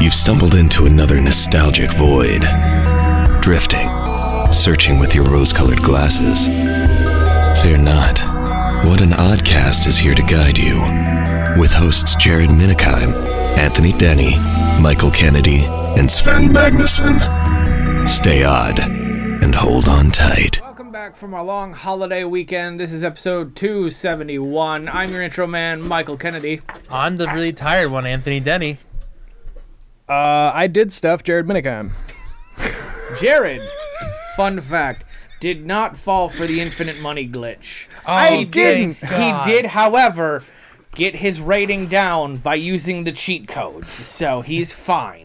You've stumbled into another nostalgic void. Drifting, searching with your rose-colored glasses. Fear not. What an Oddcast is here to guide you. With hosts Jared Minikheim, Anthony Denny, Michael Kennedy, and Sven Magnuson. Stay odd and hold on tight. Welcome back from our long holiday weekend. This is episode 271. I'm your intro man, Michael Kennedy. I'm the really tired one, Anthony Denny. I did stuff, Jared Minikheim. Jared, fun fact, did not fall for the infinite money glitch. Oh, He didn't. God. He did, however, get his rating down by using the cheat codes, so he's fine.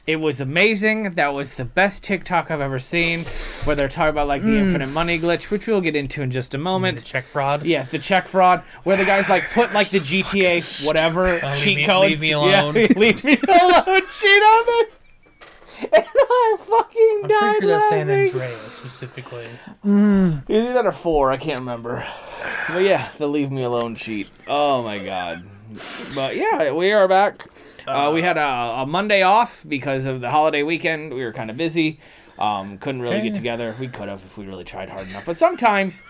It was amazing. That was the best TikTok I've ever seen, where they're talking about like the infinite money glitch, which we'll get into in just a moment. The check fraud? Yeah, the check fraud, where the guys like put like the GTA whatever cheat codes. Leave me alone. Yeah, leave me alone cheat on there. And I fucking I'm died pretty sure that's San laughing. Andreas specifically. Either that or 4, I can't remember. But yeah, the leave me alone cheat. Oh my god. But yeah, we are back. We had a Monday off because of the holiday weekend. We were kind of busy. Couldn't really get together. We could have if we really tried hard enough. But sometimes,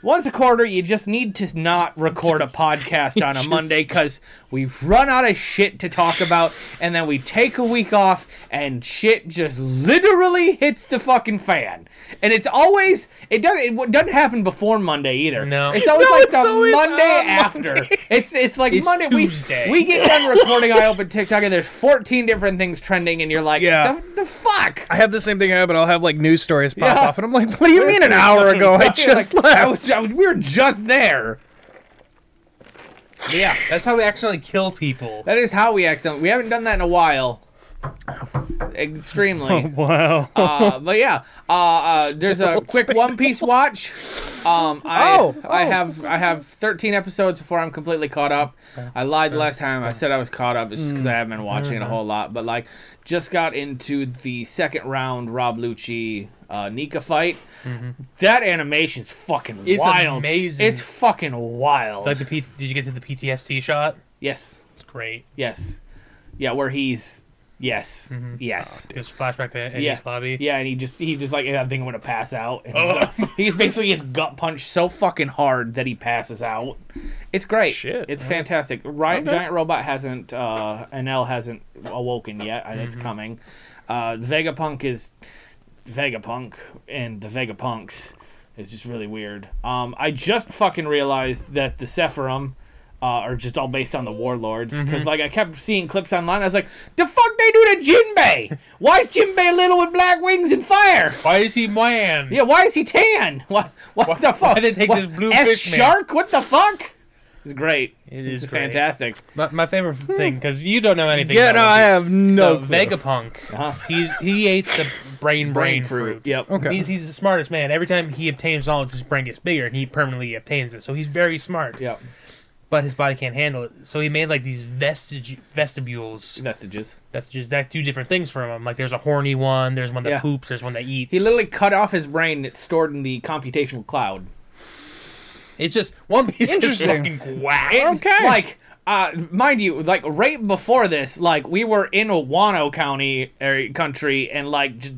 once a quarter, you just need to not record a podcast on a Monday because we run out of shit to talk about, and then we take a week off, and shit just literally hits the fucking fan. And it's always it doesn't happen before Monday either. No. It's always No, like it's the always Monday on after. Monday. It's like It's Monday. Tuesday. We get done recording. I open TikTok and there's 14 different things trending, and you're like, Yeah. the fuck. I have the same thing happen. I'll have like news stories pop Yeah. off, and I'm like, "What do you mean an hour ago? I just left." We were just there. But yeah, That's how we accidentally kill people. that is how we accidentally. We haven't done that in a while. Extremely. Wow. But yeah, there's a quick One Piece watch. I have 13 episodes before I'm completely caught up. I lied the last time. I said I was caught up. It's just because I haven't been watching it a whole lot. But like, just got into the second round Rob Lucci Nika fight. That animation's fucking It's wild. amazing. It's fucking wild. Like did you get to the PTSD shot? Yes. It's great. Yes. Yeah, where he's. Yes. Yes. Just flashback to Eddie's lobby. Yeah, and he just like, I think I'm gonna pass out. And he's basically gets gut punched so fucking hard that he passes out. It's great. Shit. It's fantastic. Giant Robot hasn't NL hasn't awoken yet. It's coming. Vegapunk is Vegapunk, and the Vegapunks is just really weird. I just fucking realized that the Sephiroth are just all based on the warlords. Because, like, I kept seeing clips online. I was like, the fuck they do to Jinbei? Why is Jinbei little with black wings and fire? Why is he man? Yeah, why is he tan? What the fuck? Why did they take this blue fish man? S-Shark? What the fuck? It's great. It's It's great. fantastic. My favorite thing, because you don't know anything Yeah, about no, One I Piece. have no So clue. Vegapunk, he ate the brain fruit. Yep. Okay. He's the smartest man. Every time he obtains knowledge, his brain gets bigger, and he permanently obtains it. So he's very smart. Yep. But his body can't handle it. So he made like these vestibules Vestiges. that do different things for him. Like there's a horny one, there's one that Yeah. poops, there's one that eats. He literally cut off his brain and it's stored in the computational cloud. It's just One Piece is Interesting. fucking whack. Okay. Like, mind you, like right before this, like we were in a Wano County country and like just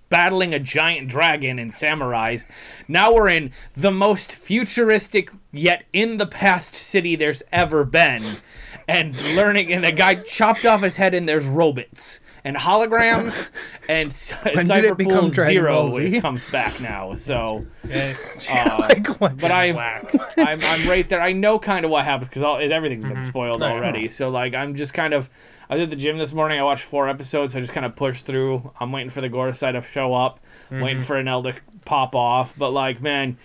battling a giant dragon and samurais. Now we're in the most futuristic yet in the past city there's ever been, and learning. And the guy chopped off his head and there's robots and holograms and When did it become Cyberpool Dragon Zero Ball Z? comes back now. So. It's But whack. I'm right there. I know kind of what happens because everything's been spoiled No, already. So like I'm just kind of. I did the gym this morning. I watched 4 episodes. So I just kind of pushed through. I'm waiting for the Gorda side to show up. Waiting for an L to pop off. But like man,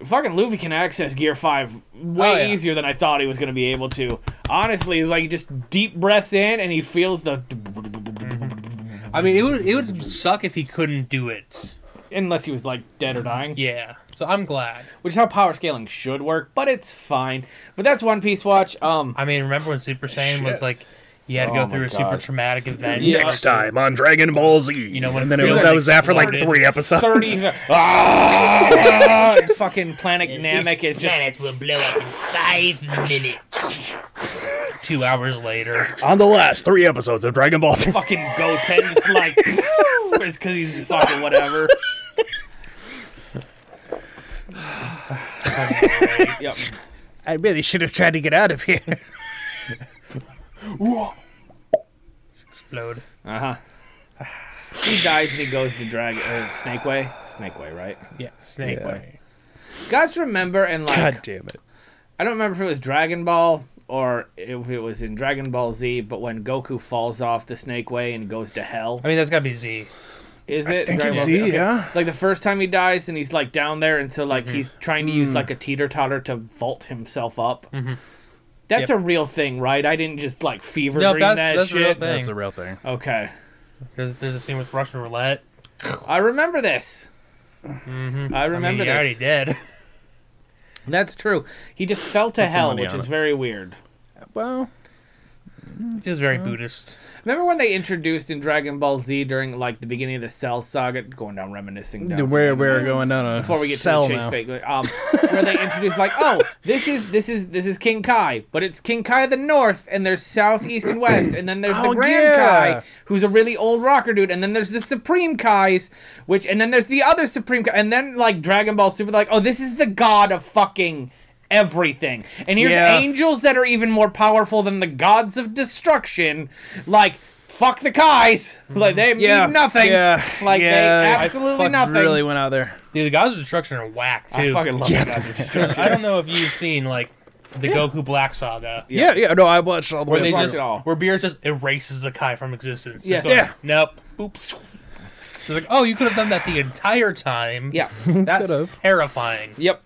fucking Luffy can access Gear 5 way easier than I thought he was going to be able to. Honestly, it's like just deep breaths in and he feels the. I mean, it would suck if he couldn't do it. Unless he was like dead or dying. Yeah. So I'm glad. Which is how power scaling should work, but it's fine. But that's One Piece Watch. I mean, remember when Super Saiyan was like, you had to go through a super traumatic event? Yeah. Next time on Dragon Ball Z. You know, when and then it that was after like exploded. 3 episodes. 30. Fucking Planet Namek is just. Planets will blow up in 5 minutes. 2 hours later. On the last 3 episodes of Dragon Ball Z. Fucking Goten just like, it's because he's fucking whatever. Yep. I really should have tried to get out of here. Explode. Uh-huh. He dies and he goes to Snake Way? Snake Way, right? Yeah, Snake Yeah. Way. Guys remember and like... God damn it. I don't remember if it was Dragon Ball or if it was in Dragon Ball Z, but when Goku falls off the Snake Way and goes to hell. I mean, that's gotta be Z. Is it? think Dragon it's Ball Z, Okay. yeah. Like the first time he dies and he's like down there and so like he's trying to use like a teeter-totter to vault himself up. That's a real thing, right? I didn't just like fever dream that that's a real shit. thing. That's a real thing. Okay. There's a scene with Russian roulette. I remember this. I I remember mean, he already this. did. That's true. He just fell to Put some hell, money which on is it. very weird. Well, He was very Buddhist. Remember when they introduced in Dragon Ball Z during like the beginning of the Cell saga, going down reminiscing down we're some- going down a before we get cell to the Chase now. Bake, where they introduced like, oh, this is King Kai, but it's King Kai of the North, and there's South, East, and West, and then there's the Oh, Grand yeah. Kai, who's a really old rocker dude, and then there's the Supreme Kais, and then there's the other Supreme Kai, and then like Dragon Ball Super, like, oh, this is the god of fucking everything, and here's Yeah. angels that are even more powerful than the gods of destruction, like. Fuck the Kais. Like they mean nothing. Yeah, Like they absolutely fucking nothing. really went out there. Dude, the Gods of Destruction are whack, too. I fucking love Yeah. the Gods of Destruction. I don't know if you've seen, like, the Goku Black Saga. Yeah, no, I watched all the Where way. they watched just, it all. where Beerus just erases the Kai from existence. Yes. Just going, Yeah. Nope. Oops. They're like, oh, you could have done that the entire time. Yeah. That's Could've. terrifying. Yep.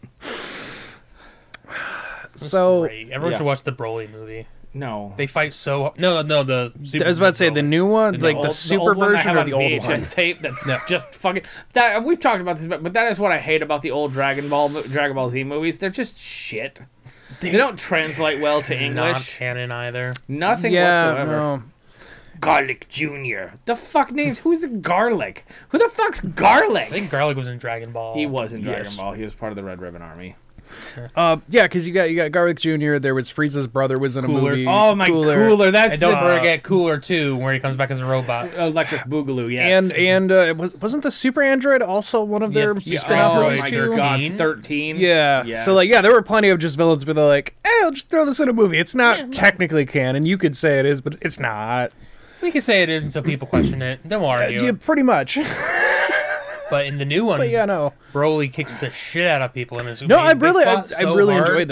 So Great. Everyone should watch the Broly movie. No. They fight so... No, the Super I was about to say the new one, like the old- super old one I version have or on the old VHS one. tape that's just fucking that we've talked about this, but that is what I hate about the old Dragon Ball Z movies. They're just shit. They don't translate well to Not English. canon either. Nothing Yeah, whatsoever. no. Garlic Jr. The fuck names? Who's the Garlic? Who the fuck's Garlic? I think Garlic was in Dragon Ball. He was in Dragon Yes. Ball. He was part of the Red Ribbon Army. Yeah, because you got Garlic Jr. There was Frieza's brother was in a Cooler. movie. Oh my Cooler. That's And don't the forget Cooler 2, where he comes back as a robot. Electric Boogaloo. Yes. And wasn't the Super Android also one of their Yeah, spin-off oh movies my too? god, 13? 13. Yeah. Yes. So like, yeah, there were plenty of just villains, but they're like, "Hey, I'll just throw this in a movie." It's not technically canon. You could say it is, but it's not. We can say it is until people question it. Then we'll argue. Yeah, pretty much. But in the new one, But yeah, no. Broly kicks the shit out of people in his No, I They really fought so hard, enjoyed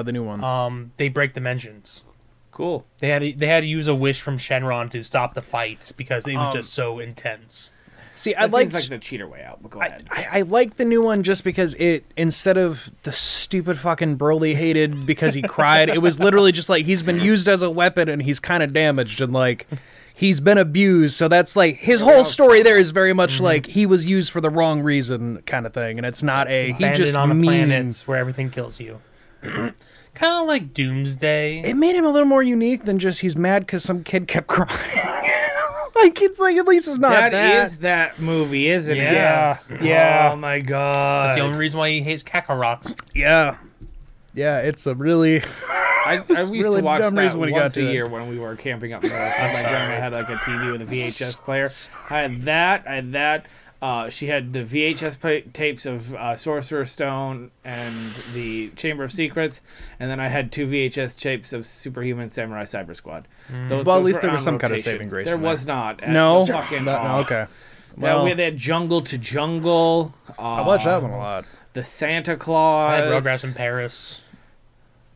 the new one. They break dimensions. Cool. They had to use a wish from Shenron to stop the fight because it was just so intense. See, I That seems liked like the cheater way out, but go ahead. I like the new one just because it, instead of the stupid fucking Broly hated because he cried, it was literally just like he's been used as a weapon and he's kind of damaged and like he's been abused. So that's like his whole story there is very much like he was used for the wrong reason kind of thing, and it's not he Abandoned just on a mean. planet where everything kills you. Kind of like Doomsday. It made him a little more unique than just he's mad because some kid kept crying. Like it's like at least it's not that. That is that movie, isn't it? Yeah. Yeah. Oh my god. That's the only reason why he hates Kakarot. Yeah. Yeah, it's a really. I used really to watch dumb that reason when he got once a to it. year when we were camping up north. My grandma had like a TV with a VHS player. I had that. She had the VHS tapes of Sorcerer's Stone and the Chamber of Secrets, and then I had 2 VHS tapes of Superhuman Samurai Cyber Squad. Well, at least were there was on some kind of rotation. saving grace There in there. was not. No? Fucking, No, okay. Well, Well, they had Jungle to Jungle. I watched that one a lot. The Santa I Claus. had Rugrats in Paris.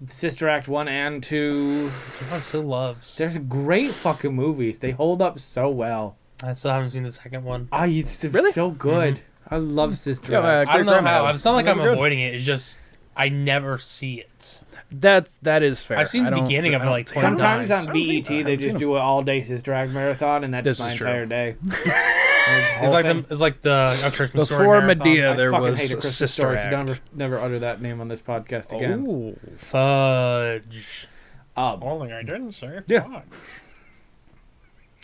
Sister Act 1 and 2. John still loves. There's great fucking movies. They hold up so well. I still haven't seen the second one. It's Really? so good. I love Sister Yeah, Act. I don't know Great-grandma how. had it. It's not like I'm Really good. avoiding it. It's just I never see it. That is fair. I've seen the I don't- beginning of it I like don't- 20 Sometimes times. on BET they haven't seen just do an all-day Sister Act marathon, and that's This my is true. entire day. It's like the A Christmas Story Before marathon. Medea, I there fucking was hate a Christmas Sister Story, Act. so never utter that name on this podcast again. Ooh. Fudge. Only I didn't say Yeah.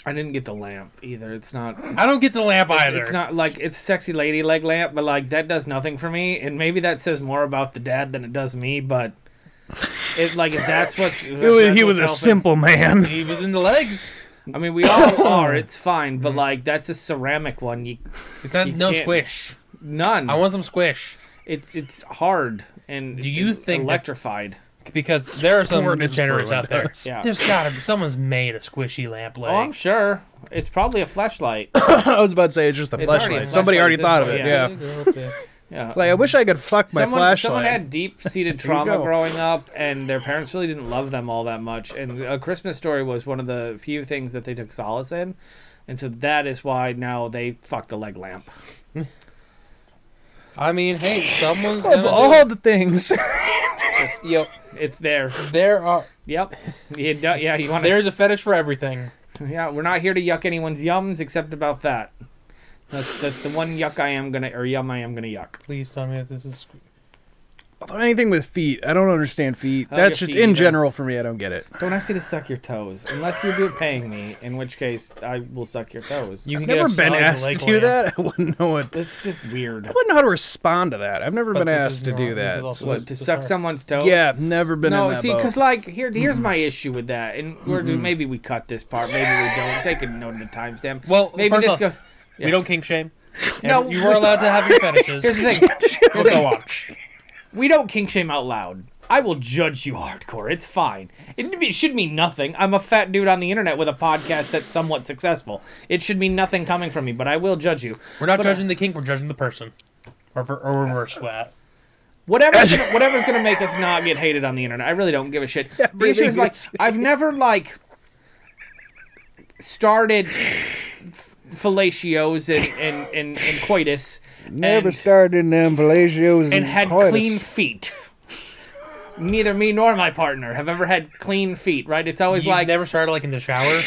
I didn't get the lamp either. It's not. I don't get the lamp either. It's not like it's sexy lady leg lamp, but like that does nothing for me. And maybe that says more about the dad than it does me. But If that's what He was a simple man. He was in the legs. I mean, we all are. It's fine, but like that's a ceramic one. You No can't- squish. None. I want some squish. It's hard and Do you think that- electrified? Because there are some Porn is degenerates out there. ruined. Yeah. There's gotta be someone's made a squishy lamp leg. Oh, I'm sure. It's probably a flashlight. I was about to say it's just a It's already a flashlight. Somebody already flashlight thought of at it. this point, Yeah. Yeah. It's like I wish I could fuck my Someone flashlight. had deep-seated There you trauma go. growing up, and their parents really didn't love them all that much. And A Christmas Story was one of the few things that they took solace in, and so that is why now they fucked a leg lamp. I mean, hey, someone's Of all the things. Yep, it's there. there are Yep. Yeah, you want there's a fetish for everything. Yeah, we're not here to yuck anyone's yums, except about that. That's the one yuck I am gonna yuck. Please tell me that this is. Anything with feet. I don't understand feet. I don't That's get just feet in either. general for me. I don't get it. Don't ask me to suck your toes unless you're paying me, in which case I will suck your toes. You can Never get a been solid asked to leg do lamp. that. I wouldn't know what. It's just weird. I wouldn't know how to respond to that. I've never But been this asked is to do normal. This is that. also- What, to suck someone's toes? Yeah, never been in No, that see, boat. because like here's my issue with that, and maybe we cut this part, maybe we don't. Take a note of the timestamp. Well, maybe first this off, goes. we don't kink shame. No, You were allowed to have your fetishes. Here's the thing. Go on. We don't kink shame out loud. I will judge you hardcore. It's fine. It should mean nothing. I'm a fat dude on the internet with a podcast that's somewhat successful. It should mean nothing coming from me, but I will judge you. We're not But, judging the kink. We're judging the person, or reverse that. Whatever's gonna make us not get hated on the internet. I really don't give a shit. The issue is like I've never like started fellatios and coitus. Never started in them palacios and had clean feet. Neither me nor my partner have ever had clean feet, right? It's always You've like, never started like in the shower.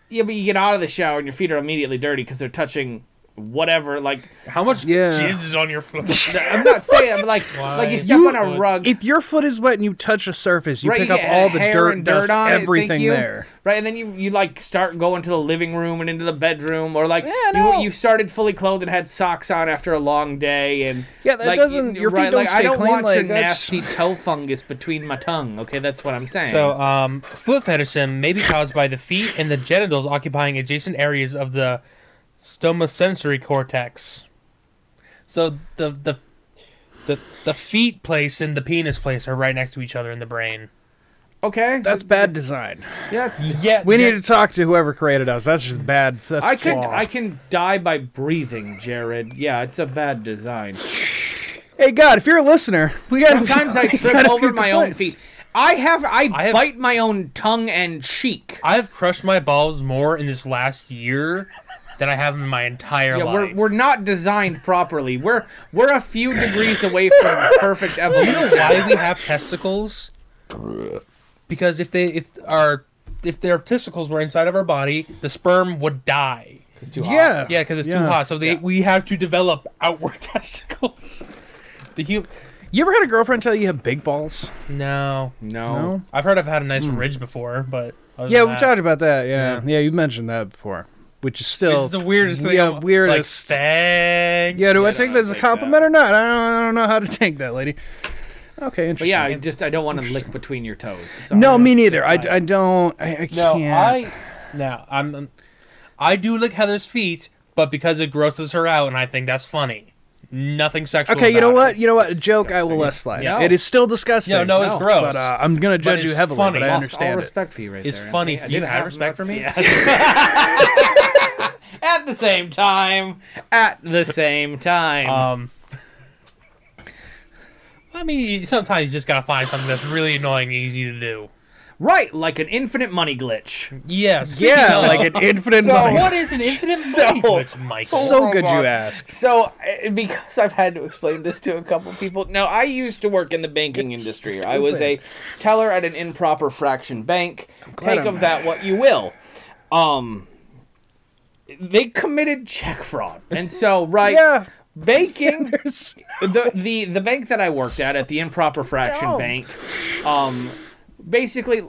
yeah, but you get out of the shower and your feet are immediately dirty because they're touching whatever. Like, How much Yeah. jizz is on your foot? I'm not saying, but like you step on a rug, If your foot is wet and you touch a surface, you right? pick You up get all the hair dirt, and dirt dust, on it, everything thank you. there. Right, and then you like start going to the living room and into the bedroom, or like no. you started fully clothed and had socks on after a long day, and Yeah, that like, doesn't- your feet right, don't like, I stay don't clean, want like, your that's- nasty toe fungus between my tongue. Okay, that's what I'm saying. So, foot fetishism may be caused by the feet and the genitals occupying adjacent areas of the stomasensory cortex. So the feet place and the penis place are right next to each other in the brain. okay, That's bad design. yeah. It's, Yeah, We need to talk to whoever created us. That's just bad. That's I flaw. can die by breathing, Jared. Yeah, it's a bad design. Hey God, if you're a listener, we got. Sometimes I trip over my own feet. I have bite my own tongue and cheek. I've crushed my balls more in this last year than I have in my entire Yeah, life. we're not designed properly. We're a few degrees away from perfect evolution. You know why we have testicles? Because if their testicles were inside of our body, the sperm would die. It's too hot. Yeah, Yeah, because it's too Yeah. hot. So we have to develop outward testicles. You ever had a girlfriend tell you you have big balls? No. No. I've heard I've had a nice ridge before, but other Yeah, than we that, talked about that. Yeah, you mentioned that before, which is still It's the weirdest thing. Yeah, Like, weirdest. thanks. Yeah, do I take that as a take compliment or not? I don't know how to take that, lady. Okay, But interesting. yeah, I don't want to lick between your toes. Sorry. No, me neither. I It's don't. I No, can't. I do lick Heather's feet, but because it grosses her out, and I think that's funny. Nothing sexual. Okay, you know about what? it. You know what? A joke I will let slide. Yeah. It is still disgusting. No, it's gross. But I'm gonna judge it's you heavily. funny. But I Lost all understand it. respect for you right It's there. funny. I You didn't have have respect for me? Yeah. At the same time. I mean, sometimes you just gotta find something that's really annoying and easy to do. Right, like an infinite money glitch. Yes. Yeah, like an infinite money. What is an infinite money glitch, Michael? So good you ask. So, because I've had to explain this to a couple people. Now, I used to work in the banking industry. I was a teller at an improper fraction bank. glad Take I'm of that what you will. They committed check fraud. And so, right, Yeah. banking, There's- the bank that I worked at the improper fraction dumb. bank, basically,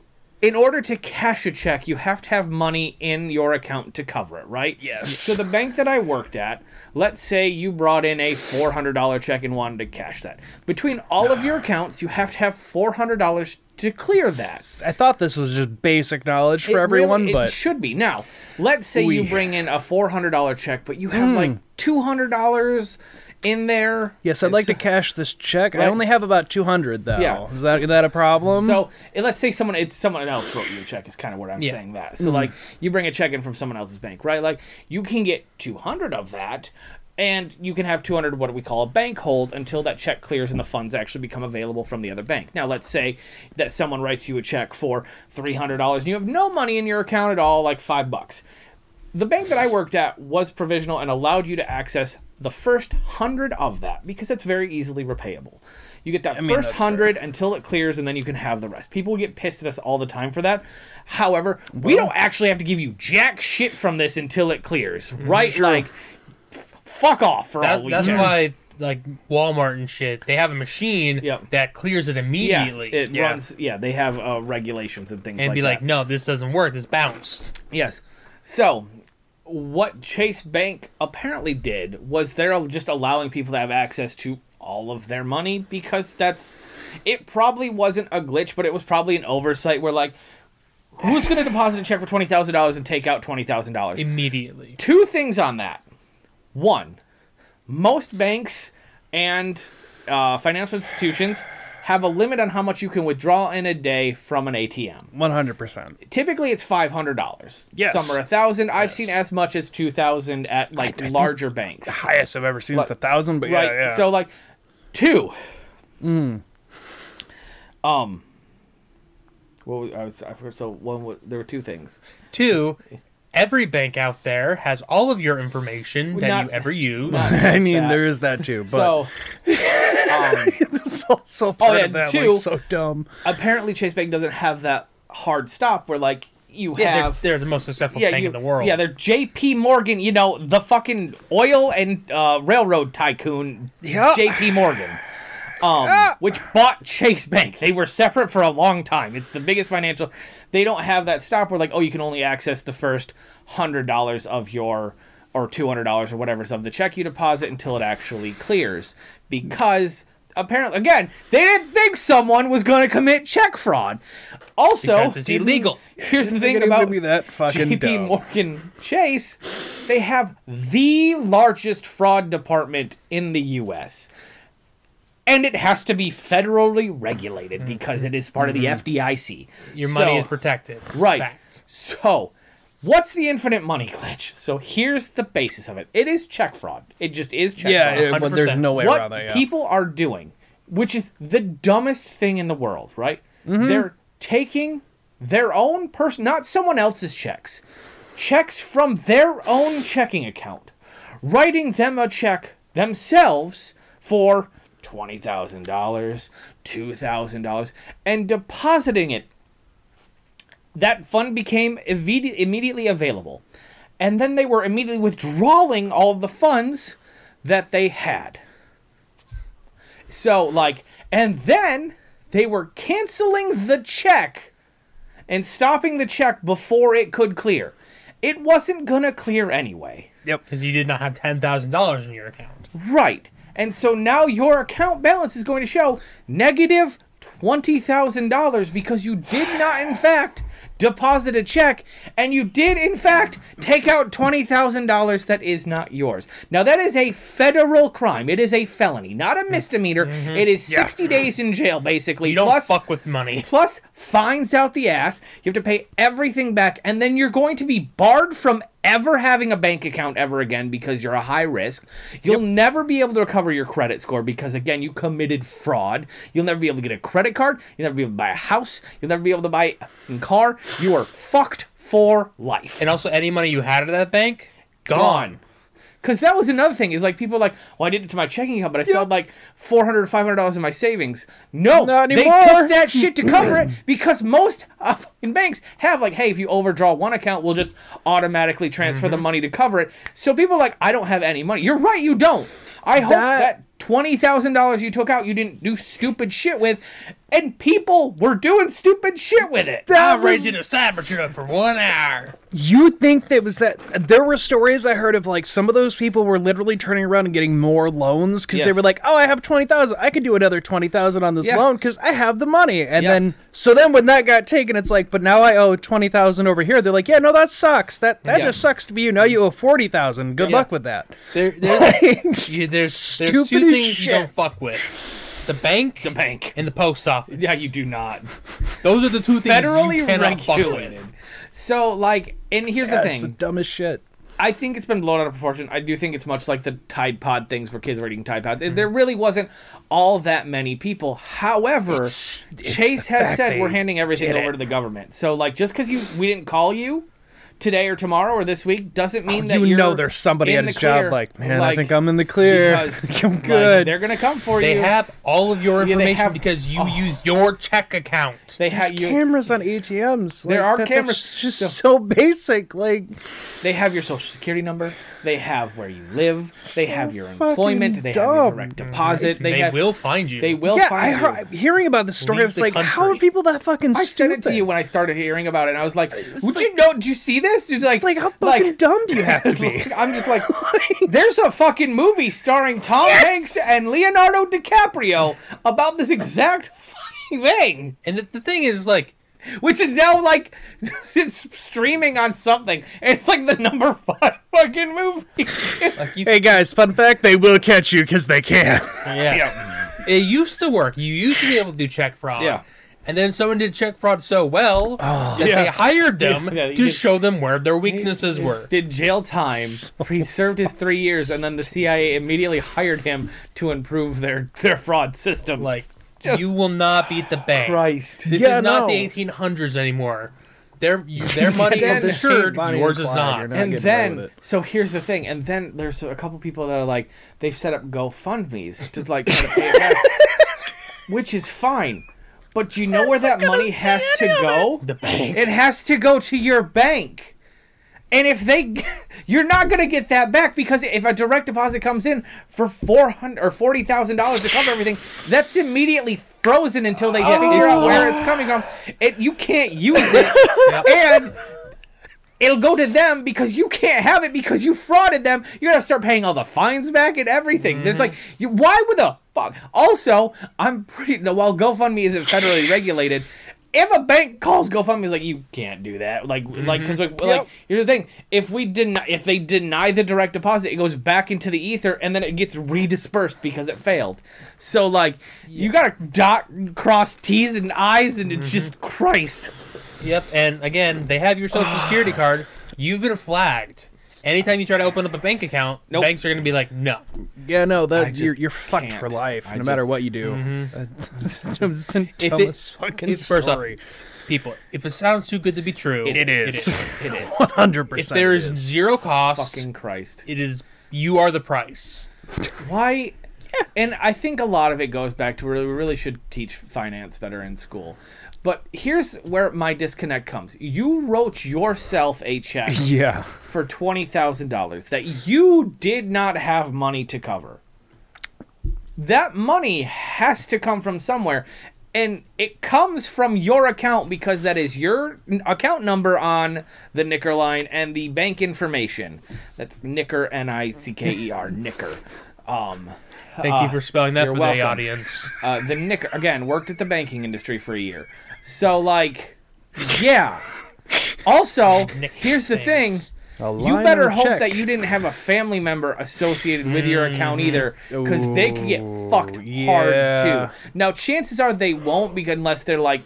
in order to cash a check, you have to have money in your account to cover it, right? Yes. So the bank that I worked at, let's say you brought in a $400 check and wanted to cash that. Between all of your accounts, you have to have $400 to clear that. I thought this was just basic knowledge for everyone, but it should be. Now, let's say you bring in a $400 check, but you have like $200 in there. yes, I'd like to cash this check. I Right. only have about 200 though. Yeah. Is that a problem? So let's say someone else wrote you a check is kind of what I'm saying that. So like you bring a check in from someone else's bank, right? Like you can get 200 of that, and you can have 200 what we call a bank hold until that check clears and the funds actually become available from the other bank. Now let's say that someone writes you a check for $300 and you have no money in your account at all, like $5. The bank that I worked at was provisional and allowed you to access the first 100 of that because it's very easily repayable. You get that first that's 100 until it clears, and then you can have the rest. People get pissed at us all the time for that. However, we don't actually have to give you jack shit from this until it clears, right? Like, fuck off for all we That's care. why, like, Walmart and shit, they have a machine Yep. that clears it immediately. Yeah, it runs. Yeah, they have regulations and things and like be that. like, no, this doesn't work. This bounced. Yes. So, what Chase Bank apparently did was they're just allowing people to have access to all of their money because it probably wasn't a glitch, but it was probably an oversight where, like, who's going to deposit a check for $20,000 and take out $20,000? Immediately. Two things on that. One, most banks and financial institutions have a limit on how much you can withdraw in a day from an ATM. 100%. Typically, it's $500. Yes. Some are $1,000. I've seen as much as $2,000 at like larger banks. Highest I've ever seen is 1,000, but Right. yeah. So like, two. Well, there were two things. Two, every bank out there has all of your information that Not- you ever use. I mean, that. there is that too, but So, it's also part yeah, of that, two- like, so dumb. apparently Chase Bank doesn't have that hard stop where like you Yeah, have. they're the most successful bank in the world. Yeah, they're J.P. Morgan, the fucking oil and railroad tycoon, Yep. J.P. Morgan, which bought Chase Bank. They were separate for a long time. It's the biggest financial. They don't have that stop where, like, oh, you can only access the first $100 of your, or $200 or whatever's of the check you deposit until it actually clears. Because, apparently, again, they didn't think someone was going to commit check fraud. Also, Because it's illegal. Here's the Didn't thing think it about would be that fucking JP dumb. Morgan Chase, they have the largest fraud department in the U.S. And it has to be federally regulated because it is part of the FDIC. Your money So- is protected. It's Right. fact. So, what's the infinite money glitch? So here's the basis of it. It is check fraud. It just is check fraud. Yeah, but there's 100%. no way What around that. Yeah. people are doing, which is the dumbest thing in the world, right? They're taking their own not someone else's checks from their own checking account, writing them a check themselves for $20,000, $2,000, and depositing it. That fund became immediately available. And then they were immediately withdrawing all of the funds that they had. So, like, and then they were canceling the check and stopping the check before it could clear. It wasn't gonna clear anyway. Because you did not have $10,000 in your account. Right. And so now your account balance is going to show negative $20,000 because you did not, in fact, deposit a check, and you did, in fact, take out $20,000 that is not yours. Now, that is a federal crime. It is a felony, not a misdemeanor. It is 60 days in jail, basically. You don't plus, fuck with money. plus fines out the ass. You have to pay everything back, and then you're going to be barred from ever having a bank account ever again because you're a high risk. You'll never be able to recover your credit score because, again, you committed fraud. You'll never be able to get a credit card. You'll never be able to buy a house. You'll never be able to buy a car. You are fucked for life. And also, any money you had at that bank, gone. Because that was another thing. Is like people are like, well, I did it to my checking account, but I still had like $400 or $500 in my savings. No, Not they anymore. took that shit to cover it because most in banks have like, hey, if you overdraw one account, we'll just automatically transfer the money to cover it. So people are like, I don't have any money. You're right, you don't. I hope that $20,000 you took out, you didn't do stupid shit with, and people were doing stupid shit with it. I rented a Cybertruck for 1 hour. You think that was that? There were stories I heard of like some of those people were literally turning around and getting more loans because they Yes. were like, "Oh, I have 20,000. I could do another 20,000 on this Yeah. loan because I have the money." And Yes. then when that got taken, it's like, "But now I owe 20,000 over here." They're like, "Yeah, no, that sucks. That Yeah. just sucks to be you. Now you owe 40,000. Good Yeah. luck with that." There's two Stupid as things you shit. don't fuck with: the bank, and the post office. Yeah, you do not. Those are the two things Federally you cannot fuck regulated. with. So, like, and here's the It's the thing. dumbest shit. I think it's been blown out of proportion. I do think it's much like the Tide Pod things where kids were eating Tide Pods. There really wasn't all that many people. However, It's Chase the has fact said they we're handing everything did over it. to the government. So, like, just because we didn't call you today or tomorrow or this week doesn't mean that You you're know there's somebody in at the his job clear. like, "Man, I Like, think I'm in the clear. because, I'm like, good." they're gonna come for They you. have all of your Yeah, they information have- because you use your check account. They There's have you. cameras on ATMs. There Like, are that's cameras. just So- so basic. Like, They have your social security number. They have where you live. They have your fucking employment. They have your dumb. direct deposit. They have, will find you. They will yeah, find you. hearing about this story, I Leave was the like, how are country. people that fucking I stupid? said it to you when I started hearing about it, and I was like, "Would like- you know? Did you see this?" It's like, It's like, how fucking dumb do you have to be? I'm just like, there's a fucking movie starring Tom Hanks and Leonardo DiCaprio about this exact fucking thing, And the thing is, like, which is now like it's streaming on something. It's like the number 5 fucking movie. Hey guys, fun fact, they will catch you because they can. yeah, it used to work. You used to be able to do check fraud. Yeah. And then someone did check fraud so well that they hired them Yeah, you to did- show them where their weaknesses were. Did jail time. He served his 3 years, and then the CIA immediately hired him to improve their fraud system. Like, you will not beat the bank. Christ. This Yeah, is not no. the 1800s anymore. Their money then- is assured, Bonnie yours and is Clyde, not. you're not And getting away with then, it. so here's the thing. And then there's a couple people that are like, they've set up GoFundMe's to like try to pay it back, which is fine. But you know where that money has to go? The bank. It has to go to your bank. And if you're not gonna get that back because if a direct deposit comes in for $400 or $40,000 to cover everything, that's immediately frozen until they figure out where it's coming from. You can't use it, and it'll go to them because you can't have it because you frauded them. You're gonna start paying all the fines back and everything. There's like, why would the fuck? Also, while GoFundMe isn't federally regulated, if a bank calls GoFundMe, is like, you can't do that. Like, because like, here's the thing: if they deny the direct deposit, it goes back into the ether, and then it gets redispersed because it failed. So like, you gotta cross T's and I's, and it's just Christ. Yep, and again, they have your social security card. You've been flagged. Anytime you try to open up a bank account, Nope. banks are going to be like, no. Yeah, no, I you're just fucked can't. for life, I no matter just- what you do. That was the If dumbest fucking it's first off, story. people, if it sounds too good to be true, It is. It is. 100%. If there is zero cost, Fucking Christ. it is, you are the price. Why? And I think a lot of it goes back to where we really should teach finance better in school. But here's where my disconnect comes. You wrote yourself a check Yeah. for $20,000 that you did not have money to cover. That money has to come from somewhere. And it comes from your account because that is your account number on the Nicker line and the bank information. That's Nicker, N-I-C-K-E-R, Nicker. Thank you for spelling that you're for the welcome. audience. The Nicker, again, worked at the banking industry for a year. So, like, yeah. Also, here's the thing. You better hope that you didn't have a family member associated with your account either, because they could get fucked hard too. Now, chances are they won't, because unless they're like,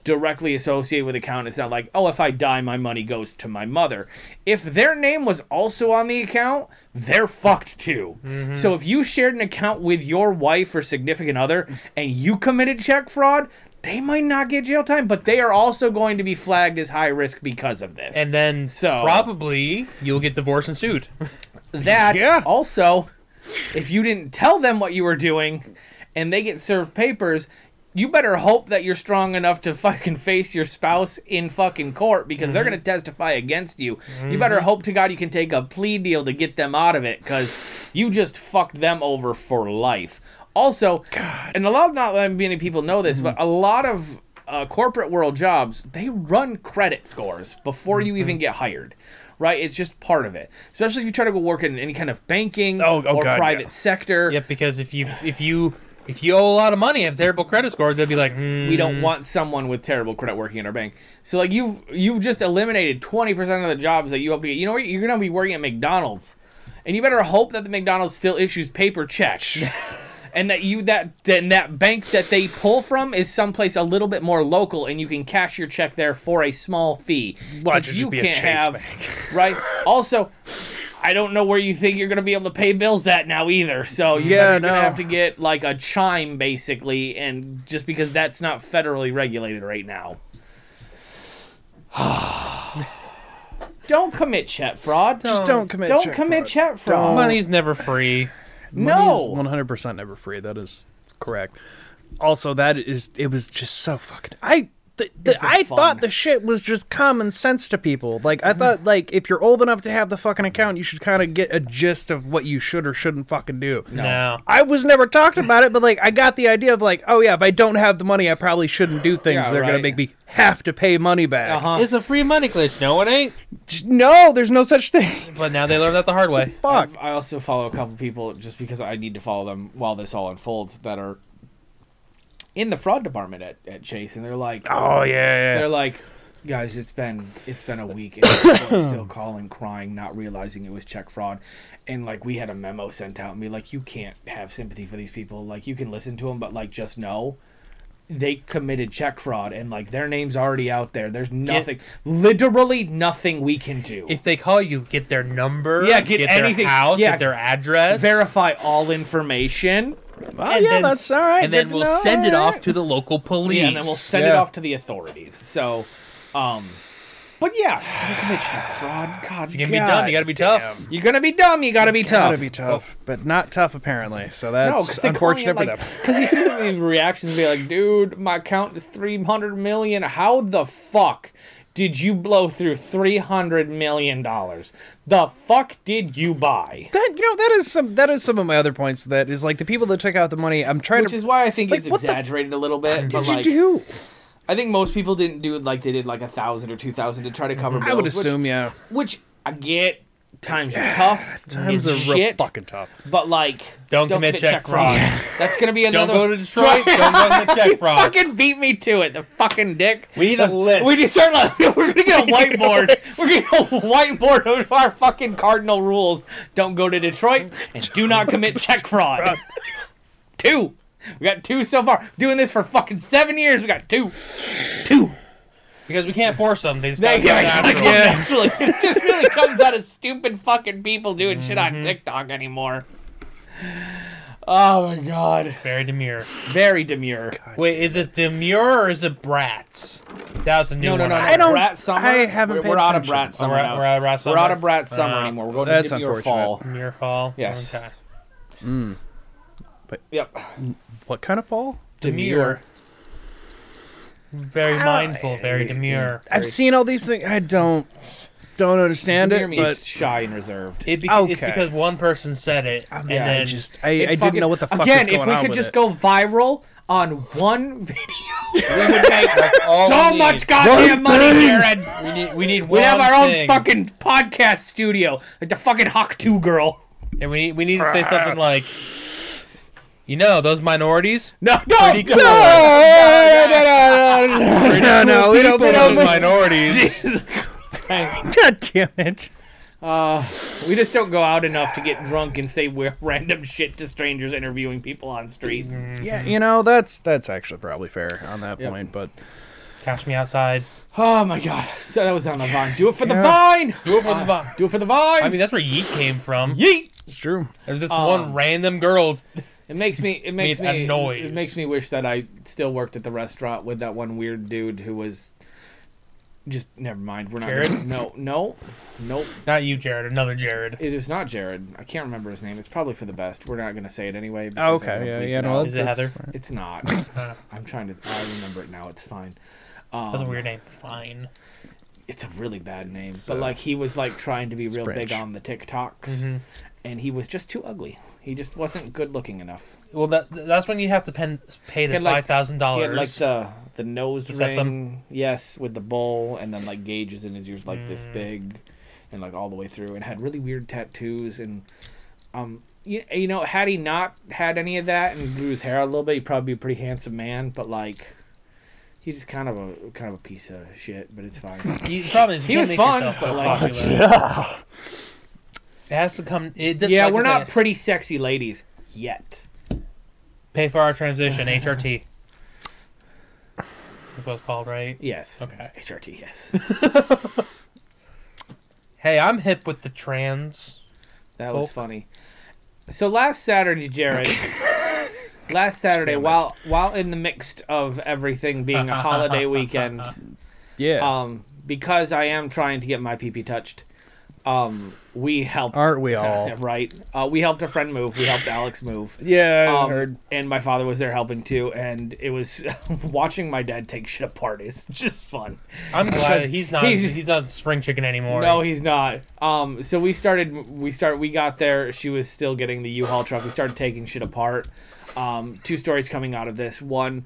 directly associated with the account. It's not like, oh, if I die, my money goes to my mother. If their name was also on the account, they're fucked too. So if you shared an account with your wife or significant other and you committed check fraud, they might not get jail time, but they are also going to be flagged as high risk because of this. And then So- probably you'll get divorced and sued. that also, if you didn't tell them what you were doing and they get served papers, you better hope that you're strong enough to fucking face your spouse in fucking court, because they're going to testify against you. You better hope to God you can take a plea deal to get them out of it, because you just fucked them over for life. Also, and not many people know this, but a lot of corporate world jobs, they run credit scores before you even get hired. Right? It's just part of it. Especially if you try to go work in any kind of banking or private sector. Yep, because if you owe a lot of money, have terrible credit score, they'll be like, we don't want someone with terrible credit working in our bank. So like you've just eliminated 20% of the jobs that you hope to get. You know what? You're gonna be working at McDonald's, and you better hope that the McDonald's still issues paper checks, and that bank that they pull from is someplace a little bit more local, and you can cash your check there for a small fee. Watch it just be a Chase bank. Right. Also, I don't know where you think you're going to be able to pay bills at now either. So you're going to have to get like a chime basically, and just because that's not federally regulated right now. Don't commit check fraud. Just don't commit check fraud. Money's never free. No. Money's 100% never free. That is correct. Also, it was just so fucking... I thought the shit was just common sense to people. Like, I thought, like, if you're old enough to have the fucking account, you should kind of get a gist of what you should or shouldn't fucking do. No. I was never talked about it, but, like, I got the idea of, like, oh, yeah, if I don't have the money, I probably shouldn't do things that are going to make me have to pay money back. It's a free money glitch. No, it ain't. No, there's no such thing. But now they learned that the hard way. Fuck. I also follow a couple people, just because I need to follow them while this all unfolds, that are in the fraud department at Chase, and they're like, oh yeah. They're like, guys, it's been a week, and people are still calling, crying, not realizing it was check fraud, and like we had a memo sent out and be like, you can't have sympathy for these people, like you can listen to them, but like just know they committed check fraud, and like their name's already out there. There's nothing, literally nothing we can do. If they call you, get their number, get anything, their house, get their address, verify all information. Oh, yeah, that's all right. And then we'll send it off to the local police. Yeah, and then we'll send it off to the authorities. So, but yeah, don't commit check fraud. God, if you're gonna be dumb, you gotta be tough. You're gonna be dumb, you gotta be tough. Gotta be tough, but not tough apparently. So that's unfortunate for them. Because you see the reactions be like, dude, my account is 300 million. How the fuck did you blow through $300 million? The fuck did you buy? That is some of my other points. That is like the people that took out the money. Which is why I think it's exaggerated a little bit. What did you do? I think most people didn't do it like they did like 1,000 or 2,000 to try to cover bills. I would assume, yeah. Which I get. Times are tough. Times are real fucking tough. But like, don't commit check fraud. That's gonna be another. Don't go to Detroit. Don't go to check fraud. Fucking beat me to it, the fucking dick. We need a list. We just start. We're gonna get a whiteboard. We're gonna get a whiteboard of our fucking cardinal rules. Don't go to Detroit and do not commit check fraud. 2. We got 2 so far. Doing this for fucking 7 years. We got 2. Because we can't force them. They just gotta naturally. It just really comes out of stupid fucking people doing shit on TikTok anymore. Oh my god. Very demure. Very demure. God. Wait, is it demure or is it brats? That was a new one. No. I don't. Brat summer. I haven't. We're out of brat summer. We're out of brat summer. We're out of brat summer anymore. We're going to demure fall. Demure fall. Yes. Okay. But yep. What kind of fall? Demure. Very mindful, very demure. I've seen all these things. I don't understand demure it, means but shy and reserved. It's because one person said it, and then I didn't know what the fuck was going on with it. Again, if we could just go viral on one video, we would make so much goddamn money, Jared. We need one we have our thing. own fucking podcast studio, like the fucking Hawk 2 girl. And we need to say something like, you know, those minorities? No, pretty cool. No, we don't those minorities. God damn it. We just don't go out enough to get drunk and say random shit to strangers interviewing people on streets. Yeah, you know, that's actually probably fair on that point, but Cash me outside. Oh my god. So that was on the Vine. Do it for the Vine! Do it for the Vine. Do it for the Vine! I mean, that's where Yeet came from. Yeet! it's true. There's this one random girl. It makes me noise. It makes me wish that I still worked at the restaurant with that one weird dude who was just never mind. We're not Jared? Nope. Not you, Jared. Another Jared. It is not Jared. I can't remember his name. It's probably for the best. We're not gonna say it anyway. Oh, okay. Yeah. No, Is it Heather? It's not. I'm trying to. I remember it now. It's fine. That's a weird name. Fine. It's a really bad name, but like he was like trying to be real French. big on the TikToks, and he was just too ugly. He just wasn't good looking enough. Well, that's when you have to pay the $5,000. He had like the nose set ring, them. yes, with the bowl, and then like gauges in his ears like this big, and like all the way through, and had really weird tattoos. And you know, had he not had any of that and grew his hair out a little bit, he'd probably be a pretty handsome man. But like, he's just kind of a piece of shit. But it's fine. The problem is He was fun, but like, it has to come. yeah, like we're I not said, pretty sexy ladies yet. pay for our transition. HRT. That's what it's called, right? Yes. Okay. HRT. Yes. Hey, I'm hip with the trans. That was funny. So last Saturday, Jared. Last Saturday, while in the mix of everything being a holiday weekend, because I am trying to get my pee-pee touched, we helped. Aren't we all? Right. We helped a friend move. We helped Alex move. Yeah, I heard. And my father was there helping too, and it was watching my dad take shit apart is just fun. I'm glad he's not spring chicken anymore. No, he's not. So we got there. She was still getting the U-Haul truck. We started taking shit apart. Two stories coming out of this. One,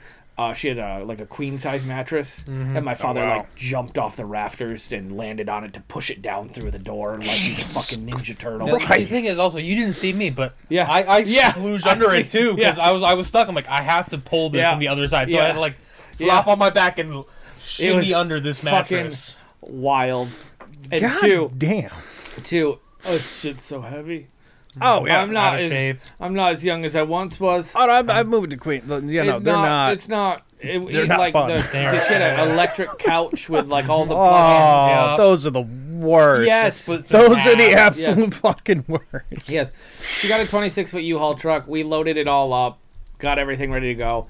she had a queen size mattress, and my father like jumped off the rafters and landed on it to push it down through the door like he's a fucking Ninja Turtle. The thing is also, you didn't see me, but Yeah. I Yeah. splooged under I it see. too because Yeah. I was stuck. I'm like, I have to pull this from the other side, so I had to like flop on my back and shinny under this mattress. Wild. And God damn. two. Oh, shit's so heavy. Oh yeah. I'm not Out of shape. I'm not as young as I once was. Oh, I've moved to Queen. You know, they're not. It's not. They're It, not like fun. the she had an electric couch with like all the Oh, plug-ins. Yeah. those are the worst. Yes. Splits in Those are the half. absolute fucking worst. Yes. She got a 26-foot U-Haul truck. We loaded it all up, got everything ready to go.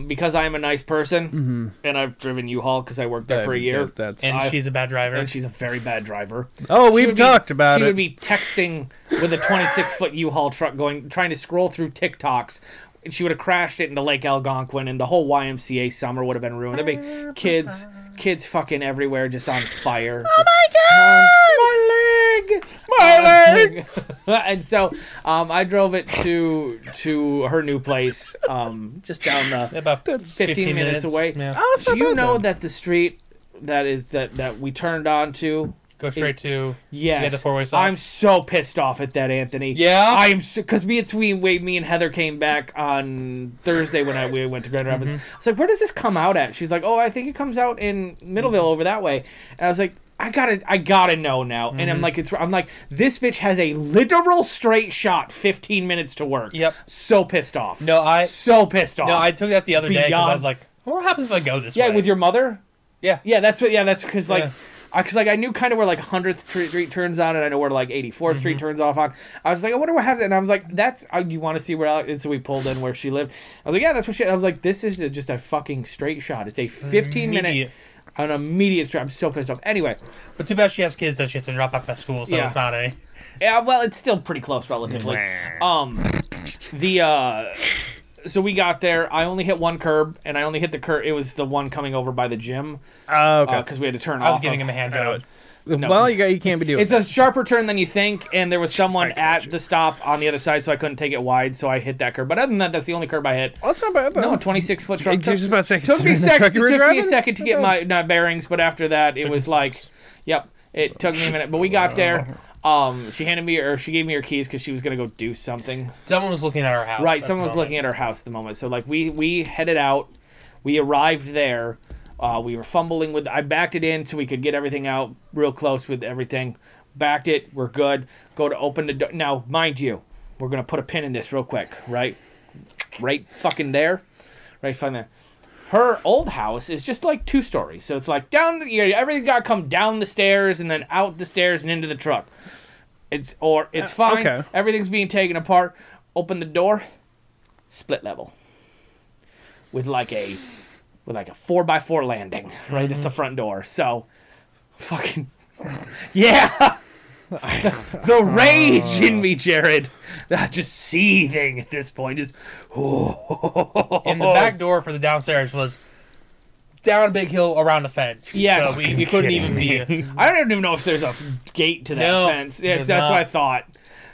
Because I am a nice person, and I've driven U-Haul because I worked there for a year. And she's a bad driver. And she's a very bad driver. Oh, She we've would be- talked about She it. would be texting with a 26-foot U-Haul truck trying to scroll through TikToks. And she would have crashed it into Lake Algonquin, and the whole YMCA summer would have been ruined. There'd be kids fucking everywhere, just on fire. Oh my God! My leg! And so I drove it to her new place, just down the about 15 minutes away. Yeah. Oh, it's Do not you bad, know then. that the street that we turned onto? Go straight to Yes, the four-way stop. I'm so pissed off at that, Anthony. Yeah? I'm because me and Heather came back on Thursday when we went to Grand Rapids. I was like, where does this come out at? She's like, oh, I think it comes out in Middleville over that way. And I was like, I gotta know now. And I'm like, this bitch has a literal straight shot, 15 minutes to work. Yep. So pissed off. So pissed off. No, I took that the other day because I Beyond- was like, what happens if I go this Yeah, way? with your mother. Yeah. Yeah, that's because like. Yeah. Because I knew kind of where like 100th Street turns on, and I know where like 84th Street turns off on. I was like, I wonder what happens. And I was like, that's you want to see where Alex. And so we pulled in where she lived. I was like, yeah, that's what she. I was like, this is just a fucking straight shot. It's a 15-minute, an immediate straight. I'm so pissed off. Anyway, But too bad she has kids that she has to drop off at school, so Yeah. it's not a... yeah, well, it's still pretty close relatively. So we got there. I only hit one curb, and I only hit the curb. It was the one coming over by the gym. Oh, okay. Because we had to turn I off. was giving him a hand job. no. Well, you can't be doing. It's a sharper turn than you think, and there was someone at the stop on the other side, so I couldn't take it wide, so I hit that curb. But other than that, that's the only curb I hit. Well, that's not bad though. No, a 26-foot truck. You're just about to say, Took me the truck you were a driving? second to get my bearings, but after that, it was like, yep, it took me a minute. But we got there. She gave me her keys because she was gonna go do something. Someone was looking at our house. Right, someone was looking at her house at the moment. So like we headed out. We arrived there. We were fumbling with. I backed it in so we could get everything out real close with everything. Backed it. We're good. Go to open the door. Now, mind you, we're gonna put a pin in this real quick. Right fucking there. Right fucking there. Her old house is just like 2 stories, so it's like down. Everything's got to come down the stairs and then out the stairs and into the truck. It's fine. Okay. Everything's being taken apart. Open the door. Split level. With like a 4x4 landing right at the front door. So, fucking yeah. The rage in me, Jared. Just seething at this point. Just And the back door for the downstairs was down a big hill around a fence. Yes. So we couldn't even be... I don't even know if there's a gate to that No, fence. Yeah, there's that's not. what I thought.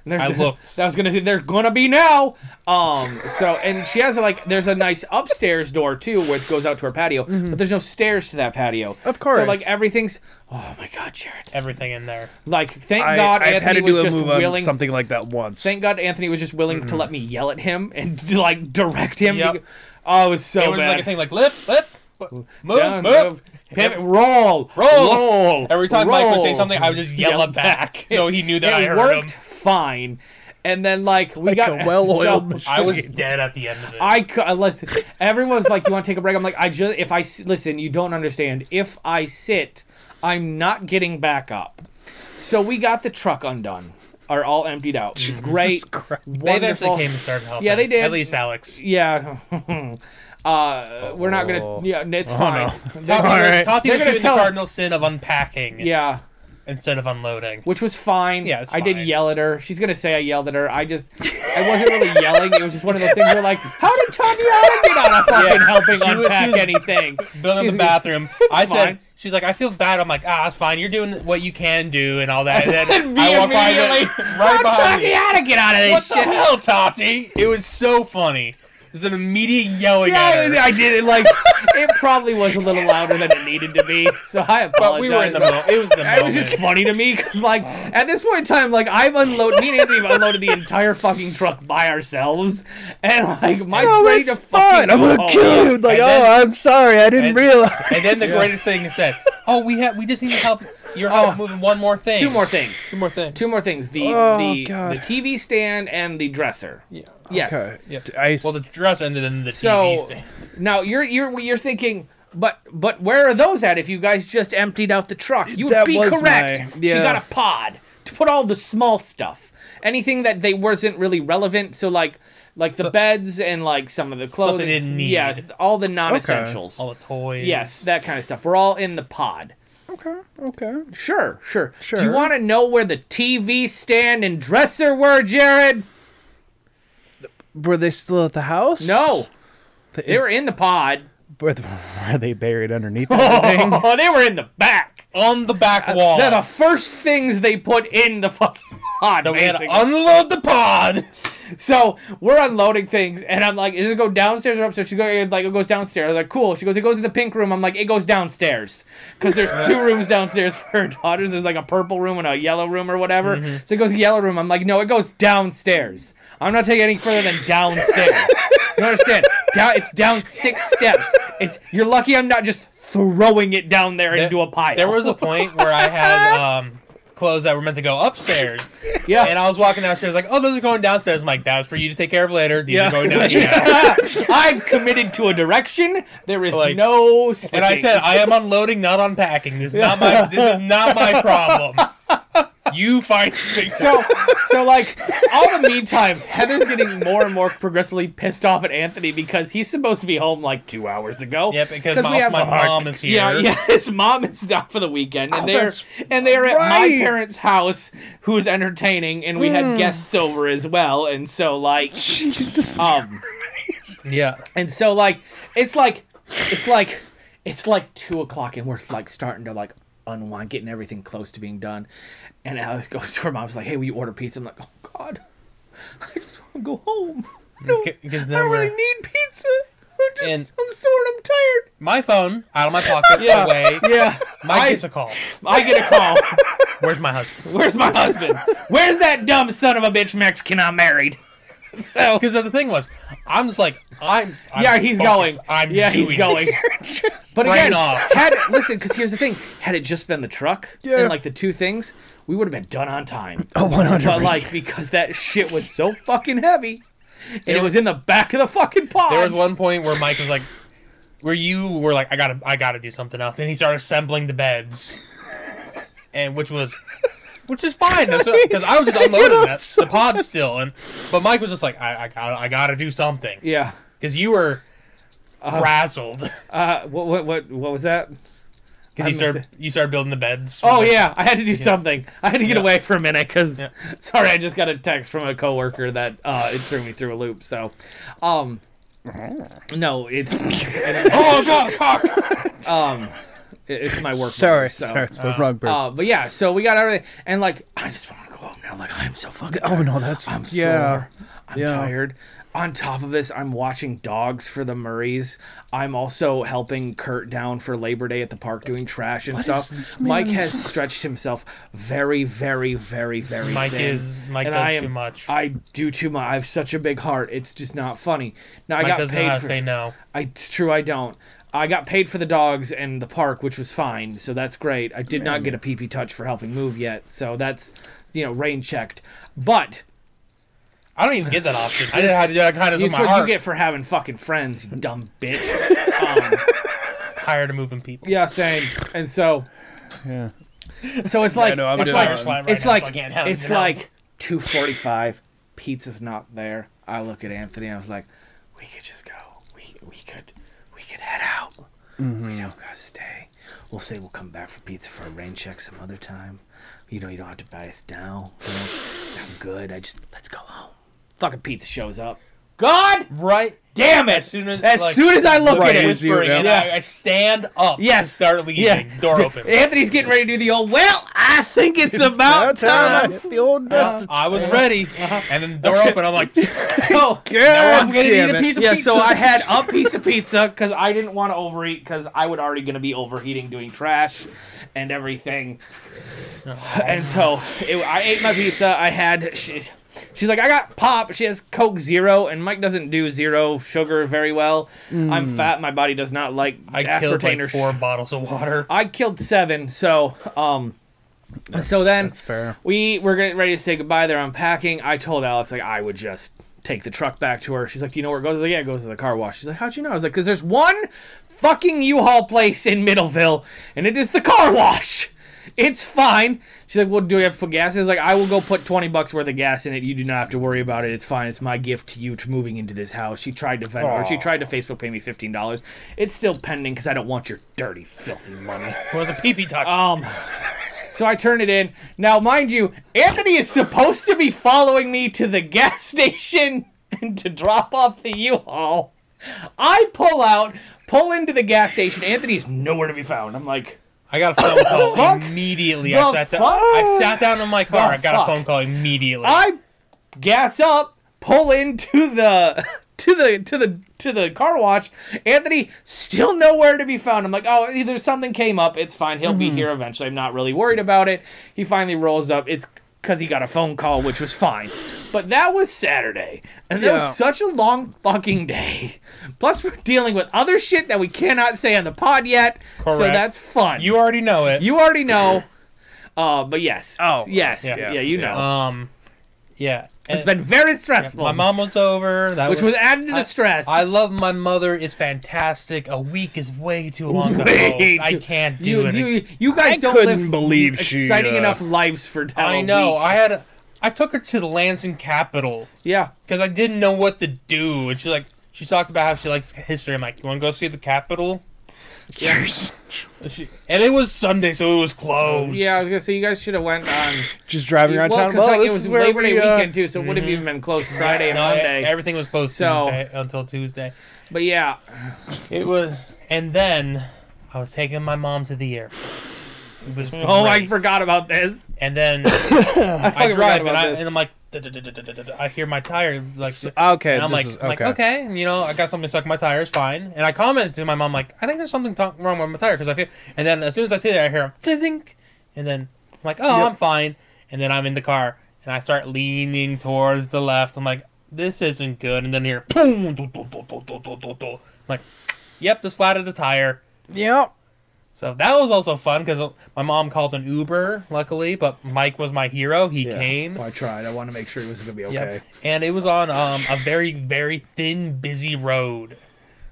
I looked. I was gonna say there's gonna be now. So and she has like there's a nice upstairs door too, where it goes out to her patio, but there's no stairs to that patio. Of course. So like everything's. Oh my God, Jared. Everything in there. Like thank God I've had Anthony to do was a just move on willing. something like that once. Thank God Anthony was just willing to let me yell at him and like direct him. Yep. Oh, it was so It was bad. like a thing like lift, move, Down, move. Pivot, roll. Every time Mike would say roll. something, I would just yell it back, so he knew that I It heard worked him. fine. And then like we Like got a well-oiled machine. I was dead at the end of it. listen. Everyone's like, "You want to take a break?" I'm like, listen. You don't understand. If I sit, I'm not getting back up. So we got the truck undone, or all emptied out. Great, They eventually wonderful. came and started helping. Yeah, they did. At least Alex. Yeah. We're not gonna. Yeah, it's fine. no. They're- Alright. Tati They're was gonna doing the tell- cardinal sin of unpacking Yeah. instead of unloading. Which was fine. Yeah, it's I did fine. yell at her. She's gonna say I yelled at her. I wasn't really yelling. It was just one of those things where like, how did Tatiana get on a fucking helping She was- unpack anything? Building She's- the bathroom. I fine. said, she's like, I feel bad. I'm like, it's fine. You're doing what you can do and all that. And then Me I walk by immediately, right behind you. Tatiana get out of this What shit. the hell, Tati? It was so funny. There's an immediate yelling at her. Yeah, I did it like it probably was a little louder than it needed to be. So I apologize. But we were in the middle. It was the moment. It was just funny to me because, like, at this point in time, like, I've unloaded. Me and Anthony have unloaded the entire fucking truck by ourselves, and like, Mike's ready to fucking. I'm go gonna home. kill you. Like, And then- I'm sorry. I didn't and- realize. And then the greatest thing is said, we just need help. Your help moving one more thing. Two more things. Two more things. Two more things. The God. the TV stand and the dresser. Yeah. Yes. Okay. Yeah. Well, the dresser and then the TV So stand. now you're thinking, but where are those at? If you guys just emptied out the truck, you would That be was correct. my- She yeah. got a pod to put all the small stuff, anything that they wasn't really relevant. So like the beds and like some of the clothing they didn't need. Yeah, all the non-essentials. All the toys. Yes, that kind of stuff. We're all in the pod. Okay. Sure. Do you want to know where the TV stand and dresser were, Jared? Were they still at the house? No, they were in the pod. Were they buried underneath everything? Oh, they were in the back. On the back wall. They're the first things they put in the fucking pod. So we had to basically. unload the pod. So we're unloading things, and I'm like, "Does it go downstairs or upstairs?" She goes, "Like it goes downstairs." I was like, "Cool." She goes, "It goes to the pink room." I'm like, "It goes downstairs," because there's two rooms downstairs for her daughters. There's like a purple room and a yellow room or whatever. So it goes to the yellow room. I'm like, "No, it goes downstairs. I'm not taking any further than downstairs." You understand? It's down 6 steps. You're lucky I'm not just throwing it down there into a pile. There was a point where I had clothes that were meant to go upstairs. Yeah. And I was walking downstairs like, those are going downstairs. I'm like, that's for you to take care of later. These are going downstairs. I've committed to a direction. There is Like- no. And I said, I am unloading, not unpacking. This is not my problem. You find things. So like all the meantime, Heather's getting more and more progressively pissed off at Anthony because he's supposed to be home like 2 hours ago. Yeah, because we have my mom is here. Yeah, his mom is down for the weekend, and that's they're at my right. parents' house, who's entertaining, and we had guests over as well, and so like, Jesus. Yeah. and so like it's like 2:00, and we're like starting to like unwind, getting everything close to being done. And Alice goes to her mom's like, "Hey, will you order pizza?" I'm like, "Oh God, I just want to go home. I don't really need pizza. I'm sore and I'm tired." My phone out of my pocket Yeah. away. Yeah, Mike gets a call. I get a call. Where's my husband? Where's my husband? Where's that dumb son of a bitch Mexican I married? So Because the thing was, I'm just like, I'm he's focused. going. He's doing going. this. But Brain again, off. listen, because here's the thing: had it just been the truck and like the two things, we would have been done on time. Oh, 100%. But like because that shit was so fucking heavy, and it was in the back of the fucking pod. There was one point where Mike was like, where you were like, I gotta do something else, and he started assembling the beds, and which is fine because I was just unloading the pod still, but Mike was just like, I gotta do something. Yeah. Because you were frazzled. What was that? Because you started building the beds. Oh yeah, I had to do something. I had to get Yeah. away for a minute because, Yeah. sorry, I just got a text from a coworker that it threw me through a loop. So, no, it's Oh god, cock! it's my work. Sorry, phone, so. sorry, it's the wrong person. But yeah, so we got everything, and like I just want to go home I'm like, I'm so fucking Oh, no, that's... I'm yeah. sore. I'm tired. On top of this, I'm watching dogs for the Murrays. I'm also helping Kurt down for Labor Day at the park doing trash and stuff. Mike has stretched himself very, very, very, very Mike thin. Mike And does too much. I do too much. I have such a big heart. It's just not funny. Now Mike I got doesn't paid know how to for. say no. It's true. I don't. I got paid for the dogs and the park, which was fine. So that's great. I did not get a pee-pee touch for helping move yet. So that's, rain checked. But. I don't even get that option. I didn't have to do that kind of It's my what heart. you get for having fucking friends, you dumb bitch. Tired of moving people. Yeah, same. And so, Yeah. so it's like, no, I'm it's doing like, that one. Right it's now, like, so I can't have it's it now. like 2:45. Pizza's not there. I look at Anthony. I was like, we could just go. We could head out. We don't gotta stay. We'll say we'll come back for pizza for a rain check some other time. You don't have to buy us now. I'm good. Let's go home. Fucking pizza shows up. God, Right. damn it! As soon as I look at it, whispering, and I stand up Yes. and start leaving. Yeah. Door open. Anthony's getting ready to do the old. Well, I think it's about time. The old dust. I was ready, and then door open. I'm like, So now I'm gonna eat a piece of yeah, pizza. so I had a piece of pizza because I didn't want to overeat because I would already gonna be overheating doing trash and everything. And so I ate my pizza. I had. She's like, I got pop. She has Coke Zero, and Mike doesn't do zero sugar very well. I'm fat. My body does not like I killed aspartame or like 4 bottles of water. I killed 7. So so then That's fair. we were getting ready to say goodbye. They're unpacking. I told Alex like I would just take the truck back to her. She's like, do you know where it goes? I was like, yeah, it goes to the car wash. She's like, how'd you know? I was like, because there's one fucking U-Haul place in Middleville, and it is the car wash. It's fine. She's like, well, do we have to put gas in? I was like, I will go put $20 worth of gas in it. You do not have to worry about it. It's fine. It's my gift to you to moving into this house. She tried to Venmo, or she tried to Facebook pay me $15. It's still pending because I don't want your dirty, filthy money. It was a pee-pee touch. So I turn it in. Now, mind you, Anthony is supposed to be following me to the gas station and to drop off the U-Haul. I pull into the gas station. Anthony's nowhere to be found. I'm like, I got a phone call fuck? immediately. The I sat down in my car. The I got fuck? a phone call immediately. I gas up, pull into the to the car wash. Anthony still nowhere to be found. I'm like, oh, either something came up. It's fine. He'll be here eventually. I'm not really worried about it. He finally rolls up. It's because he got a phone call, which was fine. But that was Saturday, and that was such a long fucking day. Plus, we're dealing with other shit that we cannot say on the pod yet. Correct. So that's fun. You already know it. You already know. But yes. Oh. Yes. Yeah, you know. Yeah. It's been very stressful. My mom was over. Which was added to the stress. I love my mother is fantastic. A week is way too long to Way host. I too- can't do it. You guys don't couldn't live believe she, exciting enough lives for that. I know. I took her to the Lansing Capitol Yeah. because I didn't know what to do, and she talked about how she likes history. I'm like, you want to go see the Capitol? Yes. And it was Sunday, so it was closed. Yeah, I was gonna say you guys should have went on. Just driving around town. Because Well, it this was is where Labor Day we, weekend too, so it would have even been closed Friday and No, Monday. everything was closed So- Tuesday until Tuesday. But yeah, It was, and then I was taking my mom to the airport. It was great. oh, I forgot about this. And then I I fucking drive, forgot about and this. I'm like, I hear my tire like. Okay, And I'm this like, is, I'm like, okay, and, I got something stuck in my tire. It's fine. And I commented to my mom, like, I think there's something wrong with my tire because I feel. And then as soon as I say that, I hear a zing, and then I'm like, oh, I'm fine. And then I'm in the car, and I start leaning towards the left. I'm like, this isn't good. And then here, boom, I'm like, yep, just flattened the tire. Yep. So that was also fun because my mom called an Uber, luckily, but Mike was my hero. He came. Well, I tried. I wanted to make sure it was gonna be okay. Yep. And it was on a very, very thin, busy road.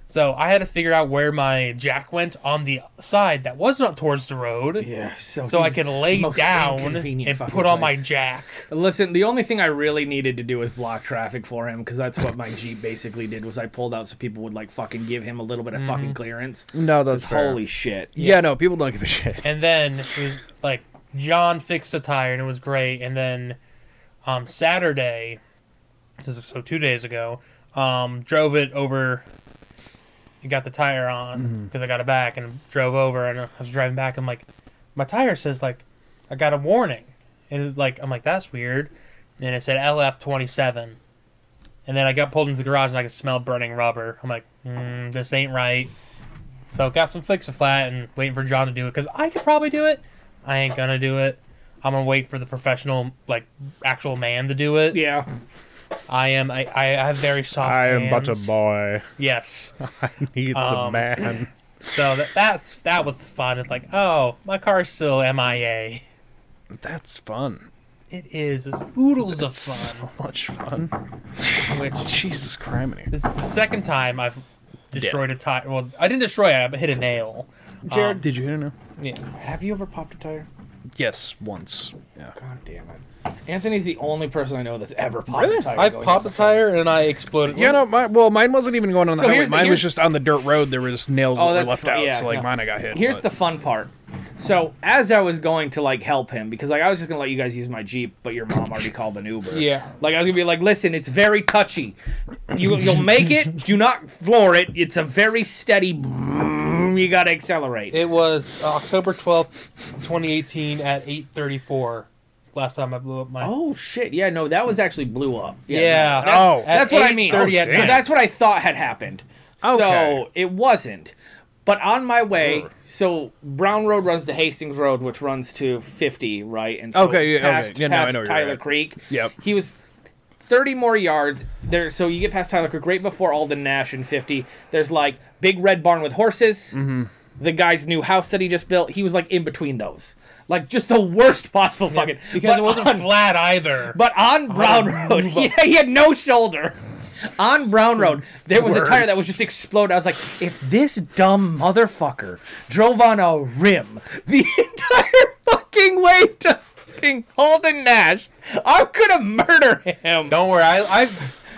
So I had to figure out where my jack went on the side that was not towards the road. Yeah. So I could lay most down inconvenient and fucking put on my place. jack. Listen, the only thing I really needed to do was block traffic for him because that's what my Jeep basically did. Was I pulled out so people would like fucking give him a little bit of fucking clearance. No, that's fair. Holy shit. Yeah, no, people don't give a shit. And then it was like John fixed the tire and it was great. And then Saturday, so 2 days ago, drove it over. Got the tire on because I got it back and drove over, and I was driving back. I'm like, my tire says like I got a warning, And it was like, I'm like, that's weird. And it said LF27. And then I got pulled into the garage and I could smell burning rubber. I'm like, this ain't right. So got some fix-a-flat and waiting for John to do it because I could probably do it. I ain't gonna do it. I'm gonna wait for the professional, like, actual man to do it. Yeah. I have very soft hands. I am but a boy. Yes. I need the man. So that was fun. It's like, oh, my car's still MIA. That's fun. It is. It's oodles of It's fun. so much fun. Which Jesus criminy. this is the second time I've destroyed a tire. Well, I didn't destroy it. I hit a nail. Jared, Did you hit it now? Yeah. have you ever popped a tire? Yes, once. Yeah. God damn it. Anthony's the only person I know that's ever popped a tire. I going popped down the tire and I exploded. Yeah, no, mine wasn't even going on the So highway. here's the- Mine was here's- just on the dirt road. There was nails that were that's left fu- out, yeah, so like no. mine I got hit. Here's but- the fun part. So as I was going to like help him, because like I was just gonna let you guys use my Jeep, but your mom already called an Uber. Yeah. Like I was gonna be like, listen, it's very touchy. You'll make it. Do not floor it. It's a very steady. You gotta accelerate. It was October 12th, 2018 at 8:34. Last time I blew up my. Oh shit! Yeah, no, that was actually blew up. Yeah. That's what I mean. 8:30 So that's what I thought had happened. Okay. So it wasn't. But on my way, so Brown Road runs to Hastings Road, which runs to 50, right? And so Okay, yeah, past, okay. Yeah, no, I past know where you're Tyler at. Creek. Yep. He was 30 more yards there. So you get past Tyler Creek right before Alden Nash and 50. There's like big red barn with horses. Mm-hmm. The guy's new house that he just built. He was like in between those. Like just the worst possible fucking. Because but it wasn't flat either. But on Brown Road, he had no shoulder. On Brown Road, there was a tire that was just exploded. I was like, if this dumb motherfucker drove on a rim the entire fucking way to fucking Alden Nash, I'm gonna murder him. Don't worry,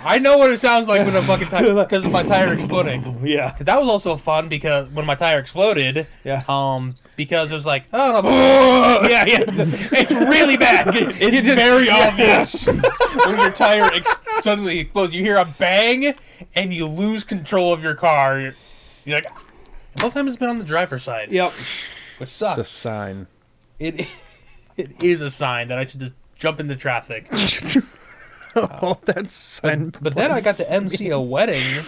I know what it sounds like when a fucking tire because of my tire exploding. Yeah. Because that was also fun because when my tire exploded, Yeah. because it was like, oh no, Yeah, it's really bad. it's very obvious when your tire suddenly explodes. You hear a bang and you lose control of your car. You're like, both times it's been on the driver's side, Yep. which sucks. It's a sign. It is a sign that I should just jump into traffic. Oh, that's sign. But then I got to MC a wedding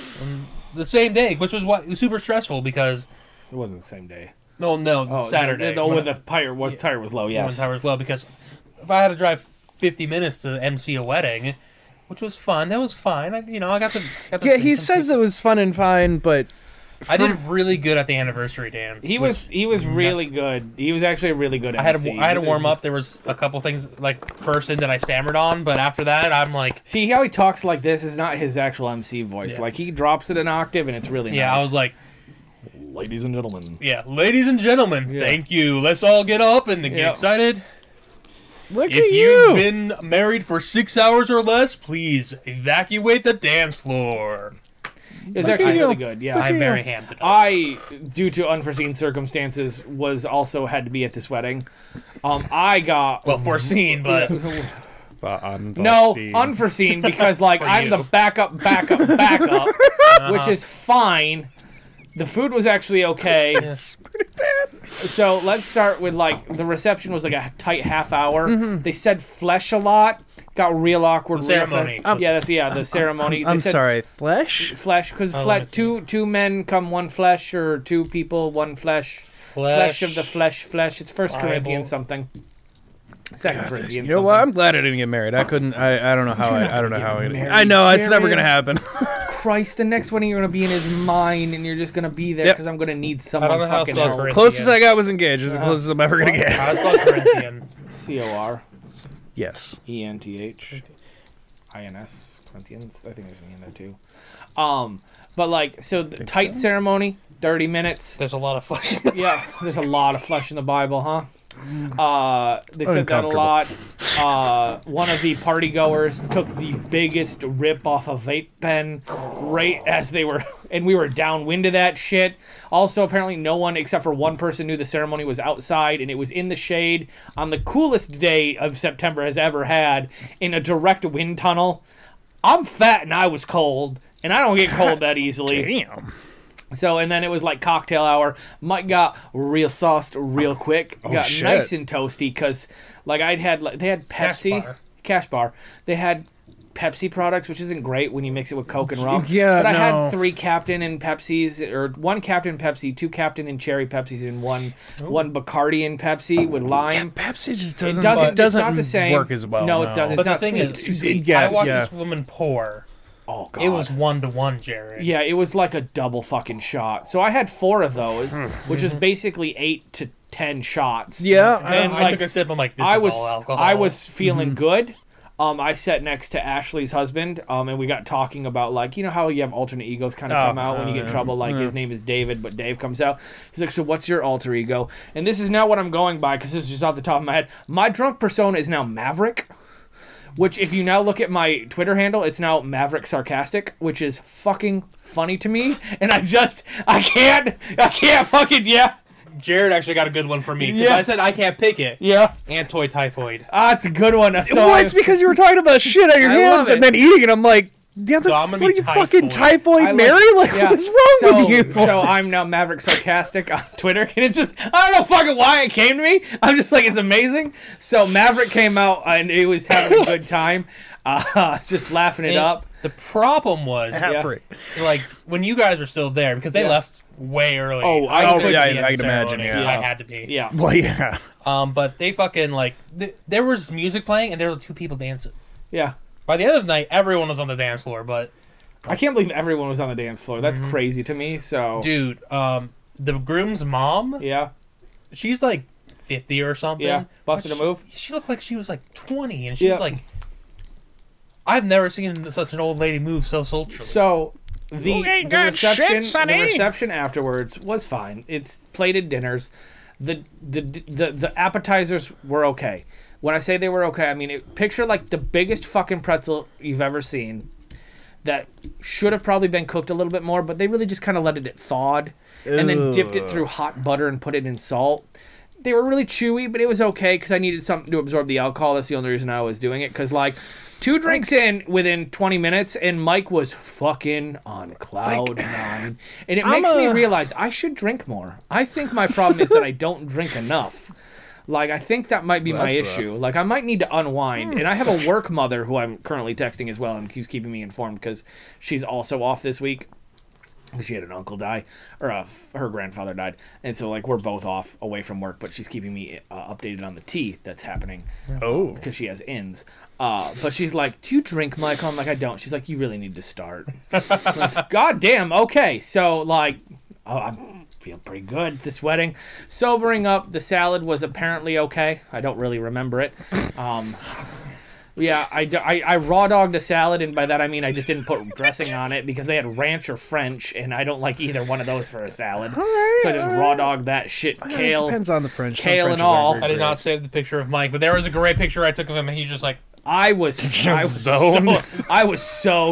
the same day, which was super stressful because It wasn't the same day. Saturday. When the tire was low, when yes. the tire was low, because if I had to drive 50 minutes to MC a wedding, which was fun, that was fine. I got to Yeah, see he some says it was fun and fine, but I did really good at the anniversary dance. He was really good. He was actually a really good I had MC. to warm up. There was a couple things like first in that I stammered on, but after that I'm like, See how he talks like this is not his actual MC voice. Yeah. Like he drops it an octave and it's really yeah, nice. I was like, ladies and gentlemen. yeah, ladies and gentlemen, thank you. Let's all get up and get Yeah. excited. look If at you've you. been married for 6 hours or less, please evacuate the dance floor. It was Look actually at you. really good. Yeah. I'm very hammed up. I, due to unforeseen circumstances, was also had to be at this wedding. I got Well, foreseen, but no unforeseen because like I'm the backup, which is fine. The food was actually okay. It's pretty bad. So let's start with like the reception was like a tight half hour. Mm-hmm. They said flesh a lot. Got real awkward. The ceremony. The ceremony. I'm They said sorry, flesh? Flesh, because let me see. two men come one flesh, or two people one flesh. Flesh of the flesh. It's First Bible. Corinthians something. Second Corinthians. You know what? I'm glad I didn't get married. I couldn't. I don't know how. I don't know how. married, I know it's never Jared. gonna happen. Christ, the next wedding you're gonna be in is mine, and you're just gonna be there Yep. because I'm gonna need I someone don't know how fucking it's spelled help. Corinthian. Closest I got was engaged. It's the closest I'm ever gonna get. I was about Corinthian. COR Yes. ENTH INS Corinthians. I think there's an E in there too. But like, so the tight ceremony, 30 minutes. There's a lot of flesh. Yeah, there's a lot of flesh in the Bible, huh? They said that a Uncomfortable. lot. One of the party goers took the biggest rip off a vape pen right as they were, and we were downwind of that shit. Also, apparently no one except for one person knew the ceremony was outside, and it was in the shade on the coolest day of September has ever had in a direct wind tunnel. I'm fat and I was cold, and I don't get cold that easily. Damn. So, and then it was like cocktail hour. Mike got real sauced real quick. Got shit. nice and toasty because, like, they had Pepsi. Cash bar. They had Pepsi products, which isn't great when you mix it with Coke and rum. Yeah, but I no. had 3 Captain and Pepsis, or 1 Captain Pepsi, 2 Captain and Cherry Pepsis, and one Bacardi and Pepsi with lime. Pepsi just It doesn't it's not the same. work as well. No, it doesn't. But It's not the thing sweet. is, It's too sweet. Yeah, I watched yeah. this woman pour. Oh god, It was 1-to-1, Jared. Yeah, it was like a double fucking shot. So I had 4 of those, which is basically 8 to 10 shots. Yeah, And, I like, took a sip. I'm like, this I is was all alcohol. I was feeling good. I sat next to Ashley's husband, and we got talking about, like, you know how you have alternate egos kind of come out when you get in trouble. Like, his name is David, but Dave comes out. He's like, so what's your alter ego? And this is now what I'm going by, because this is just off the top of my head. My drunk persona is now Maverick, which, if you now look at my Twitter handle, it's now Maverick Sarcastic, which is fucking funny to me. And I can't fucking, yeah. Jared actually got a good one for me. Because Yeah. I said I can't pick it. Yeah. Anti-typhoid. Ah, it's a good one. So Well, it's because you were talking about shit on your I hands love and then eating it. I'm like, yeah, this, So what I'm gonna are be you fucking typhoid. typhoid Mary? Like, yeah. what's wrong with you? So I'm now Maverick Sarcastic on Twitter, and it's just, I don't know fucking why it came to me. I'm just like, it's amazing. So Maverick came out, and he was having a good time, just laughing it And up. The problem was, Maverick. like, when you guys were still there, because they Yeah. left way early. Oh, I was know, supposed yeah, to be at I the can imagine, ceremony. yeah. I had to be. Yeah. Well, yeah. But they fucking, like, there was music playing, and there were 2 people dancing. Yeah. By the end of the night, everyone was on the dance floor, but... I can't believe everyone was on the dance floor. That's crazy to me, so. Dude, the groom's mom, Yeah. she's like 50 or something. Yeah. Busted But a move. She looked like she was like 20, and she's Yeah. like... I've never seen such an old lady move so sultry. So You ain't got shit, sonny. the reception afterwards was fine. It's plated dinners. The appetizers were okay. When I say they were okay, I mean picture like the biggest fucking pretzel you've ever seen that should have probably been cooked a little bit more, but they really just kind of let it thawed and then dipped it through hot butter and put it in salt. They were really chewy, but it was okay because I needed something to absorb the alcohol. That's the only reason I was doing it, because like 2 drinks in within 20 minutes, and Mike was fucking on cloud 9. And it makes me realize I should drink more. I think my problem is that I don't drink enough. Like, I think that might be my issue. Like, I might need to unwind. And I have a work mother who I'm currently texting as well, and she's keeping me informed because she's also off this week. She had an uncle die, or her grandfather died, and so like we're both off away from work. But she's keeping me updated on the tea that's happening. Because she has ins. But she's like, "Do you drink, Michael?" I'm like, "I don't." She's like, "You really need to start." Like, God damn. Okay, so like, I feel pretty good at this wedding. Sobering up, the salad was apparently okay. I don't really remember it. Yeah, I raw dogged a salad, and by that I mean I just didn't put dressing on it because they had ranch or French, and I don't like either one of those for a salad. So I just raw dogged that shit, kale, It depends on the French. Some kale Frenches and all. aren't I very did not save the picture of Mike, but there was a great picture I took of him, and he's just like, I was so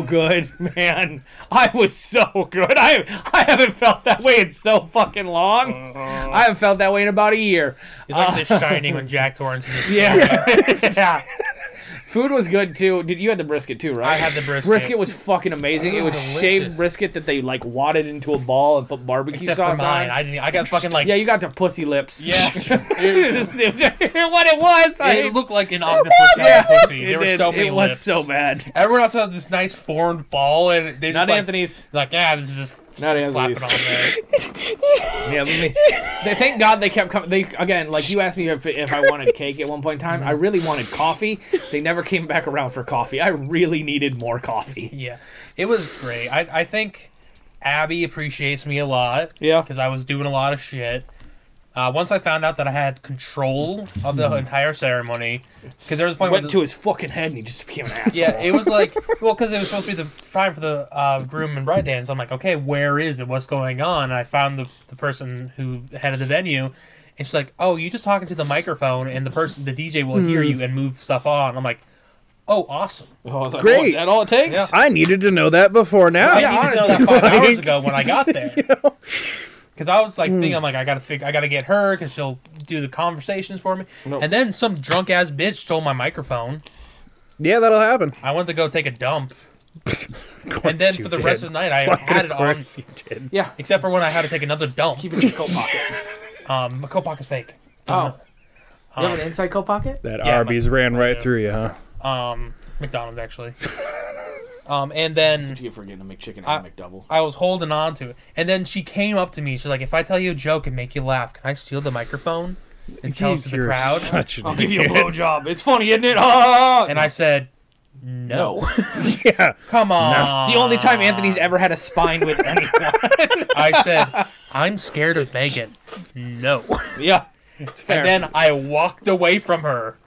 good, man. I was so good. I haven't felt that way in so fucking long. I haven't felt that way in about a year. he's like The Shining when Jack Torrance is just Yeah. Food was good too. You had the brisket too, right? I had the brisket. Brisket was fucking amazing. It was delicious. shaved brisket that they like wadded into a ball and put barbecue Except sauce for mine. on. I got fucking like... Yeah, you got the pussy lips. Yeah. What it was. It looked like an octopus Yeah, pussy. There were so many It was lips. so bad. Everyone else had this nice formed ball, and they just Not like, Anthony's. like, yeah, this is just Not slap it Anthony's. on there. Yeah, but thank God they kept coming. They again, like you asked me if I wanted cake at one point in time. I really wanted coffee. They never came back around for coffee. I really needed more coffee. Yeah, it was great. I think Abby appreciates me a lot. Yeah. because I was doing a lot of shit. Once I found out that I had control of the entire ceremony, because there was a point Went where to his fucking head and he just became an asshole. yeah, it was like, well, because it was supposed to be the time for the groom and bride dance. I'm like, okay, where is it? What's going on? And I found the person who headed the venue, and she's like, oh, you just talking to the microphone, and the DJ will hear you and move stuff on. I'm like, oh, awesome. Oh, I was like, Great. oh, is that all it takes? Yeah. I needed to know that before now. I needed to know that 5 hours ago when I got there. You know? Because I was like thinking, I'm like, I gotta get her because she'll do the conversations for me. Nope. And then some drunk ass bitch stole my microphone. Yeah, that'll happen. I went to go take a dump. And then for the rest of the night, I had it on. You did. Yeah. Except for when I had to take another dump. Keep it in your coat pocket. My coat pocket's fake. Oh. You have an inside coat pocket? That Yeah, Arby's ran right through you, huh? McDonald's actually. And then That's what you get for getting a McChicken and a McDouble. I was holding on to it, and then she came up to me. She's like, "If I tell you a joke and make you laugh, can I steal the microphone and tell it to the You're crowd?" such an I'll give you a idiot. blowjob. It's funny, isn't it? Ah! And I said, "No, Yeah. come on." The only time Anthony's ever had a spine with anyone. I said, "I'm scared of Megan." No. Yeah. It's fair. And then I walked away from her.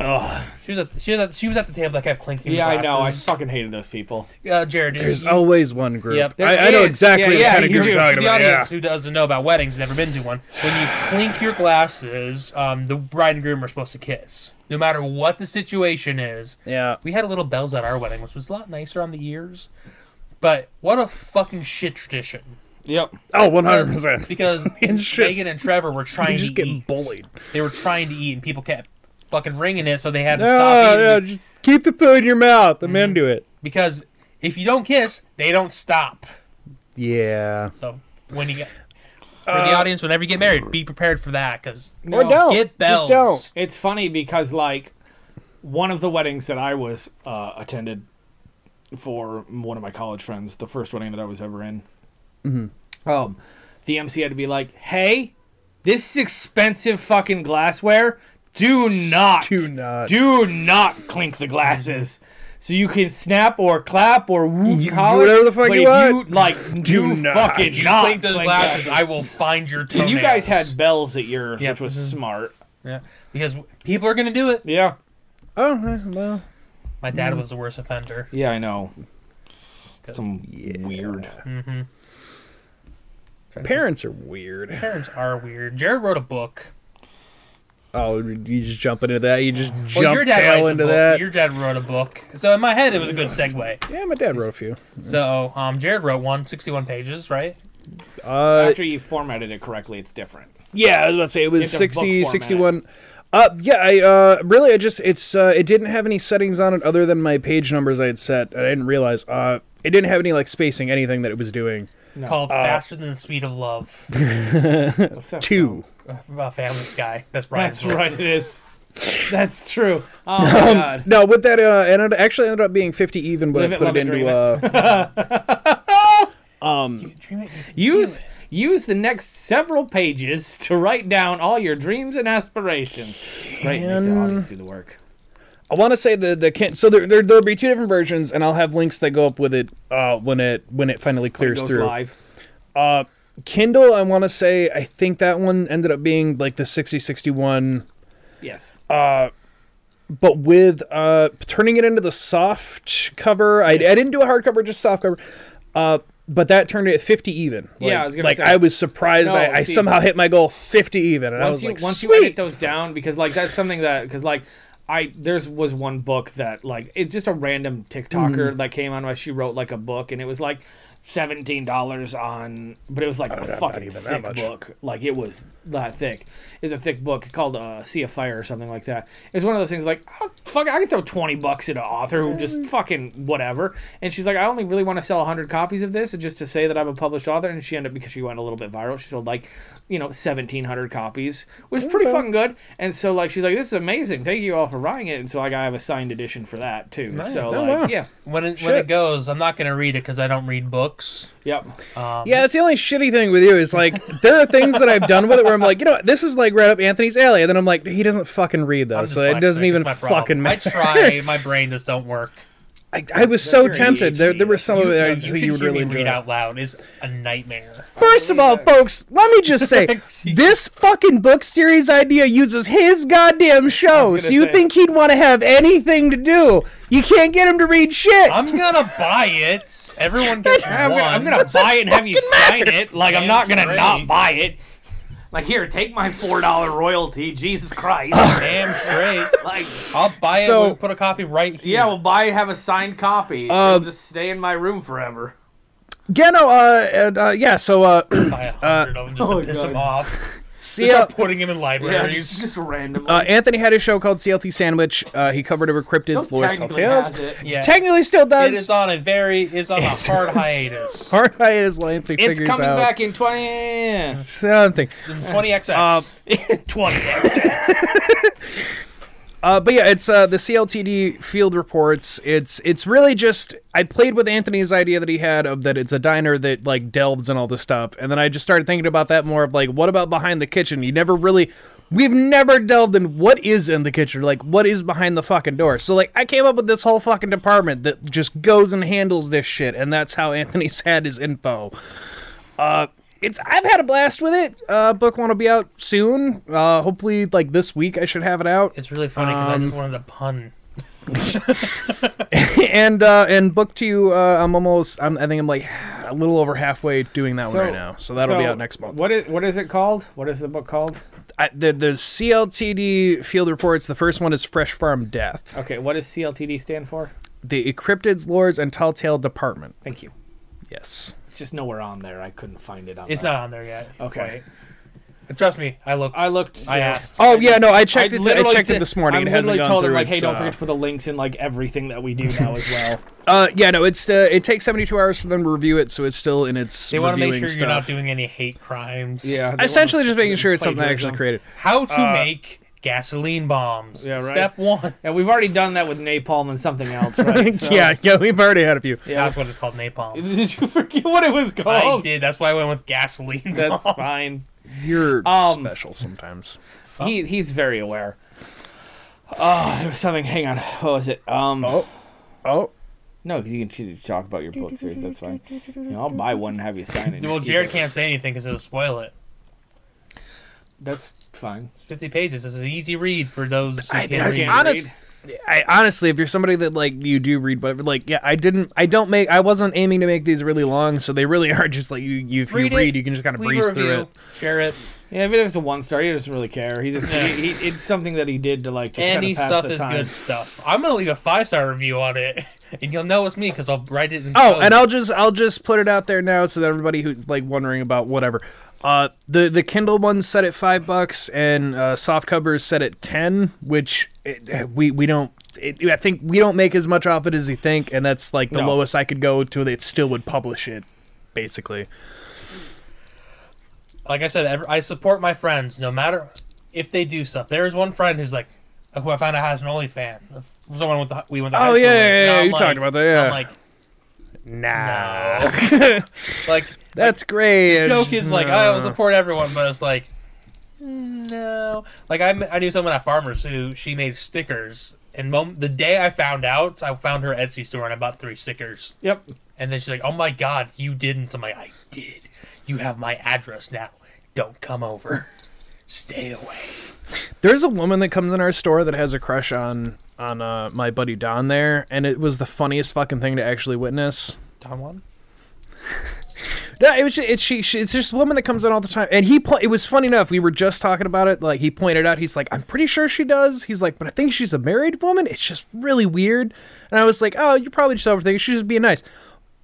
Ugh. She was at the table that kept clinking. Yeah, I glasses. know. I fucking hated those people. Jared, There's always one group. Yep. I know is. exactly Yeah, what kind of you group do. you're talking the about. Yeah. audience who doesn't know about weddings, never been to one. When you clink your glasses, the bride and groom are supposed to kiss, no matter what the situation is. Yeah. We had little bells at our wedding, which was a lot nicer on the ears. But what a fucking shit tradition. Yep. Oh, 100%. Because It's just- Megan and Trevor were trying just to getting eat. bullied. They were trying to eat, and people kept fucking ringing it, so they had to No, stop eating. no, just keep the food in your mouth. The men do it. Because if you don't kiss, they don't stop. Yeah. So when you get for the audience, whenever you get married, be prepared for that. Because Or don't. get bells. Just don't. It's funny because, like, one of the weddings that I was attended for one of my college friends, the first wedding that I was ever in, the MC had to be like, "Hey, this is expensive fucking glassware. Do not clink the glasses. So you can snap or clap or whoop, You holler, do whatever the fuck but you if want. you like do not. fucking You not clink those glasses, I will find your toenails. And you guys had bells at yours, Yep. which was smart. Yeah, because people are gonna do it. Yeah. Oh, well. My dad was the worst offender. Yeah, I know. Some weird. Mm-hmm. Parents are weird. Parents are weird. Jared wrote a book. Oh, you just jump into that? You just Well, jump your dad tail writes a into book. that? Your dad wrote a book. So in my head, it was a good segue. Yeah, my dad wrote a few. So Jared wrote 61 pages, right? After you formatted it correctly, it's different. Yeah, I was about to say it was It's a book 60, format. 61. It didn't have any settings on it other than my page numbers I had set. I didn't realize. It didn't have any like spacing, anything that it was doing. Called Faster Than the Speed of Love. What's that 2. Family Guy. That's Brian's That's book. right, it is. That's true. Oh my god. No, with that, it actually ended up being 50 even, but Live I it, put love it it, into Dream it, Use the next several pages to write down all your dreams and aspirations. It's great. Make the audience do the work. I want to say so there'll be 2 different versions, and I'll have links that go up with it when it finally clears Goes through. live. Kindle, I want to say I think that one ended up being like the 6061. Yes. But with turning it into the soft cover, I didn't do a hardcover, just soft cover. But that turned it at 50 even. Yeah, I was gonna say. I was surprised. No, I see- somehow hit my goal 50 even, and I was like, once you sweet. edit those down, because like that's something that was one book that like it's just a random TikToker that came on. She wrote like a book, and it was like $17 on, but it was like a fucking even that thick much. book. Like it was that thick. It's a thick book called Sea of Fire or something like that. It's one of those things like, oh, fuck, I can throw $20 at an author who just fucking whatever. And she's like, I only really want to sell 100 copies of this, and just to say that I'm a published author. And she ended up, because she went a little bit viral, she sold like 1,700 copies, which is pretty fucking good. And so like she's like, this is amazing. Thank you all for writing it. And so like I have a signed edition for that too. Nice. So Oh, like wow. yeah, When it goes, I'm not going to read it because I don't read books. yep. Yeah, that's the only shitty thing with you is like there are things that I've done with it where I'm like, this is like right up Anthony's alley, and then I'm like, he doesn't fucking read I'm those, so it doesn't dyslexic, even it's my problem. fucking I matter. try, my brain just don't work. I was so your tempted. There were some of it I You think should you would hear really me read enjoy. out loud. Is a nightmare. First of all, folks, let me just say, this fucking book series idea uses his goddamn show, gonna so you say. think he'd want to have anything to do. You can't get him to read shit. I'm gonna buy it. Everyone gets one. I'm gonna buy it and have you sign it. Like I'm Damn not gonna straight. not buy it. Like here, take my $4 royalty. Jesus Christ. Damn straight. Like I'll buy it. So- We'll put a copy right here. yeah, we'll have a signed copy. It'll just stay in my room forever. Yeah, no, so buy 100 of them just to piss God. them off. They start putting him in libraries. just randomly. Anthony had a show called CLT Sandwich. He covered over cryptids, Still lore, technically tales. has it. Yeah. Technically still does. It is on a hard hiatus. Hard hiatus while Anthony It's figures coming out back in 20. something. 20XX. 20. But yeah, it's the CLTD field reports. It's really just I played with Anthony's idea that he had of that it's a diner that like delves and all this stuff, and then I just started thinking about that more of like what about behind the kitchen? We've never delved in what is in the kitchen, like what is behind the fucking door. So like I came up with this whole fucking department that just goes and handles this shit, and that's how Anthony's had his info. I've had a blast with it. Book want to be out soon. Hopefully, like this week, I should have it out. It's really funny because I just wanted a pun. and book 2, I think I'm like a little over halfway doing that one right now. So that'll be out next month. What is it called? What is the book called? The CLTD field reports. The first one is Fresh Farm Death. Okay, what does CLTD stand for? The Cryptids, Lores, and Telltale Department. Thank you. Yes. It's just nowhere on there. I couldn't find it on It's there. not on there yet. Okay. Trust me, I looked. I asked. Oh yeah, no, I checked it. I literally checked it this morning. I It hasn't literally gone told through. them like, hey, its, don't uh, forget to put the links in like everything that we do now as well. Yeah, no, it takes 72 hours for them to review it, so it's still in its. They want to make sure stuff. you're not doing any hate crimes. Yeah. Essentially, just making sure it's something I actually created. How to make gasoline bombs. Yeah, right. Step 1. Yeah, we've already done that with napalm and something else, right? So- Yeah, we've already had a few. Yeah. That's what it's called, napalm. Did you forget what it was I called? did. That's why I went with gasoline. That's bomb. fine. You're special sometimes. He's very aware. Oh, there was something. Hang on. What was it? Oh. No, because you can talk about your book series. That's fine. I'll buy one and have you sign it. Well, Just keep Jared it. can't say anything because it'll spoil it. That's fine. It's 50 pages. It's an easy read for those who I can't read. honestly, if you're somebody that like you do read, but like I wasn't aiming to make these really long, so they really are just like you. If you read, you can just kind of leave breeze a through review, it. share it. Yeah, if it is a 1-star, he doesn't really care. He just it's something that he did to like just Any kind of pass stuff the is time. good stuff. I'm gonna leave a 5-star review on it, and you'll know it's me because I'll write it in Oh, code. and I'll just put it out there now so that everybody who's like wondering about whatever. The Kindle one's set at $5 and softcover is set at 10, which we don't. I think we don't make as much off it as you think, and that's like the lowest I could go to. It still would publish it, basically. Like I said, I support my friends no matter if they do stuff. There is one friend who's like, who I found out has an OnlyFans. Someone we went to high school with. Yeah. And You talked about that. Yeah. I'm like, nah. like That's great. the joke is like I will support everyone, but it's like no. Like I knew someone at Farmers who she made stickers, and the day I found out, I found her Etsy store and I bought 3 stickers. Yep. And then she's like, "Oh my God, you didn't!" I'm like, "I did. You have my address now. Don't come over. Stay away." There's a woman that comes in our store that has a crush on my buddy Don there, and it was the funniest fucking thing to actually witness. Don one. No, it's just a woman that comes in all the time, and it was funny enough. We were just talking about it. Like he pointed out, he's like, "I'm pretty sure she does." He's like, "But I think she's a married woman. It's just really weird." And I was like, "Oh, you're probably just overthinking. She's just being nice."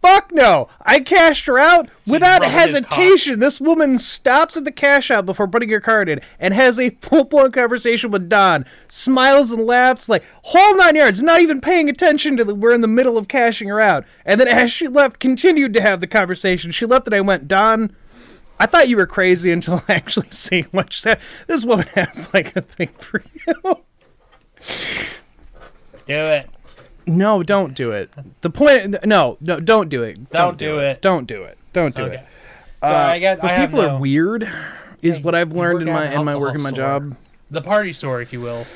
Fuck no! I cashed her out without rubbing his hesitation. This woman stops at the cash out before putting her card in and has a full-blown conversation with Don. Smiles and laughs like whole 9 yards, not even paying attention to we're in the middle of cashing her out. And then as she left, continued to have the conversation. She left and I went, "Don, I thought you were crazy until I actually see what she said. This woman has like a thing for you." Do it. No, don't do it. The point. No, don't do it. Don't do it. Don't do it. Don't do Okay. it. Sorry, But I have people no- are weird, is what I've you learned work in at my an work in my alcohol job. The party store, if you will.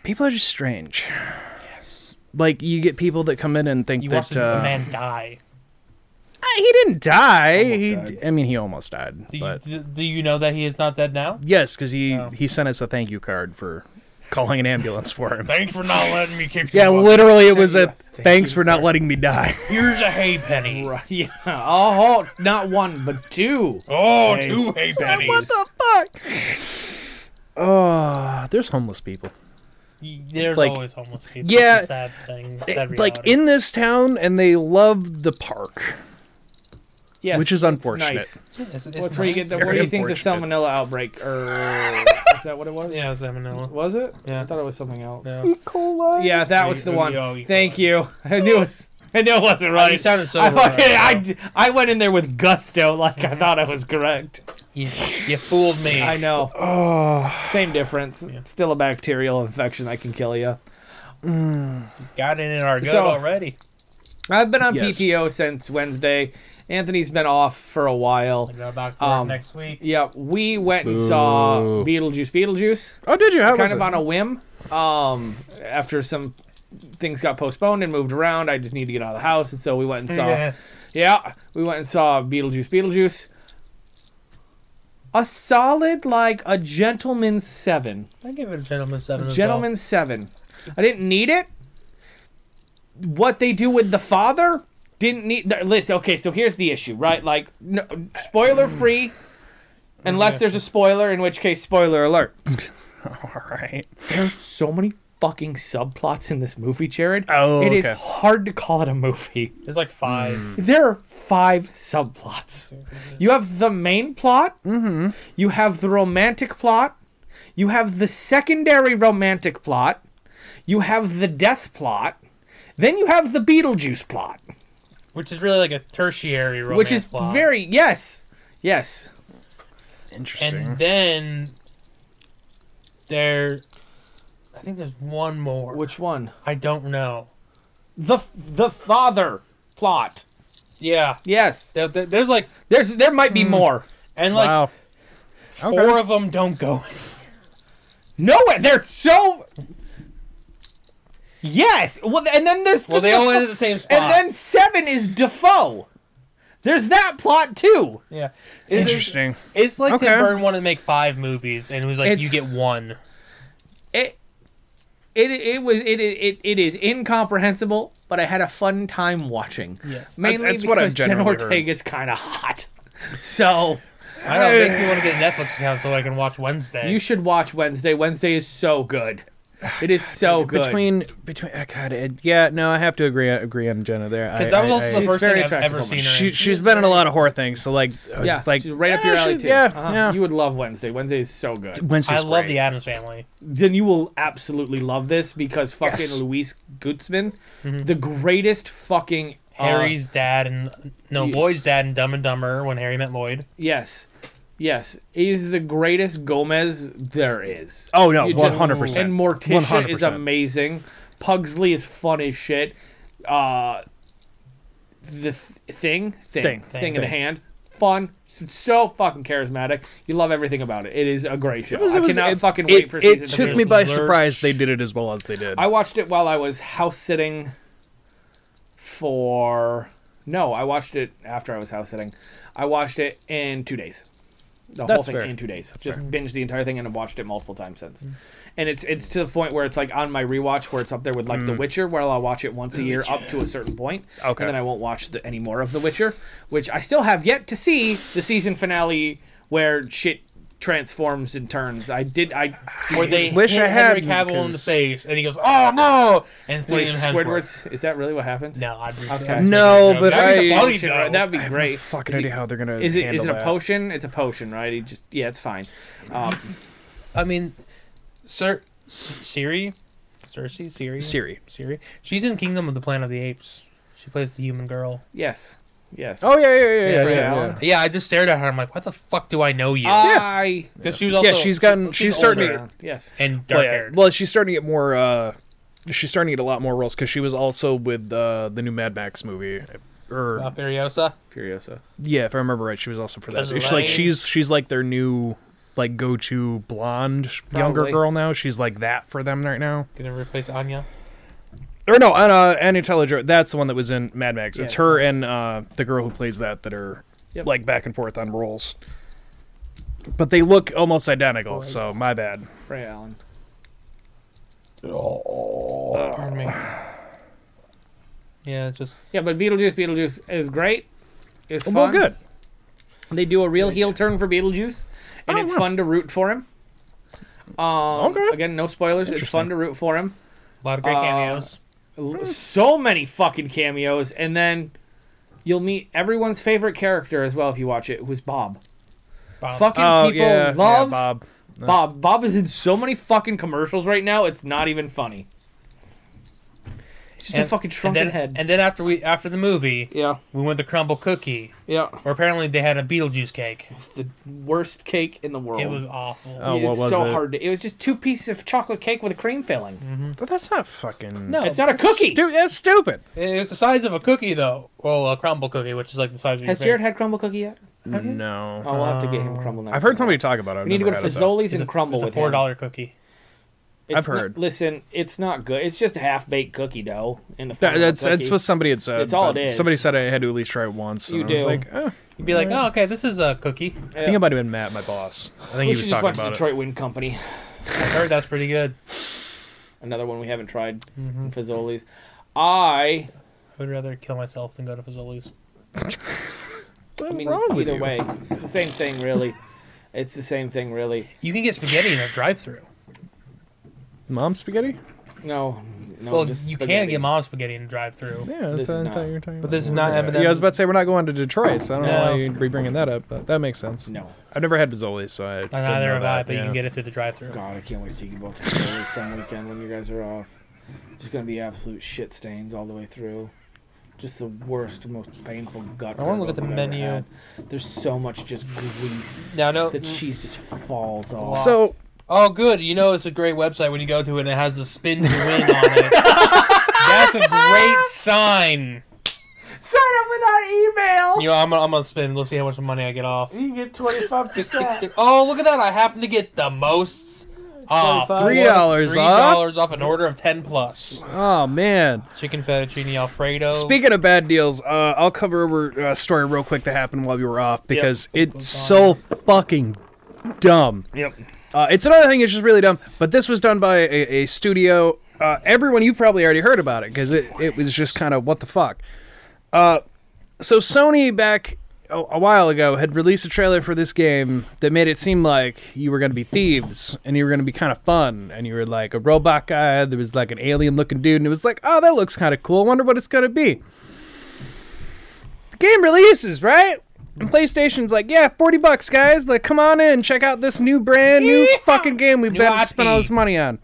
People are just strange. Yes. Like you get people that come in and think You that watched a man die. he didn't die. Almost died. I mean, he almost died. But Do you know that he is not dead now? yes, because he sent us a thank you card for calling an ambulance for him. Thanks for not letting me kick Yeah, you up. literally, it was a thanks for not letting me die. Here's a hay penny. Right. Yeah. Oh, not 1, but 2. Oh, Hey. 2 hay pennies. What the fuck? Oh, there's homeless people. There's Like, always homeless people. yeah, It's a sad thing. Sad Like reality. in this town, and they love the park. Yes, which is it's unfortunate. nice. It's What's where you get the? Where Very do you think the unfortunate. salmonella outbreak? Or is that what it was? Yeah, it was salmonella. Was it? Yeah. I thought it was something else. No. E. coli. Yeah, that was the Oh, one. oh, E. Thank coli. you. I knew it wasn't right. You sounded so I, right, fucking, I went in there with gusto, like I thought I was correct. You fooled me. I know. Oh, Same difference. Still a bacterial infection that can kill you. Got it in our gut So- already. I've been on Yes. PTO since Wednesday. Anthony's been off for a while. I go back to work Um, next week. Yeah, we went and saw Boo. Beetlejuice. oh, did you? How was Kind it? of on a whim. After some things got postponed and moved around, I just need to get out of the house, and so we went and saw. Yeah, we went and saw Beetlejuice. A solid, like a gentleman's 7. I give it a gentleman's 7 as Gentleman's 7. I didn't need it. What they do with the father didn't need. Listen, okay, so here's the issue, right? Like, no, spoiler free, unless there's a spoiler, in which case, spoiler alert. All right. There's so many fucking subplots in this movie, Jared. Oh, It is okay. hard to call it a movie. well. There's like 5. There are 5 subplots. You have the main plot. Mm-hmm. You have the romantic plot. You have the secondary romantic plot. You have the death plot. Then you have the Beetlejuice plot, Which is really like a tertiary romance which is plot. very yes. Interesting. And then I think there's one more. Which one? I don't know. The father plot. Yeah. Yes. There's like, There might be more. and like wow. 4 of them don't go. No, they're so. Yes. Well, and then there's Well, they all end at the same spot. And then 7 is Defoe. There's that plot too. yeah. Interesting. It's like Okay. Tim Burton wanted to make 5 movies, and it was like, It's- you get 1. It is incomprehensible, but I had a fun time watching. Yes. Mainly That's what I've because Jen generally heard. Ortega's kind of hot. So I know, it makes me want to get a Netflix account so I can watch Wednesday. you should watch Wednesday. Wednesday is so good. It is so good. Between God, yeah, no, I have to agree on Jenna there. Because that was also the She's first very thing I've ever attractive seen her in. she's been in a lot of horror things, so like I was Yeah, just like she's right up your alley too. Yeah, Uh-huh. yeah. You would love Wednesday. Wednesday is so good. Wednesday's I love great. the Addams Family. Then you will absolutely love this because fucking Yes. Luis Gutzman, the greatest fucking Harry's dad and you- Lloyd's dad in Dumb and Dumber when Harry met Lloyd. Yes. He's the greatest Gomez there is. Oh no, You just- 100%. And Morticia is 100%. amazing. Pugsley is fun as shit. The thing in the hand, fun, so fucking charismatic. You love everything about it. It is a great show. I cannot fucking wait for season It 2. took me by Lurch. surprise they did it as well as they did. I watched it while I was house sitting I watched it after I was house sitting. I watched it in 2 days. The whole That's thing fair. in 2 days. Just binged the entire thing and have watched it multiple times since. And it's to the point where it's like on my rewatch where it's up there with like The Witcher, where I'll watch it once a year up to a certain point. Okay. And then I won't watch any more of The Witcher, which I still have yet to see the season finale where shit transforms and turns. Where they Wish hit I Henry had, Cavill in the 'cause- face, and he goes, "Oh no!" And Wait, Liam Hemsworth. Squidward's, is that really what happens? No, I'm just Okay. I'm No, making a but joke. That'd be I- so funny, Potion, though. right? That'd be great. Fucking Is idea he- how they're gonna Is it handle a that. potion? It's a potion, right? It's fine. I mean, Siri. Siri. She's in Kingdom of the Planet of the Apes. She plays the human girl. Yes. Oh yeah. Ray yeah. Allen. Yeah, I just stared at her. I'm like, "What the fuck do I know you?" Because she was also she's starting older to Yes. and dark haired. well, she's starting to get more. She's starting to get a lot more roles because she was also with the new Mad Max movie. Or Furiosa. Furiosa. yeah, if I remember right, she was also for that. There's It's like Elaine. she's like their new like go-to blonde younger Probably. girl now. She's like that for them right now. Gonna replace Anya. Or no, Anya Taylor-Joy. That's the one that was in Mad Max. It's Yes. her and the girl who plays that are Yep. like back and forth on roles. But they look almost identical, so my bad. Ray Allen. Pardon me. Yeah, just Yeah, but Beetlejuice is great. It's fun. Well, good. They do a real heel turn for Beetlejuice, and it's fun to root for him. Okay. Again, no spoilers. It's fun to root for him. a lot of great cameos. So many fucking cameos, and then You'll meet everyone's favorite character as well if you watch it, who's Bob. Fucking people love Bob. Bob. Bob is in so many fucking commercials right now, it's not even funny. It's just a fucking shrunken head. And then after the movie, we went to Crumble Cookie. Yeah. Where apparently they had a Beetlejuice cake. It's the worst cake in the world. It was awful. Oh, what was so it? hard. It was just 2 pieces of chocolate cake with a cream filling. But that's not fucking... No, it's not a cookie. That's stupid. It's the size of a cookie, though. Well, a crumble cookie, which is like the size of your Has Jared had crumble cookie yet? No. Oh, we'll have to get him crumble next I've heard time. somebody talk about it. We need to go to Fazoli's and crumble It's with a $4 cookie. I've heard. Listen, it's not good. It's just a half-baked cookie dough in the form of a That's cookie. what somebody had said. It's all but it is. Somebody said I had to at least try it once. You and I was do. like, oh. You'd be like, oh, okay, this is a cookie. I think it might have been Matt, my boss. I think We he should was just talking watch about Detroit Wind Company. I heard that's pretty good. Another one we haven't tried. Mm-hmm. Fazoli's. I would rather kill myself than go to Fazoli's. I mean, wrong with either you? way, it's the same thing, really. It's the same thing, really. You can get spaghetti in a drive-thru. it. Mom spaghetti? No, Well, just you spaghetti. can get mom's spaghetti in a drive-thru. Yeah, that's This what is I not. thought you were talking But about. this is not M&M. Yeah, I was about to say we're not going to Detroit, so I don't know No. why you'd be bringing that up, but that makes sense. No. I've never had Fazoli's, so I didn't Neither know have I, that. but you yeah. can get it through the drive-thru. God, I can't wait to take you both to Fazoli's some weekend when you guys are off. Just gonna be absolute shit stains all the way through. Just the worst, most painful gut. I wanna look at gurgles the I've ever menu. had. There's so much just grease. Now, no. The cheese just falls off. So, Oh, good. You know it's a great website when you go to it and it has the spin to win on it. That's a great sign. Sign up with our email. You know, I'm gonna spin. Let's see how much money I get off. You get 25%. Oh, look at that! I happen to get the most off. $3 $3 off an order of 10 plus. oh man. Chicken fettuccine Alfredo. Speaking of bad deals, I'll cover a story real quick that happened while we were off because it's so fucking dumb. Yep. It's another thing that's just really dumb, but this was done by a studio. Everyone, you've probably already heard about it because it was just kind of what the fuck. So Sony back a while ago had released a trailer for this game that made it seem like you were going to be thieves and you were going to be kind of fun and you were like a robot guy. There was like an alien looking dude and it was like, oh, that looks kind of cool. I wonder what it's going to be. The game releases, right? And PlayStation's like, yeah, $40, guys. Like, come on in, check out this new brand new fucking game we've New been IP. spending all this money on.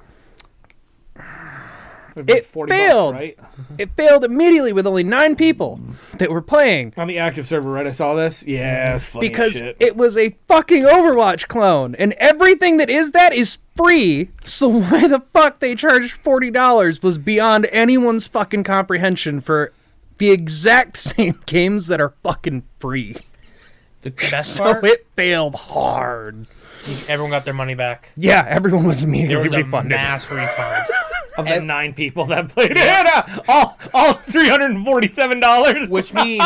It failed. right? It failed immediately with only 9 people that were playing On the active server, right? I saw this. Yeah, it's funny as because shit. it was a fucking Overwatch clone, and everything that is free. So why the fuck they charged $40 was beyond anyone's fucking comprehension for the exact same games that are fucking free. The best So part, it failed hard. everyone got their money back. Yeah, everyone was There immediately was a refunded. mass refund. Of the 9 people that played it, all $347. Which means,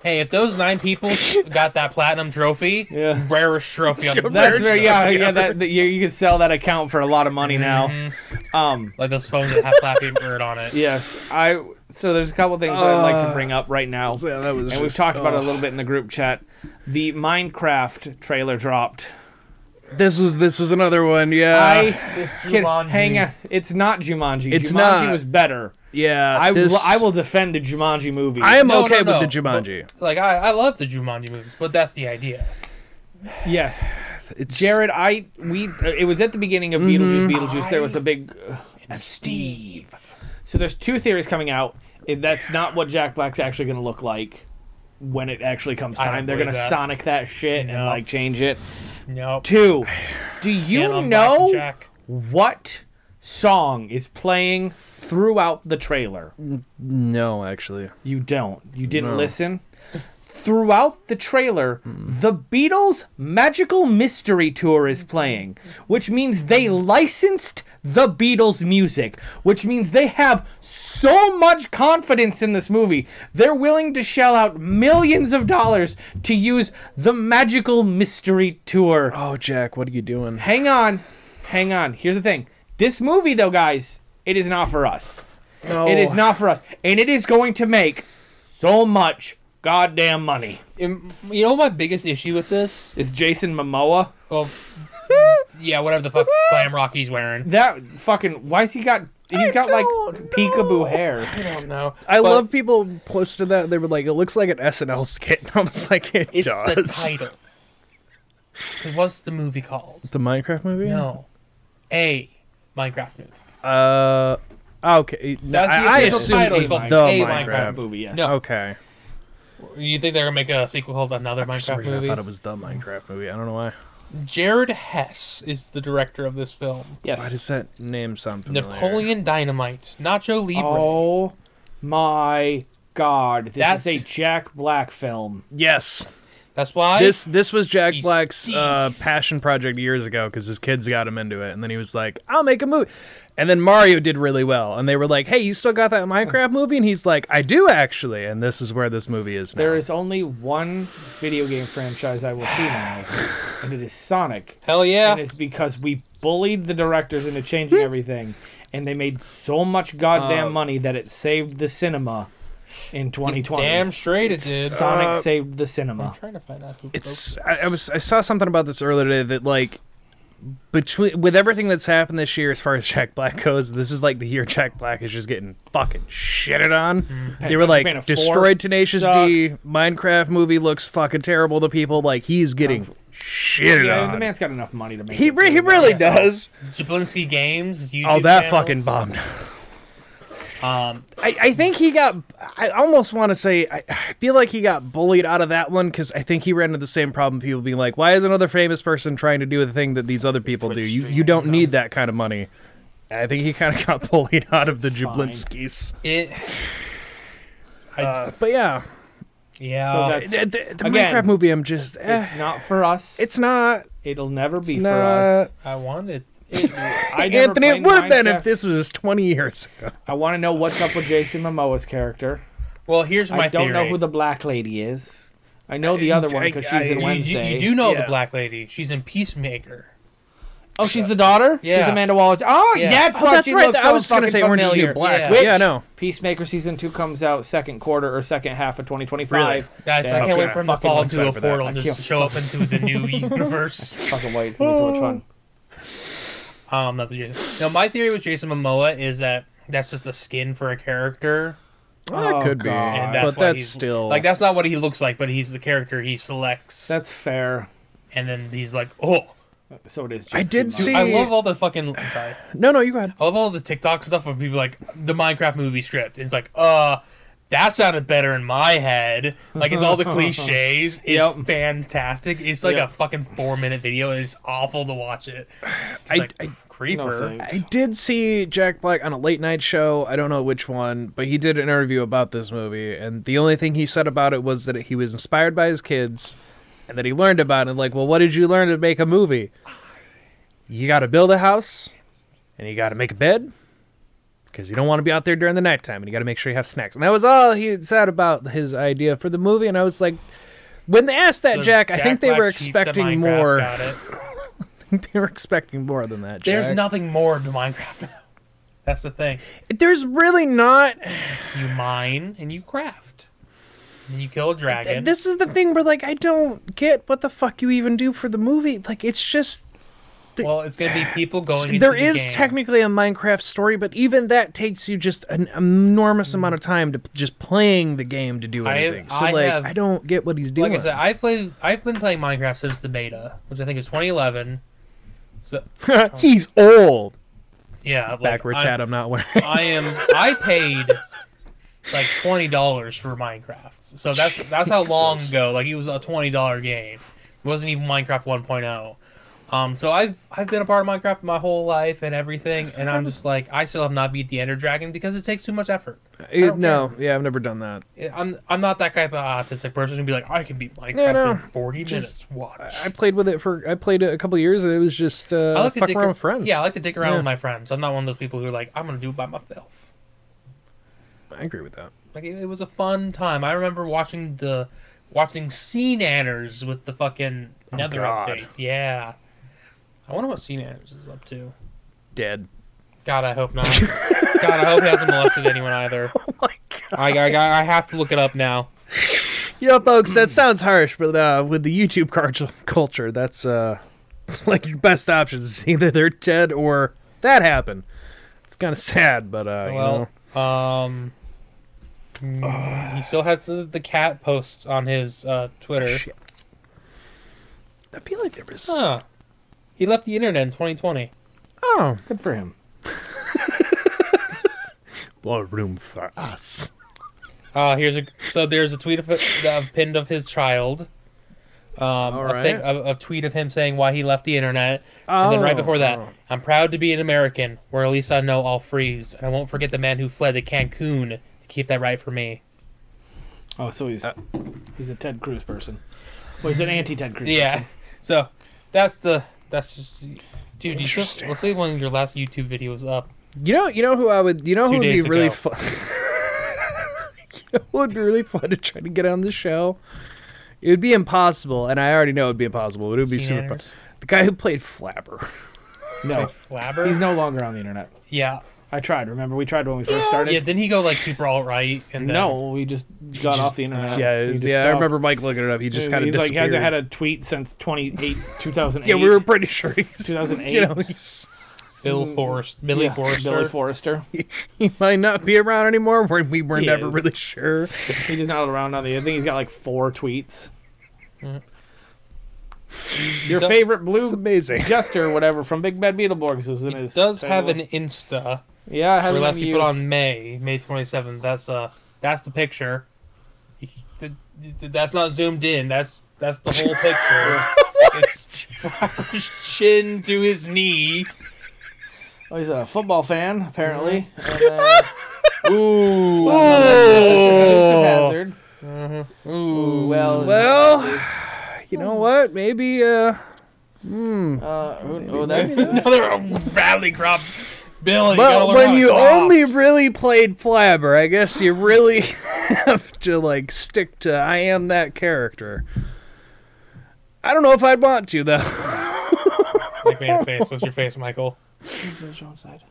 hey, if those 9 people got that platinum trophy, Yeah. rarest trophy on the That's planet. yeah. That you can sell that account for a lot of money now. Like those phones that have Flappy Bird on it. Yes, So there's a couple things that I'd like to bring up right now, Yeah, that was and we've just- talked about it a little bit in the group chat. The Minecraft trailer dropped. This was another one. Yeah, Hang on, it's not Jumanji. It's Jumanji not. was better. yeah. I will defend the Jumanji movie. I am No, okay no, with the no. Jumanji. Like, I love the Jumanji movies, but that's the idea. Yes, It's Jared. It was at the beginning of Beetlejuice. There was a big Steve. So there's 2 theories coming out. That's not what Jack Black's actually going to look like when it actually comes I don't time. They're going to believe that. Sonic that shit and No. like change it. Nope. 2, do you Can't unblock know Jack. what song is playing throughout the trailer? no, actually. You don't. You didn't No. listen? Throughout the trailer, the Beatles' Magical Mystery Tour is playing, which means they licensed the Beatles' music, which means they have so much confidence in this movie. They're willing to shell out millions of dollars to use the Magical Mystery Tour. Oh, Jack, what are you doing? Hang on. Here's the thing. This movie, though, guys, it is not for us. No. It is not for us. And it is going to make so much goddamn money. You know what my biggest issue with this? Is Jason Momoa? Well, yeah, whatever the fuck glam rock he's wearing. That fucking... Why's he got He's got like peekaboo hair. I don't know. I But love people posted that. They were like, it looks like an SNL skit. And I was like, it it's does. the title. What's the movie called? The Minecraft movie? No. A Minecraft movie. Okay. No, That's the I official assume title. it's It's the called A Minecraft. Minecraft movie, yes. No. Okay. You think they're gonna make a sequel called Another For some Minecraft reason, I movie? thought it was the Minecraft movie. I don't know why. Jared Hess is the director of this film. Why Yes. does that name sound familiar? Napoleon Dynamite, Nacho Libre. Oh my God! This That's- is a Jack Black film. Yes. That's why This was Jack He's Black's Steve. passion project years ago because his kids got him into it, and then he was like, "I'll make a movie." And then Mario did really well, and they were like, "Hey, you still got that Minecraft movie?" And he's like, "I do actually." And this is where this movie is now. There is only one video game franchise I will see now, and it is Sonic. Hell yeah. And it's because we bullied the directors into changing everything, and they made so much goddamn money that it saved the cinema in 2020. Damn straight it did. Sonic saved the I'm cinema. trying to find out who It's I saw something about this earlier today that like with everything that's happened this year as far as Jack Black goes, this is like the year Jack Black is just getting fucking shitted on. They were Paint a like destroyed Tenacious D, Minecraft movie looks fucking terrible to people, like he's getting shitted Yeah, on. the man's got enough money to make he it through really that. does. Jablinski Games YouTube Oh, that channel. fucking bombed. Um, I think he got. I almost want to say. I feel like he got bullied out of that one because I think he ran into the same problem. People being like, "Why is another famous person trying to do the thing that these other people do? You don't need that kind of money." And I think he kind of got bullied out of the Jablinskis. But yeah, yeah. So that's the Again, Minecraft movie. I'm just. it's not for us. It's not. It'll never be It's for not. us. I wanted. I never Anthony, it played would have been Minecraft. if this was 20 years ago. I want to know what's up with Jason Momoa's character. Well, here's my I don't know theory. who the black lady is. I know the other one because she's in Wednesday. You do know Yeah. the black lady. She's in Peacemaker. Oh, she's the daughter? Yeah. She's Amanda Waller. Oh, Yeah. that's Oh, why that's she right. looks I so was gonna fucking say Orange is the New familiar. Black. Yeah. Which, Which, no. Peacemaker season 2 comes out second quarter or second half of 2025. Guys, Damn, I can't okay. wait for him to Fucking fall into excited a for that. portal I and can't just show up into the new universe. Fucking wait, it's gonna be so much fun. Not the Jason. No, my theory with Jason Momoa is that that's just a skin for a character. That could be. God. And that's But why that's he's, still. like that's not what he looks like, but he's the character he selects. That's fair. And then he's like, oh, So it is just I did too much. see- I love all the fucking. Sorry, No, you go ahead. I love all the TikTok stuff where people like the Minecraft movie script. It's like, that sounded better in my head. Like it's all the cliches. It's Yep. fantastic. It's like Yep. a fucking 4-minute video, and it's awful to watch it. It's I- like I- creeper. No thanks. I did see Jack Black on a late night show. I don't know which one, but he did an interview about this movie, and the only thing he said about it was that he was inspired by his kids, and that he learned about it. Like, well, what did you learn to make a movie? You got to build a house, and you got to make a bed, because you don't want to be out there during the nighttime, and you got to make sure you have snacks. And that was all he had said about his idea for the movie. And I was like, when they asked that, So Jack, I think they Black were cheats at expecting Minecraft, more. got it. They were expecting more than that. There's Jack. nothing more to Minecraft. That's the thing. There's really not. You mine and you craft. And you kill a dragon. This is the thing where, like, I don't get what the fuck you even do for the movie. Like, it's just. well, it's gonna be people going. Into There the is game. technically a Minecraft story, but even that takes you just an enormous amount of time to just playing the game to do anything. I don't get what he's doing. Like I said, I've been playing Minecraft since the beta, which I think is 2011. So He's old. yeah, like, Backwards hat I'm not wearing. I paid like $20 for Minecraft. So that's how long ago. Like it was a $20 game. It wasn't even Minecraft 1.0. So I've been a part of Minecraft my whole life and everything, and I'm just like I still have not beat the Ender Dragon because it takes too much effort. No, yeah, I've never done that. I'm not that type of autistic person to be like I can beat Minecraft No, in 40 minutes. Watch. I played with it I played it a couple of years, and it was just I like to fucking dick around with friends. Yeah, I like to dick around Yeah. with my friends. I'm not one of those people who are like I'm gonna do it by myself. I agree with that. Like it was a fun time. I remember watching Sea Nanners with the fucking Nether God. update. Yeah. I wonder what Sea Nanners is up to. Dead. God, I hope not. God, I hope he hasn't molested anyone either. Oh my god. I have to look it up now. You know, folks, that sounds harsh, but with the YouTube culture, that's it's like your best options. Either they're dead or that happened. It's kind of sad, but Well, he still has the cat post on his Twitter. Shit. I feel like there was. Huh. He left the internet in 2020. Oh, Good for him. more room for us. There's a tweet of pinned of his child. A tweet of him saying why he left the internet, and then right before that, I'm proud to be an American, where at least I know I'll freeze, and I won't forget the man who fled to Cancun to keep that right for me. Oh, so he's a Ted Cruz person. Well, he's an anti-Ted Cruz Yeah, person. so that's just, dude. Let's say one of your last YouTube videos up. You know who I would. You know who would be days really ago. fun. You know who would be really fun to try to get on the show. It would be impossible, and I already know it would be impossible. But it would be super fun. The guy who played Flabber. No, Flabber. he's no longer on the internet. Yeah. I tried. Remember, we tried when we first started. Yeah. Didn't he go like super alt-right? And No, we just got off the internet. Yeah, We just I stopped. remember Mike looking it up. He just kind of He's like, disappeared. hasn't had a tweet since 2008. Yeah, we were pretty sure he's 2008. You know, he's, Billy Forrester. Billy Forrester. he might not be around anymore. We were He never is. really sure. He's just not around on the. I think he's got like 4 tweets. Your favorite It's blue amazing. jester, whatever, from Big Bad Beetleborgs was in He his. does have an Insta. Yeah, it has Unless one you put on May 27th. That's the picture. That's not zoomed in. That's the whole picture. It's from his chin to his knee. Oh, he's a football fan, apparently. Mm-hmm. And, ooh, Oh. hazard. Ooh. Well, You know what? Maybe. that's Another rally crop. Billy, Well, when you only really played Flabber, I guess you really have to like stick to I am that character. I don't know if I'd want to though. Like me in the face. What's your face, Michael? James Earl Jones died.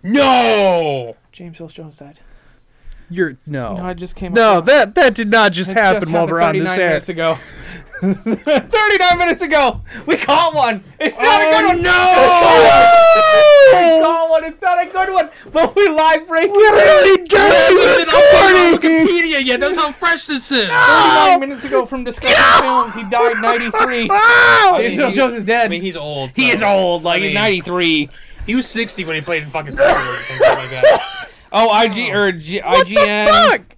No! James Earl Jones died. You're no. No, I just came. No, up that did not just It happen just while happened we're on this 39 air. minutes ago. 39 minutes ago, we caught one. It's not a good one. We caught one. It's not a good one. But we live break. Really dirty recording. Wikipedia yet. That's how fresh this is. 39 minutes ago from Discovery Films, he died 93. James Earl Jones is dead. I mean, he's old. He so- is old, like I mean, 93. He was 60 when he played in fucking Star Wars and shit like that. Oh, IGN. Fuck.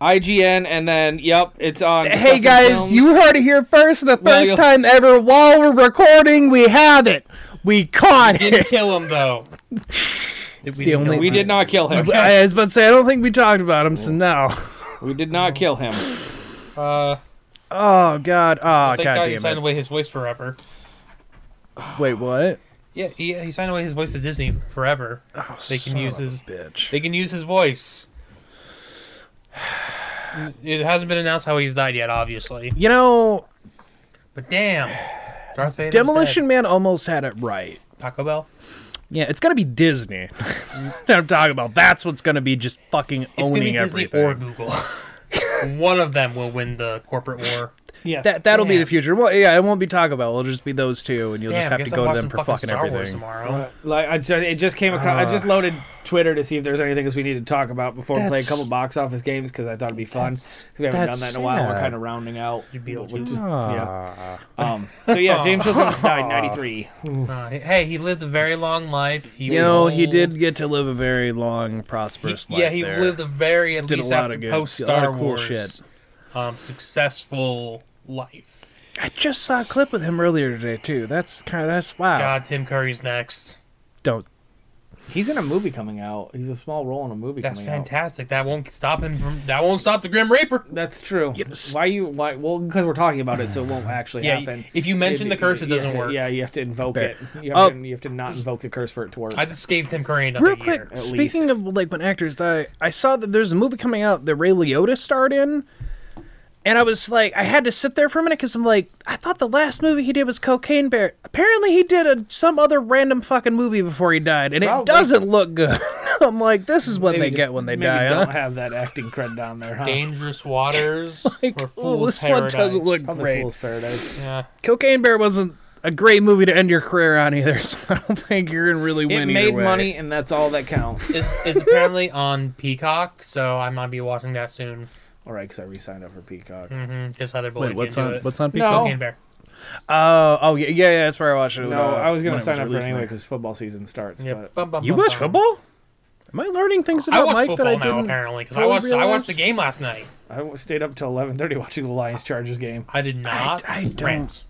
IGN, and then it's on. Hey Discussing guys, Films. you heard it here first for the Well, first you'll- time ever. While we're recording, we have it. We caught Didn't it. kill him though. the only- We did not kill him. I was about to say I don't think we talked about him, so no. We did not kill him. Uh, Oh god. Oh thank god God he damn signed it. away his voice forever. Wait, what? Yeah, he signed away his voice to Disney forever. Oh, They can son use of a his- bitch. They can use his voice. It hasn't been announced how he's died yet, obviously. You know, But damn, Darth Vader's Demolition Man almost had it right. dead. Taco Bell. Yeah, it's gonna be Disney. That's what I'm talking about. That's what's gonna be just fucking It's gonna owning be Disney everything. or Google. One of them will win the corporate war. Yes. That'll be Damn. the future. Well, yeah, it won't be Taco Bell. It'll just be those two, and you'll just Damn, have guess to I'm go to watching them for fucking Star Wars everything. tomorrow. Like it just came across. I just loaded Twitter to see if there's anything else we need to talk about before we play a That's- couple box office games because I thought it'd be fun. 'Cause we haven't done that's that in a while. We're sad. kind of rounding out. Beetlejuice. Yeah. So yeah, James Earl Jones died in '93. Hey, he lived a very long life. He You was know, he old. did get to live a very long, prosperous life. Yeah, he there. lived a very, at Did a least lot after of good- post a lot Star of cool Wars, shit. Successful life. I just saw a clip with him earlier today too. That's wow. God, Tim Curry's next. Don't. He's in a movie coming out. He's a small role in a movie That's coming out. fantastic. That won't stop him from. That won't stop the Grim Reaper. That's true. Yes. Why? Well, because we're talking about it, so it won't actually Yeah, happen. if you mention the curse, it doesn't work. Yeah, you have to invoke Okay. it. You Oh. have to not invoke the curse for it to work. I just gave Tim Curry another Real quick, year. speaking of like when actors die, I saw that there's a movie coming out that Ray Liotta starred in, and I was like, I had to sit there for a minute because I'm like, I thought the last movie he did was Cocaine Bear. Apparently, he did some other random fucking movie before he died, and Probably. it doesn't look good. I'm like, this is what Maybe they just- get when they maybe die. Don't Huh? have that acting cred down there, huh? Dangerous Waters Like, or oh, Fool's this one Paradise. doesn't look Probably great. Fool's Paradise. Yeah. Cocaine Bear wasn't a great movie to end your career on either, so I don't think you're gonna really win. It made either way. money, and that's all that counts. It's apparently on Peacock, so I might be watching that soon. All right, because I re-signed up for Peacock. Just other boy. Wait, what's on? It. What's on No. Peacock? Cocaine Bear. Oh, yeah, that's where I watched it. No, I was when gonna it sign up for it released anyway there. because football season starts. Yep. But You watch football? Am I learning things I about watch Mike football that I now didn't? apparently because fully I watched realize? the game last night. I stayed up till 11:30 watching the Lions Chargers game. I did not. I don't. Rams.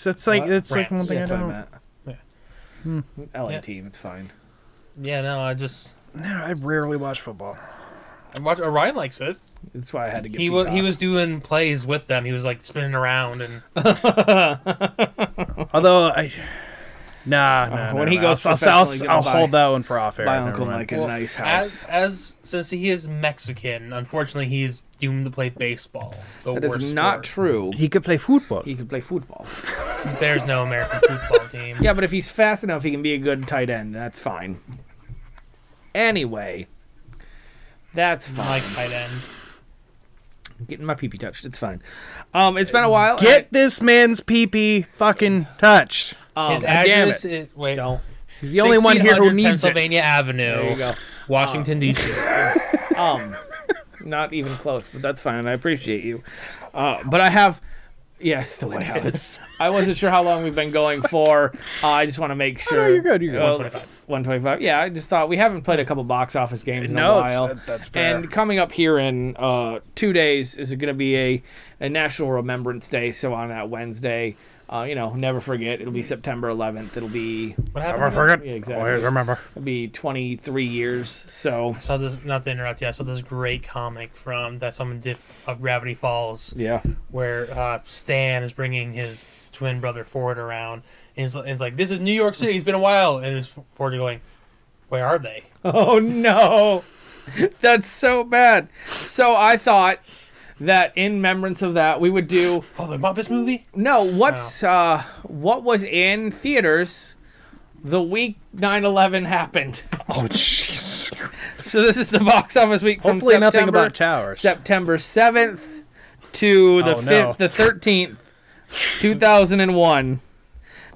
That's like What? that's like Rams. one thing That's I what I don't. meant. LA Yeah. team, it's fine. Yeah, no, I rarely watch football. watch. Orion likes it. That's why I had to get. He was doing plays with them. He was like spinning around and Although nah. when he goes I'll professionally, I'll gonna hold buy- that one for off air. My never uncle mind. like a Well, nice house. as since he is Mexican, unfortunately he's doomed to play baseball. The That worst is not sport. true. He could play football. He can play football. There's no American football team. Yeah, but if he's fast enough, he can be a good tight end. That's fine. Anyway, that's fine. Like tight end. Getting my pee-pee touched. It's fine. It's been a while. Get this man's pee-pee fucking touched. His damn address is wait. Don't. He's the only one here who 1600 needs it. Pennsylvania Avenue, There you go. Washington D.C. Not even close, but that's fine. I appreciate you. But I have. Yes, the White House. I wasn't sure how long we've been going for. I just want to make sure. no, you're good, you're good. 125. Yeah, I just thought we haven't played a couple box office games in No, a while. that's fair. And coming up here in 2 days is going to be a National Remembrance Day. So on that Wednesday, never forget. It'll be September 11th. It'll be What happened? Never forget. Yeah, exactly. Always remember. it'll be 23 years. So I saw this. Not to interrupt you. I saw this great comic from that someone did of Gravity Falls, yeah. where Stan is bringing his twin brother Ford around, and it's like, "This is New York City. It's been a while," and his Ford are going, "Where are they?" Oh no, that's so bad. So I thought that in remembrance of that, we would do Oh, the Muppets movie. what was in theaters the week 9/11 happened. Oh, Jesus. So this is the box office week from Hopefully September, nothing about towers. September 7th to the Oh, 5th, no. the 13th, 2001.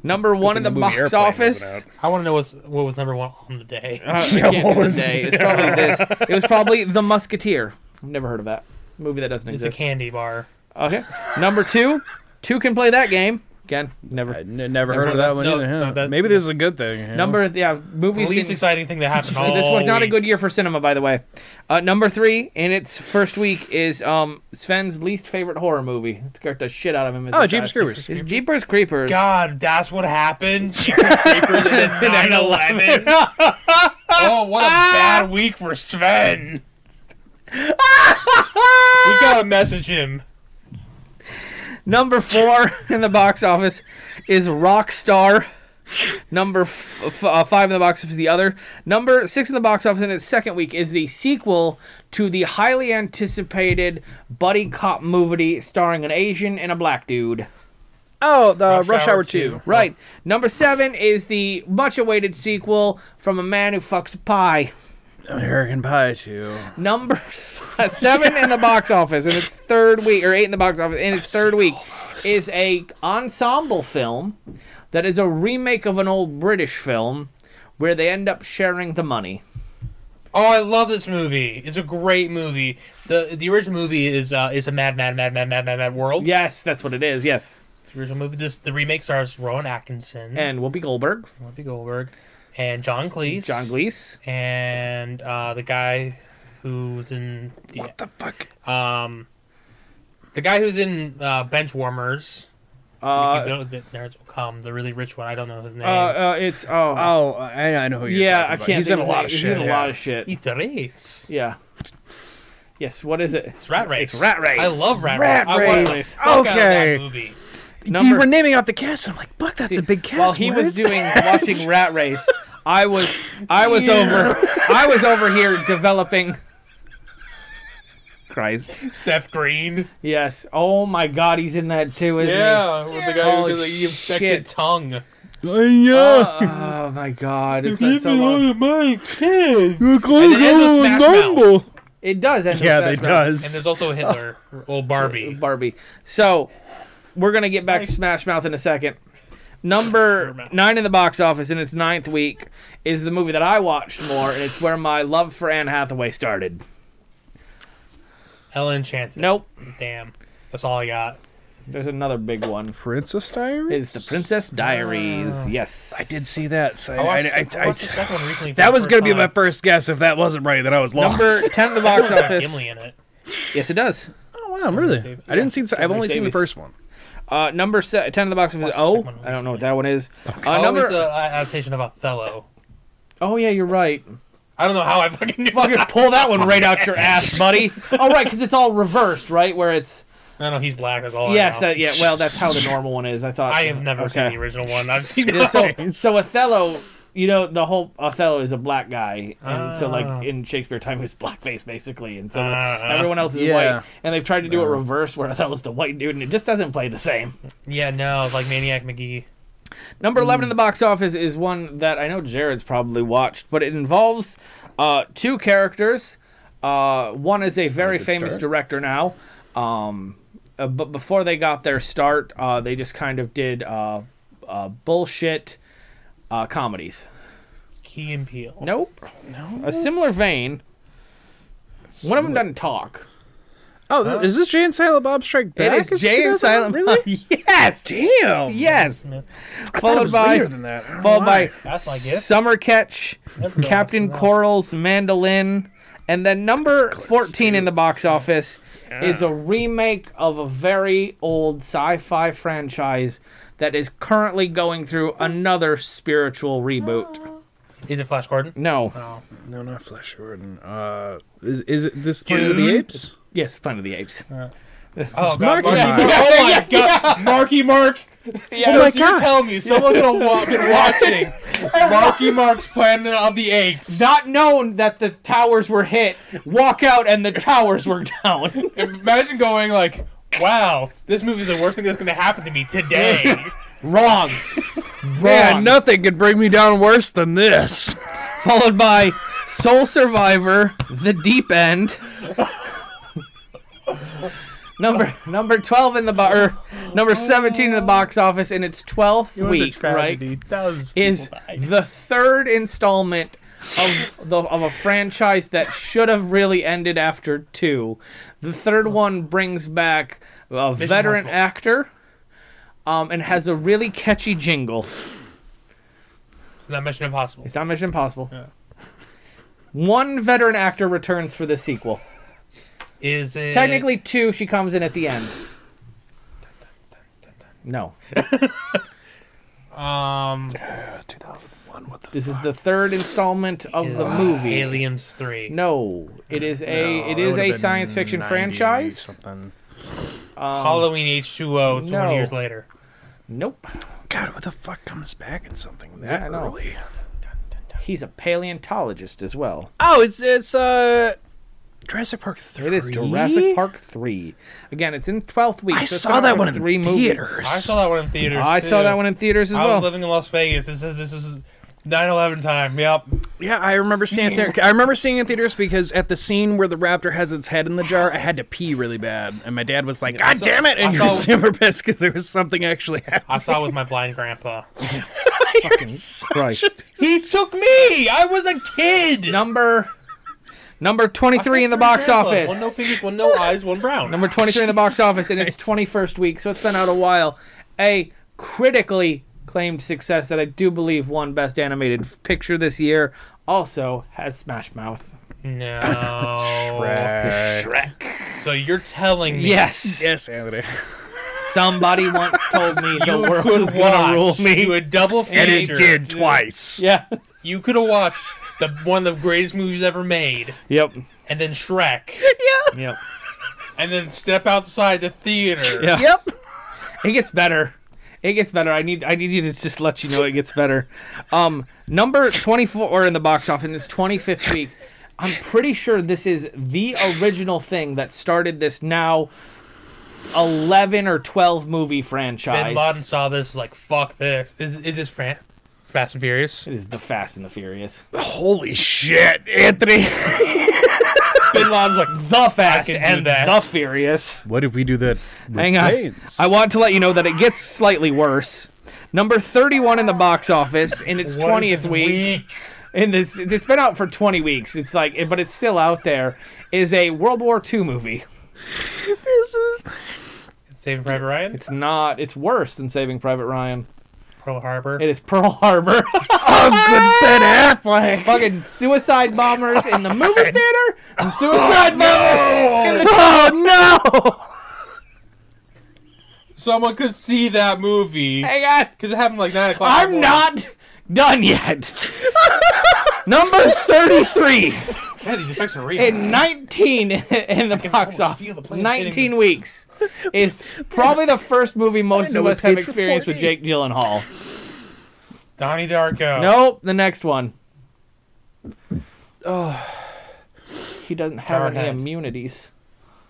Number one in the movie box Airplane office. wasn't I want to know what was number one on the day. I can't what do was the day. It's probably this. It was probably The Musketeer. I've never heard of that movie. That doesn't It's a exist. candy bar. Okay. Number two can play that game. Again, never. I never heard of that one No, either. no, huh? that- Maybe this is a good thing. you know? Movies. The least didn't- exciting thing that happened all This was not a week. good year for cinema, by the way. Number three in its first week is Sven's least favorite horror movie. It scared the shit out of him. As a Jeepers child. Creepers. It's Jeepers Creepers. God, that's what happened. Jeepers Creepers and then 9/11. Oh, what a bad week for Sven. We gotta message him. Number four in the box office is Rockstar. Number 5 in the box office is the other. Number 6 in the box office in its second week is the sequel to the highly anticipated buddy cop movie starring an Asian and a black dude. Oh, the Rush Hour 2. Right. Number 7 is the much awaited sequel from A Man Who Fucks a Pie. American Pie 2. Number 7 in the box office in its third week, or 8 in the box office in its third week, is a ensemble film that is a remake of an old British film where they end up sharing the money. Oh, I love this movie. It's a great movie. The original movie is a mad world. Yes, that's what it is. Yes, It's the original movie. The remake stars Rowan Atkinson, and Whoopi Goldberg, Whoopi Goldberg, and John Cleese. John Cleese. And the guy who's in What the fuck? the guy who's in Benchwarmers. Nerds will come. The really rich one. I don't know his name. It's Oh, I know who you're yeah, talking I about. can't. He's think in a of lot it. of He's shit. in a lot of shit. He's Race. Yeah. Yes. What is it? It's Rat Race. It's Rat Race. I love Rat Rat Race. I watched the Race. fuck out of Okay. that movie. Number- You were naming out the cast. I'm like, fuck, that's a big cast. While he Where was is that? watching Rat Race, I was over here developing. Christ. Seth Green. Yes. Oh my God, he's in that too, isn't With the guy Oh, who has the infected shit. tongue. he? Oh my God, it's been so long. And then ends with Smash Mouth. It does end. Yeah, with it Smash Mouth. And does. there's also Hitler. Old Barbie. Barbie. So we're gonna get back to Smash Mouth in a second. Number 9 in the box office in its 9th week is the movie that I watched more, and it's where my love for Anne Hathaway started. Ella Enchanted. Nope. Damn. That's all I got. There's another big one. Princess Diaries? It's The Princess Diaries. Yes. I did see that. So I watched the second one recently. that was going to be my first guess. If that wasn't right, then I was lost. Number 10 in the box It's got office. Gimli in it. Yes, it does. Oh, wow, really? I didn't see. I've only seen the first one. Number 10 in the box office is Watched the second one I don't know what that one is. Number it's an adaptation of Othello. Oh, yeah, you're right. I don't know how I fucking knew Fucking pull that one right out your ass, buddy. Oh, right, because it's all reversed, right? Where it's... No, he's black. That's all. Yes, I know. well, that's how the normal one is. I thought. I have never seen the original one. I've seen So Othello, the whole Othello is a black guy, and so like in Shakespeare time, he was blackface basically, and so everyone else is white, and they've tried to do it reverse where Othello's the white dude, and it just doesn't play the same. Yeah, no, it's like Maniac McGee. Number 11 in the box office is one that I know Jared's probably watched, but it involves two characters. One is a very famous director now. But before they got their start, they just kind of did bullshit comedies. Key and Peele. Nope. No. A similar vein. One of them doesn't talk. Oh, is this Jay and Silent Bob Strike Back? It is Jay and Silent Bob. Really? Yes. Damn. Yes. I thought it was later than that. Followed by That's my gift. Summer Catch, Captain Coral's Mandolin, and then number 14 in the box office is a remake of a very old sci-fi franchise that is currently going through another spiritual reboot. Is it Flash Gordon? No. Oh. No, not Flash Gordon. Is it this Planet of the Apes? Yes, Planet of the Apes. Oh, God. Marky Marky Mark. Mark. Oh, my God. Marky Mark. Yeah, So my you're God. telling me someone's been watching Marky Mark's Planet of the Apes. not known that the towers were hit, walk out and the towers were down. Imagine going like, wow, this movie's the worst thing that's going to happen to me today. Wrong. Man, nothing could bring me down worse than this. Followed by Soul Survivor, The Deep End. Number 12 in the number 17 in the box office in its 12th week, right? Is the third installment of a franchise that should have really ended after 2. The third one brings back a veteran actor, and has a really catchy jingle. It's not Mission Impossible. It's not Mission Impossible. Yeah. One veteran actor returns for the sequel. Is it Technically 2, she comes in at the end. No. 2001. What the? This is the third installment of the movie. Aliens 3. No, it is a science fiction franchise. Something. Halloween H2O 20 no. years later. Nope. God, what the fuck comes back in something Yeah, I that know. early? He's a paleontologist as well. Oh, it's Jurassic Park 3. It is Jurassic Park 3. Again, it's in 12th week. I so it's saw been that out one for in 3 movies. theaters. I saw that one in theaters. I saw that one in theaters as I well. was living in Las Vegas. This is 9/11 time. Yep. Yeah, I remember seeing it there. I remember seeing it in theaters because at the scene where the raptor has its head in the jar, I had to pee really bad, and my dad was like, "God damn it!" and he was super pissed because there was something actually happening. I saw it with my blind grandpa. Fucking Christ. He took me. I was a kid. Number 23 in the box office. One no fingers, one no eyes, one brown. Number 23 in the box office in its 21st week, so it's been out a while. A critically acclaimed success that I do believe won Best Animated Picture this year. Also has Smash Mouth. No. Shrek. So you're telling me? Yes. Yes, Anthony. Somebody once told me the You world could was gonna rule watch. me. You would double feature. And it did twice. Yeah. You could have watched one of the greatest movies ever made, Yep. and then Shrek, Yep. and then step outside the theater. Yeah. Yep. It gets better. It gets better. I need you to just let you know it gets better. Number 24 in the box office in its 25th week. I'm pretty sure this is the original thing that started this now 11 or 12 movie franchise. Bin Laden saw this, like, fuck this. Is this Fast and Furious? It is the Fast and the Furious. Holy shit, Anthony. Bin Laden's like, The Fast I can do and that. the Furious. What if we do that? Hang on. I want to let you know that it gets slightly worse. Number 31 in the box office in its 20th week. It's been out for 20 weeks. It's like, but it's still out there. Is a World War II movie. This is Saving Private Ryan? It's not. It's worse than Saving Private Ryan. Pearl Harbor? It is Pearl Harbor. oh, good Ben Affleck. Fucking suicide bombers in the movie theater and suicide bombers in the Oh no! Someone could see that movie. Hang on. Because it happened like 9 o'clock. I'm not done yet. Number 33 Man, these effects are real. in 19 in the box almost office. feel the plane 19 hitting me. weeks is probably the first movie most of know us it's have made for experienced with 4D. Jake Gyllenhaal. Donnie Darko. Nope, the next one. He doesn't have any Jarhead. immunities.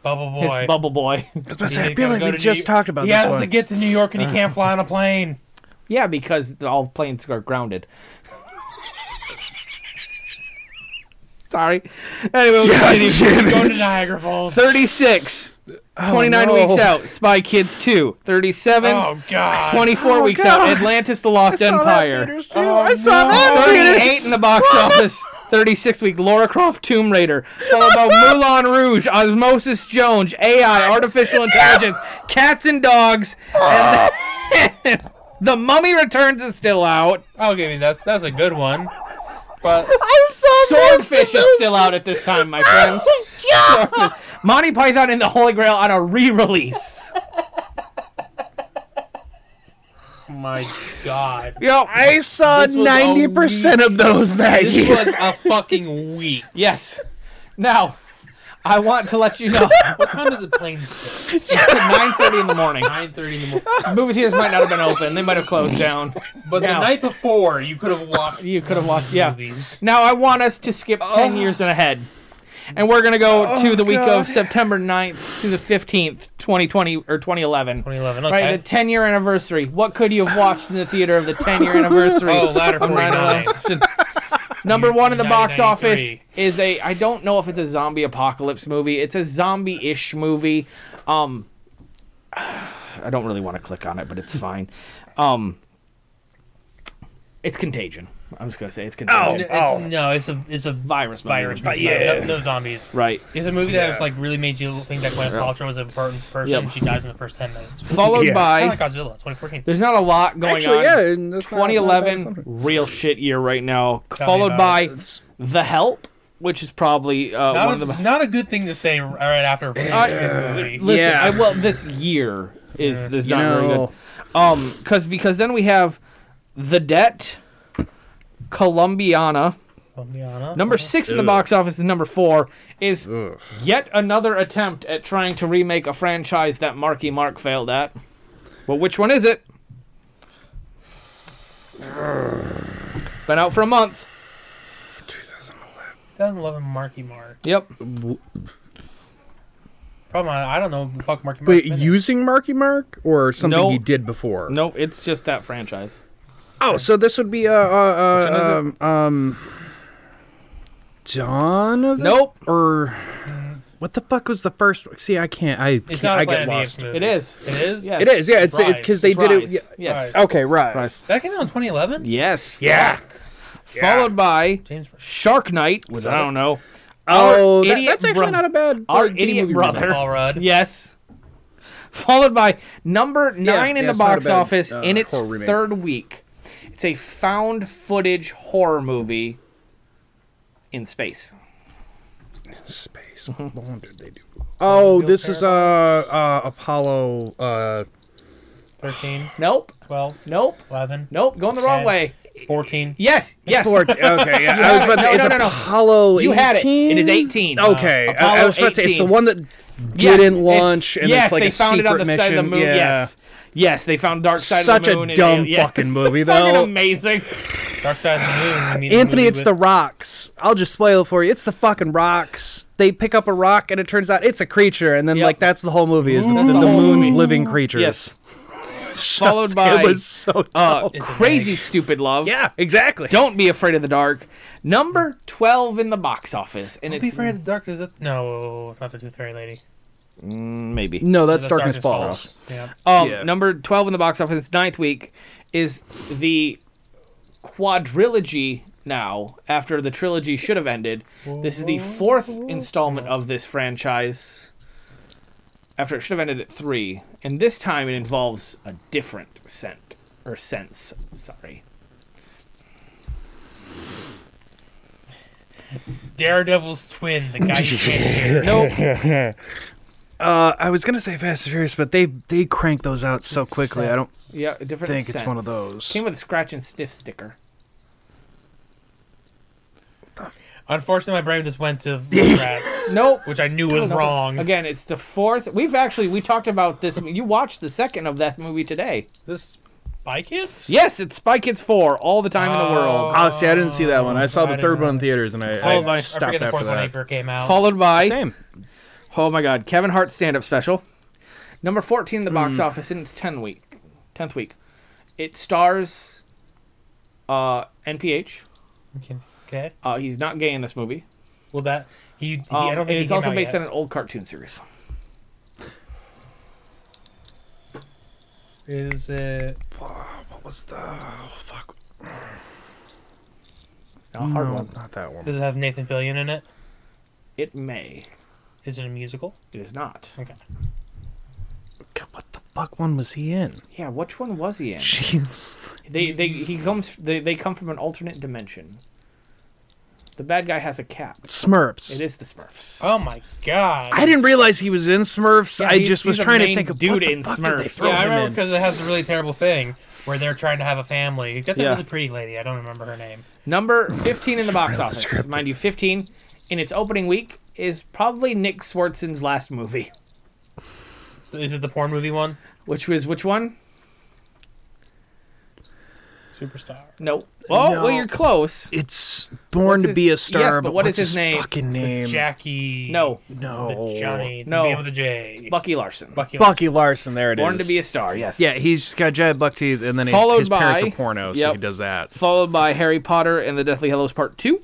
Bubble It's Boy. Bubble Boy. I feel like we just talked about He this has one. to get to New York and he can't fly on a plane. Yeah, because all planes are grounded. Sorry. Anyway, we'll continue. Go to Niagara Falls. 36. 29 no. weeks out. Spy Kids 2. 37. Oh, God. 24 Oh, weeks God. out. Atlantis: The Lost I saw that in Empire. theaters, too. I saw that in 38 theaters. in the box office. 36 week. Laura Croft Tomb Raider. Followed by Moulin Rouge, Osmosis Jones, AI, Artificial Intelligence, Cats and Dogs, and then The Mummy Returns is still out. I'll give you that's a good one. But I saw Swordfish is still out at this time, my friends. Swordfish. Monty Python and the Holy Grail on a re-release. oh my God. Yo, I saw This was a 90% of those that This year. was a fucking week. yes. Now, I want to let you know. What time did the planes go? 9:30 in the morning. 9:30 in the morning. Movie theaters might not have been open. They might have closed down. But Now. the night before, you could have watched. You could have watched. Yeah. movies. Now I want us to skip 10 years ahead. And we're going to go to the week God. of September 9th to the 15th, 2020 or 2011. 2011. Okay. Right, the 10-year anniversary. What could you have watched in the theater of the 10-year anniversary? Oh, Ladder of 49. 9/11? Number one in the box office 1993. is I don't know if it's a zombie apocalypse movie. It's a zombie-ish movie. I don't really want to click on it, but it's fine. It's Contagion. I'm just gonna say it's Contagion. No, it's a Virus movie. virus. But Yeah. no zombies. Right. It's a movie that was like really made you think that Gwyneth Paltrow was an important person. Yep. And she dies in the first 10 minutes. Followed Yeah. by Kind of like Godzilla. It's 2014. there's not a lot going Actually, on. yeah. And that's not- 2011, not bad. real shit year right now. Tell me Followed about by it. The Help, which is probably one of the. Not a good thing to say right after a pretty shit movie. Listen, Yeah. well, this year is there's not very know. good. Because then we have The Debt, Columbiana. Number 6 in the box office is number 4. Is yet another attempt at trying to remake a franchise that Marky Mark failed at. Well, which one is it? Been out for a month. 2011 Marky Mark. Yep. Problem, I don't know. Fuck Marky Mark. Wait, using Marky Mark or something No. he did before? No, it's just that franchise. Oh, so this would be Dawn of the... Nope. Or what the fuck was the first? See, I can't. It's not I a get Planet of the lost. Apes movie. It is. It is? Yes. It is. Yeah, it's Rise. because they did Rise. it. Yes. Rise. Okay, right. Rise. That came out in 2011? Yes. Yeah. Followed by James Shark Night, which I don't know. Oh, Our idiot that's actually bro- not a bad. Our B idiot movie brother. remake. Paul Rudd. Yes. Followed by number 9 in the it's not box a bad, office in its horror remake. 3rd week. It's a found footage horror movie in space. Space. What long did they do? Oh, this is Apollo. 13, Nope. 12, Nope. 11, Nope. Going the wrong 10. way. 14. Yes. Yes. Okay, yeah. I was about to say No, it's no. Apollo 18. You had it. It is 18. Okay, I Apollo was about to say it's the 18. one that Yes, didn't it's- launch, and yes, it's like they a found secret it on the mission. side of the moon. Yeah. Yes. Yes, they found Dark Side Such of the Moon. a dumb yeah. fucking movie, Fucking though. amazing. Dark Side of the Moon. I mean, Anthony, movie it's with- the rocks. I'll just spoil it for you. It's the fucking rocks. They pick up a rock, and it turns out it's a creature, and then Yep. like that's the whole movie. Is the That's the whole moon's movie. living creatures? Yes. Followed by it was so dumb. It's a Crazy Stupid Love. Yeah, exactly. Don't Be Afraid of the Dark. Number 12 in the box office. And Don't it's be afraid of the dark. Is it? No, it's not the Tooth Fairy lady. Maybe. No, that's Darkness Falls. Yeah. Yeah. Number 12 in the box office, ninth week, is the quadrilogy now, after the trilogy should have ended. This is the fourth installment of this franchise, after it should have ended at 3. And this time it involves a different sense. Sorry. Daredevil's twin, the guy you can't hear. Nope. I was gonna say Fast and Furious, but they crank those out so quickly. I don't Yeah, a different think it's one of sense. those. Came with a scratch and sniff sticker. Unfortunately, my brain just went to Rugrats. Nope. Which I knew was No. wrong. Again, it's the fourth. We talked about this. You watched the second of that movie today. This Spy Kids? Yes, it's Spy Kids 4, all the time in the world. Oh, see, I didn't see that one. I saw I the didn't third know. one in theaters, and I I stopped forget the after fourth one that. ever came out. Followed by, Same. oh my god, Kevin Hart's stand-up special. Number 14 in the box office in its 10th week. It stars NPH. Okay. He's not gay in this movie. Well, that I don't And think it's he also came out based yet. on an old cartoon series. Is it? What was the fuck? It's not a hard No, one. not that one. Does it have Nathan Fillion in it? It may. Is it a musical? It is not. Okay. God, what the fuck one was he in? Yeah, which one was he in? Jeez. They come from an alternate dimension. The bad guy has a cap. Smurfs. It is the Smurfs. Oh my god. I didn't realize he was in Smurfs. Yeah, I he's- just was he's a trying to main think of dude what the in fuck did they Smurfs. throw Yeah, I him remember in? because it has the really terrible thing where they're trying to have a family. You got that Yeah. really pretty lady. I don't remember her name. Number 15 in the box Really office. descriptive. Mind you, 15 in its opening week is probably Nick Swartzen's last movie. Is it the porn movie one? Which one? Superstar. No. Oh, No. well, you're close. It's Born What's to his- Be a Star. yes, but what what's is his name? Fucking name. Jackie. No. No. The Johnny. No. The name with a J. Bucky Larson. Bucky. Larson. There it is. Born to be a Star, yes. Yeah, he's got giant buck teeth, and then Followed his parents by- are porno, so yep. he does that. Followed by Harry Potter and the Deathly Hallows Part 2.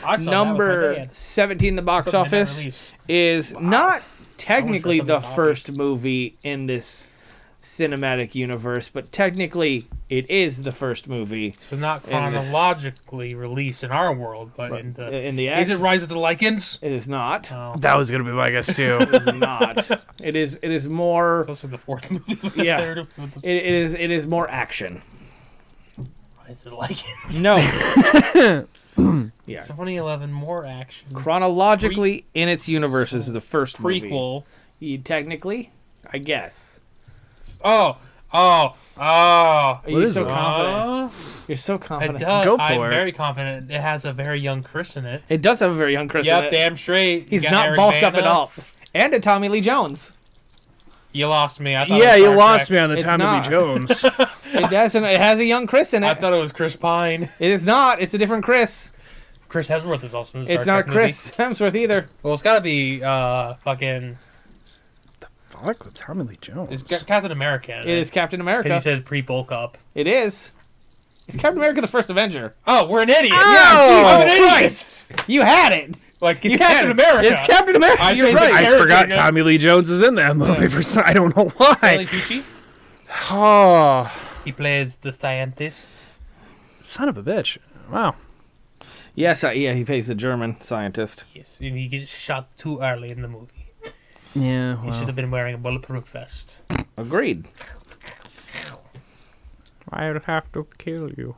I saw that with my Number dad. 17 in the box It's a midnight office release. is not technically Someone the said something first movie in this cinematic universe, but technically it is the first movie So not in this- chronologically released in our world, but in the. in the Is it Rise of the Lycans? It is not. Oh. That was gonna be my guess too. It is not. It is more. It's also the fourth movie. With the Yeah. third with the It is more action. Rise of the Lycans. No. Yeah. 2011, more action. Chronologically, in its universe, is the first movie. Prequel. Technically, I guess. Oh. You're is so it? confident. You're so It confident. does. Go for I'm it. very confident. It has a very young Chris in it. It does have a very young Chris in Yep, it. damn straight. You He's got not Eric bulked up Bana. at all. And a Tommy Lee Jones. You lost me. I thought Yeah, it was you Star lost Trek. me on the It's Tommy not. Lee Jones. It doesn't. It has a young Chris in I it. thought it was Chris Pine. It is not. It's a different Chris. Chris Hemsworth is also in the Star It's not Trek Chris Hemsworth either. movie. Well, it's got to be fucking. Fuck with Tommy Lee Jones. It's Captain America. It is Captain America. Because you said pre-bulk up. It is. It's Captain America: The First Avenger. Oh, we're an idiot. Oh, I'm an idiot. Christ. You had it. Like it's You Captain had it. America. It's Captain America. I You're changed the right. I character forgot again. Tommy Lee Jones is in that movie for some, I don't know Stanley why. Tucci. Oh, He plays the scientist. son of a bitch. Wow. Yes, yeah, he plays the German scientist. Yes, and he gets shot too early in the movie. Yeah, He should well. have been wearing a bulletproof vest. Agreed. I'd have to kill you.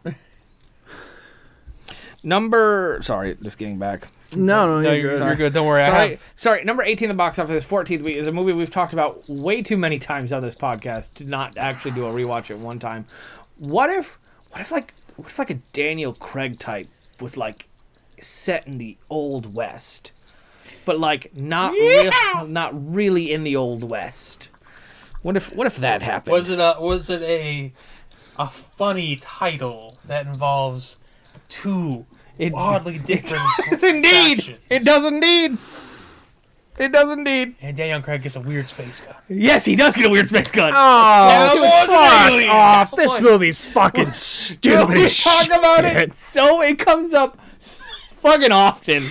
Sorry, just getting back. No, You're good. Don't worry. Sorry. Number 18 in the box office, 14th week, is a movie we've talked about way too many times on this podcast to not actually do a rewatch at one time. What if like a Daniel Craig type was like set in the Old West, but like not really in the Old West? What if that happened? Was it a funny title that involves two oddly different Yes, indeed. factions? It does indeed. It does indeed. And Daniel Craig gets a weird space gun. Yes, he does get a weird space gun. Oh, fuck alien. off. This movie's fucking stupid we as talk about it shit. so it comes up fucking often.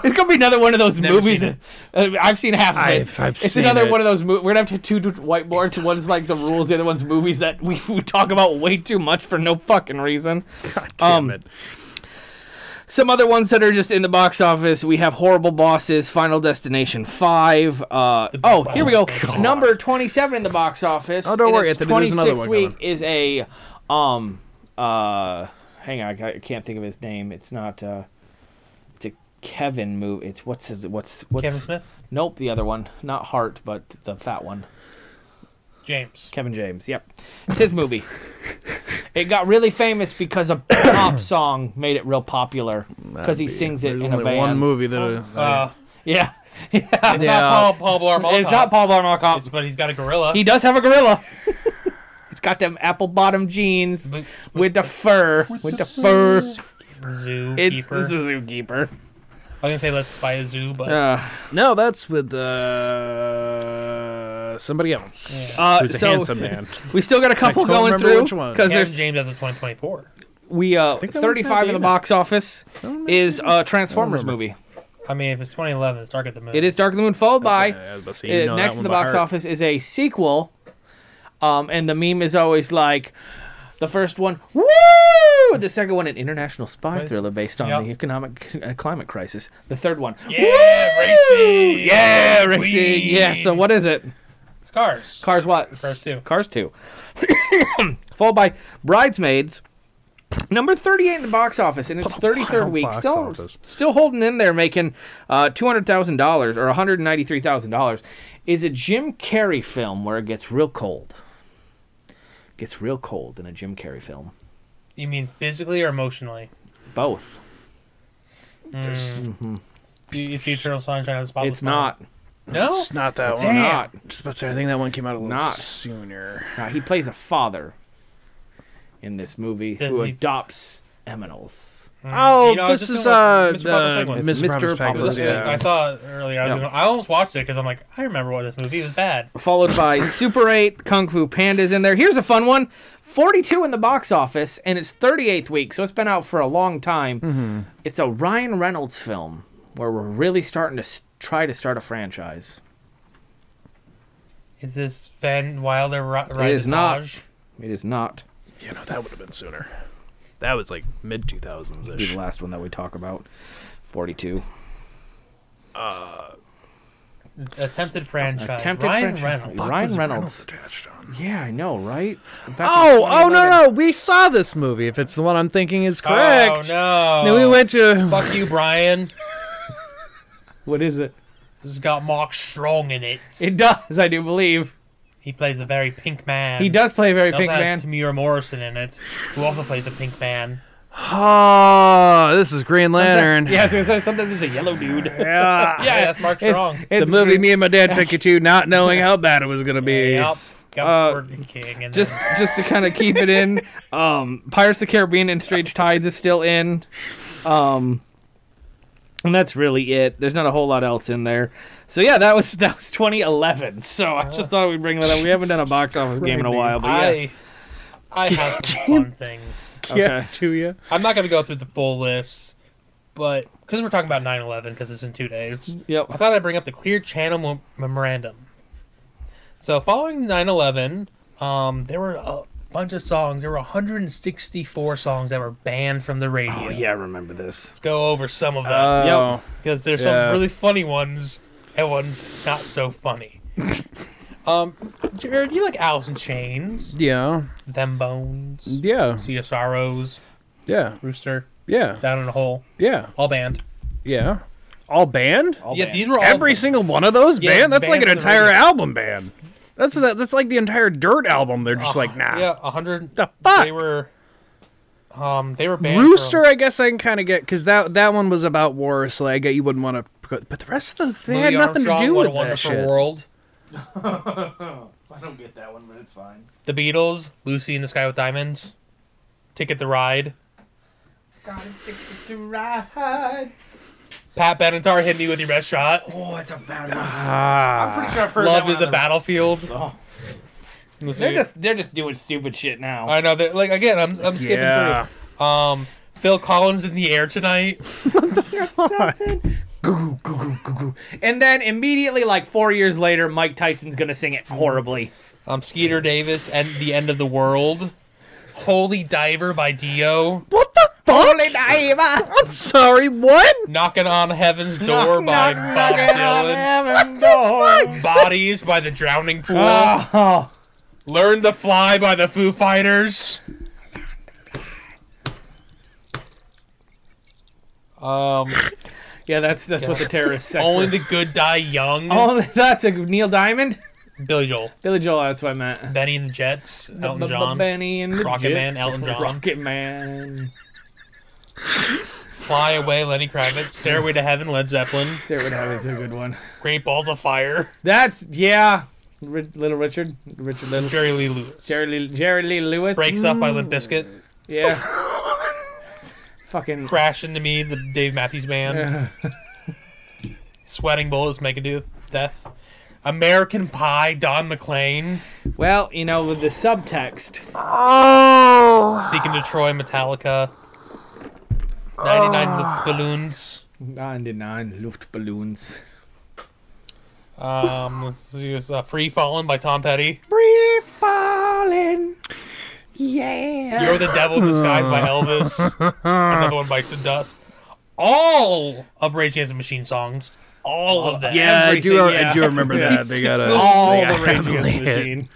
It's gonna be another one of those Never movies. seen I've seen half of it. I've It's seen another it. one of those. We're gonna have two whiteboards. One's like the rules. The other one's movies that we talk about way too much for no fucking reason. God damn it. Some other ones that are just in the box office. We have Horrible Bosses, Final Destination 5. Here we go. God. Number 27 in the box office. Oh, don't in worry, its Anthony, there's another 26th one week coming. is a hang on, I can't think of his name. It's not it's a Kevin movie. It's what's Kevin Smith? Nope, the other one. Not Hart, but the fat one. James. Kevin James. Yep. It's his movie. It got really famous because a pop song made it real popular because he sings it There's in a only band. one movie that Yeah. It's not Paul Blart Mall It's Cop. not Paul Blart Mall. But he's got a gorilla. He does have a gorilla. It's got them apple bottom jeans with the fur. With the fur. It's Zookeeper. a zookeeper. I was gonna say let's buy a zoo, but No, that's with somebody else. Who's a so handsome man. we still got a couple don't going remember through which one. because Kevin there's James as of 2024. we that one's 35 not in the bad. box office is a Transformers remember. movie. I mean, if it's 2011, it's Dark at the Moon. It is Dark of the Moon, followed by I was about to say, you know that next one in the by box heart. office is a sequel, and the meme is always like, the first one, woo! The second one, an international spy thriller based on Yep. the economic climate crisis. The third one, Yeah, racing. yeah, racing, Queen. yeah. So what is it? It's Cars. Cars what? Cars 2. Cars 2. Followed by Bridesmaids, number 38 in the box office in its 33rd week. box Still, office. still holding in there, making $200,000 or $193,000. Is a Jim Carrey film where it gets real cold. Gets real cold in a Jim Carrey film. You mean physically or emotionally? Both. It's the Eternal Sunshine of the Spotless It's not. No? It's not that It's one. not. Just about to say, I think that one came out a little Not. sooner. He plays a father in this movie Does who he- adopts Eminals. Oh, You know, I was this just is going with Mr. Popper's Penguins. It's Mr. Mr. Popper's Popper's Penguins, I yeah. saw it earlier. Yeah. I almost watched it because I'm like, I remember what this movie was bad. Followed by Super 8, Kung Fu Panda's in there. Here's a fun one. 42 in the box office, and it's 38th week, so it's been out for a long time. It's a Ryan Reynolds film where we're really starting to try to start a franchise. Is this Van Wilder Rise It is of not. Taj? It is not. You know, that would have been sooner. That was like mid Be 2000s-ish. the last one that we talk about. 42. Attempted franchise. Attempted Ryan franchise. Reynolds. Ryan Reynolds. attached on. Yeah, I know, right? Oh, no, we saw this movie. If it's the one I'm thinking is correct. Oh, no. Then we went to. Fuck you, Brian. What is it? This has got Mark Strong in it. It does, I do believe. He plays a very pink man. He does play a very It pink also man. has Tamira Morrison in it, who also plays a pink man. Oh, this is Green Lantern. Yeah, I was going to say, sometimes there's a yellow dude. Yeah. Yeah, that's Mark Strong. The movie me and my dad took you to, not knowing how bad it was going to be. Yep. Got Burger King in just to kind of keep it in, Pirates of the Caribbean and Strange Tides is still in, and that's really it. There's not a whole lot else in there. So yeah, that was 2011. So I just thought we'd bring that up. We haven't done a box office game in a while, but yeah. I have some fun things. Yeah, to you. I'm not going to go through the full list, but because we're talking about 9/11, because it's in 2 days, Yep. I thought I'd bring up the Clear Channel Memorandum. So following 9/11, there were a bunch of songs. There were 164 songs that were banned from the radio. Oh yeah, I remember this. Let's go over some of them. Oh. Because there's Yeah. some really funny ones and ones not so funny. Jared, you like Alice in Chains, Yeah. Them Bones, Yeah. Sea of Sorrows, Yeah. Rooster, Yeah. Down in a Hole, Yeah. all banned. Yeah. All banned? All Yeah, banned. these were all Every single one of those Yeah, banned? That's like an banned from the entire radio. album banned. That's like the entire Dirt album. They're just like, nah. Yeah, 100. The fuck? They were banned. Rooster, I guess I can kind of get, because that one was about war, so I get you wouldn't want to. But the rest of those, they had nothing to do with that Wonderful shit. World. I don't get that one, but it's fine. The Beatles, Lucy in the Sky with Diamonds, Ticket to Ride. Got a ticket to ride. Pat Benatar, Hit Me With Your Best Shot. Oh, it's about it. Ah. I'm pretty sure I've heard that Love one is on a the- Battlefield. Oh. Let's They're see. just doing stupid shit now. I know that. Like again, I'm skipping Yeah. through. Phil Collins in the Air Tonight. something. Goo, goo, goo, goo, goo. And then immediately, like 4 years later, Mike Tyson's gonna sing it horribly. Skeeter Davis and The End of the World. Holy Diver by Dio. What the fuck? Holy Diver. I'm sorry, what? Knocking on Heaven's Door by Bob Dylan. Dylan. Bodies by The Drowning Pool. Oh. Learn to Fly by the Foo Fighters. Yeah, that's what the terrorists sex Only were. the Good Die Young. Only that's a Neil Diamond. Billy Joel. Billy Joel, that's what I meant. Benny and the Jets. Elton John. Benny and the Rocket Man, Jets. Elton John. Rocket Man. Fly Away, Lenny Kravitz. Stairway to Heaven, Led Zeppelin. Stairway to Heaven's a good one. Great Balls of Fire. That's Little Richard Little. Jerry Lee Lewis. Jerry Lee Lewis. Breaks Up by Limp Bizkit. Yeah. Fucking Crash Into Me, the Dave Matthews Band. Sweating Bullets, Make a Do Death. American Pie, Don McLean. Well, you know, with the subtext. Seeking to Troy, Metallica. 99 Luftballons. 99 Luftballons. Let's see, Free Fallin' by Tom Petty. Free falling. Yeah. You're the Devil in Disguise by Elvis. Another one, Bites the Dust. All of Rage Against the Machine songs. All of them. Yeah, I do Everything, remember that. They got all they the Rage gotta Against the play it. Machine.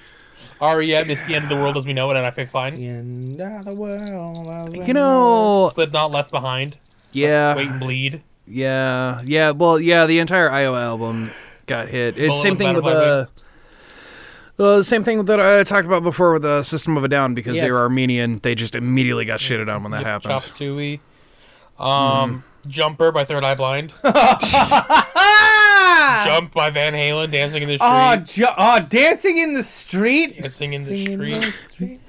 R.E.M. It's the End of the World as we know it, and I think fine. End of the world. You know, Slipknot, Left Behind. yeah, Wait and Bleed. yeah. Well, yeah, the entire Iowa album got hit. It's Bullet same with thing with Butterfly the same thing that I talked about before with the System of a Down because they Yes. were Armenian. They just immediately got shitted on when that happened. Chop Suey. Jumper by Third Eye Blind. Jump by Van Halen. Dancing in the Street. Dancing in the street. Dancing in the Street.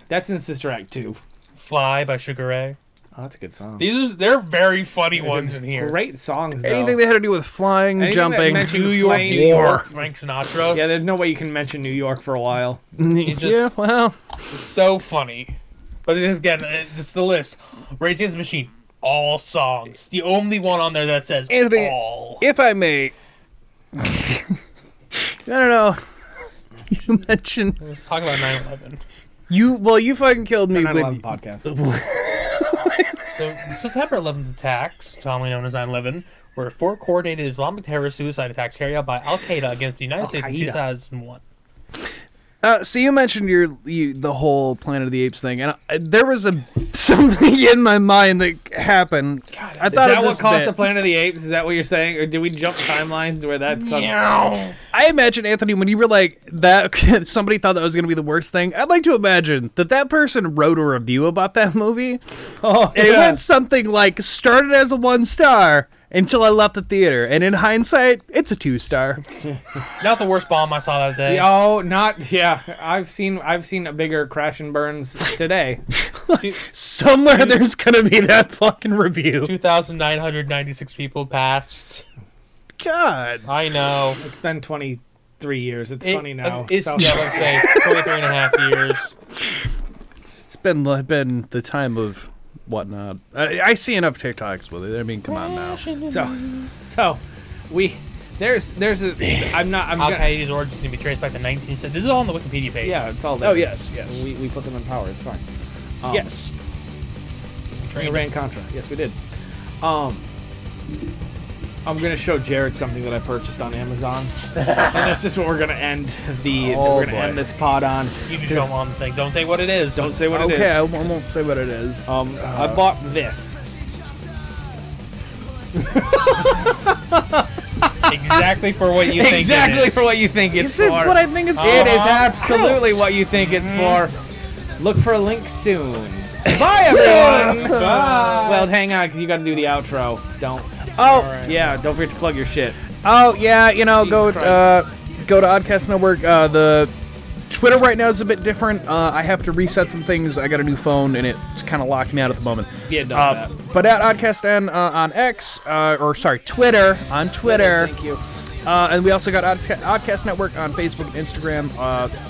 That's in Sister Act 2. Fly by Sugar Ray. Oh, that's a good song. They're very funny ones in here. Great songs, though. Anything that had to do with flying, Anything that jumping, mentioned New York, plane, New war. York, Frank Sinatra. Yeah, there's no way you can mention New York for a while. It's just yeah, well, so funny. But it is, again, just the list. Rage Against the Machine. All songs. The only one on there that says Anthony, all. if I may, I don't know. You mentioned Let's talk about 9/11. you fucking killed me 9/11 with podcast. So, the September 11th attacks, commonly known as 9/11, were 4 coordinated Islamic terrorist suicide attacks carried out by Al Qaeda against the United States in Al-Qaeda. 2001. So you mentioned the whole Planet of the Apes thing, and there was something in my mind that happened. I Is thought that of what this caused bit. the Planet of the Apes? Is that what you're saying? Or did we jump timelines where that caused... I imagine, Anthony, when you were like that, somebody thought that was going to be the worst thing. I'd like to imagine that person wrote a review about that movie. Oh, And it went something like, started as a 1 star until I left the theater. And in hindsight, it's a 2 star. Not the worst bomb I saw that day. Oh, not... Yeah, I've seen a bigger crash and burns today. Somewhere there's going to be that fucking review. 2,996 people passed. God. I know. It's been 23 years. It's funny now. It's, So- yeah, let's say 23 and a half years. It's been the time of whatnot. I see enough TikToks with it. I mean, come on now. So, there's a... I'm Al gonna... Qaeda's origins can be traced back to 1970. This is all on the Wikipedia page. Yeah, it's all there. Oh, yes. We put them in power. It's fine. Yes. We ran Contra. Yes, we did. I'm gonna show Jared something that I purchased on Amazon, and that's just what we're gonna end end this pod on. You can show them on the thing. Don't say what it is. Don't say what it is. Okay, I won't say what it is. I bought this. Exactly for what you think it Exactly is. for what you think it's Is it for. what I think it's for? It is absolutely what you think it's for. Look for a link soon. Bye, everyone. Bye. Well, hang on, because you got to do the outro. Don't. Oh, Yeah, don't forget to plug your shit. oh yeah. You know, go Christ. go to Oddcast Network. The Twitter right now is a bit different. I have to reset some things. I got a new phone, and it's kind of locked me out at the moment. Yeah, it does that. But at Oddcast on X, Twitter on Twitter. Thank you. And we also got Oddcast Network on Facebook and Instagram.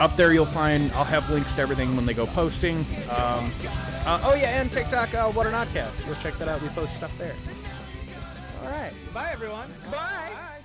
Up there, you'll find I'll have links to everything when they go posting. And TikTok. What an Oddcast. Go check that out. We post stuff there. right. Bye, everyone. Bye.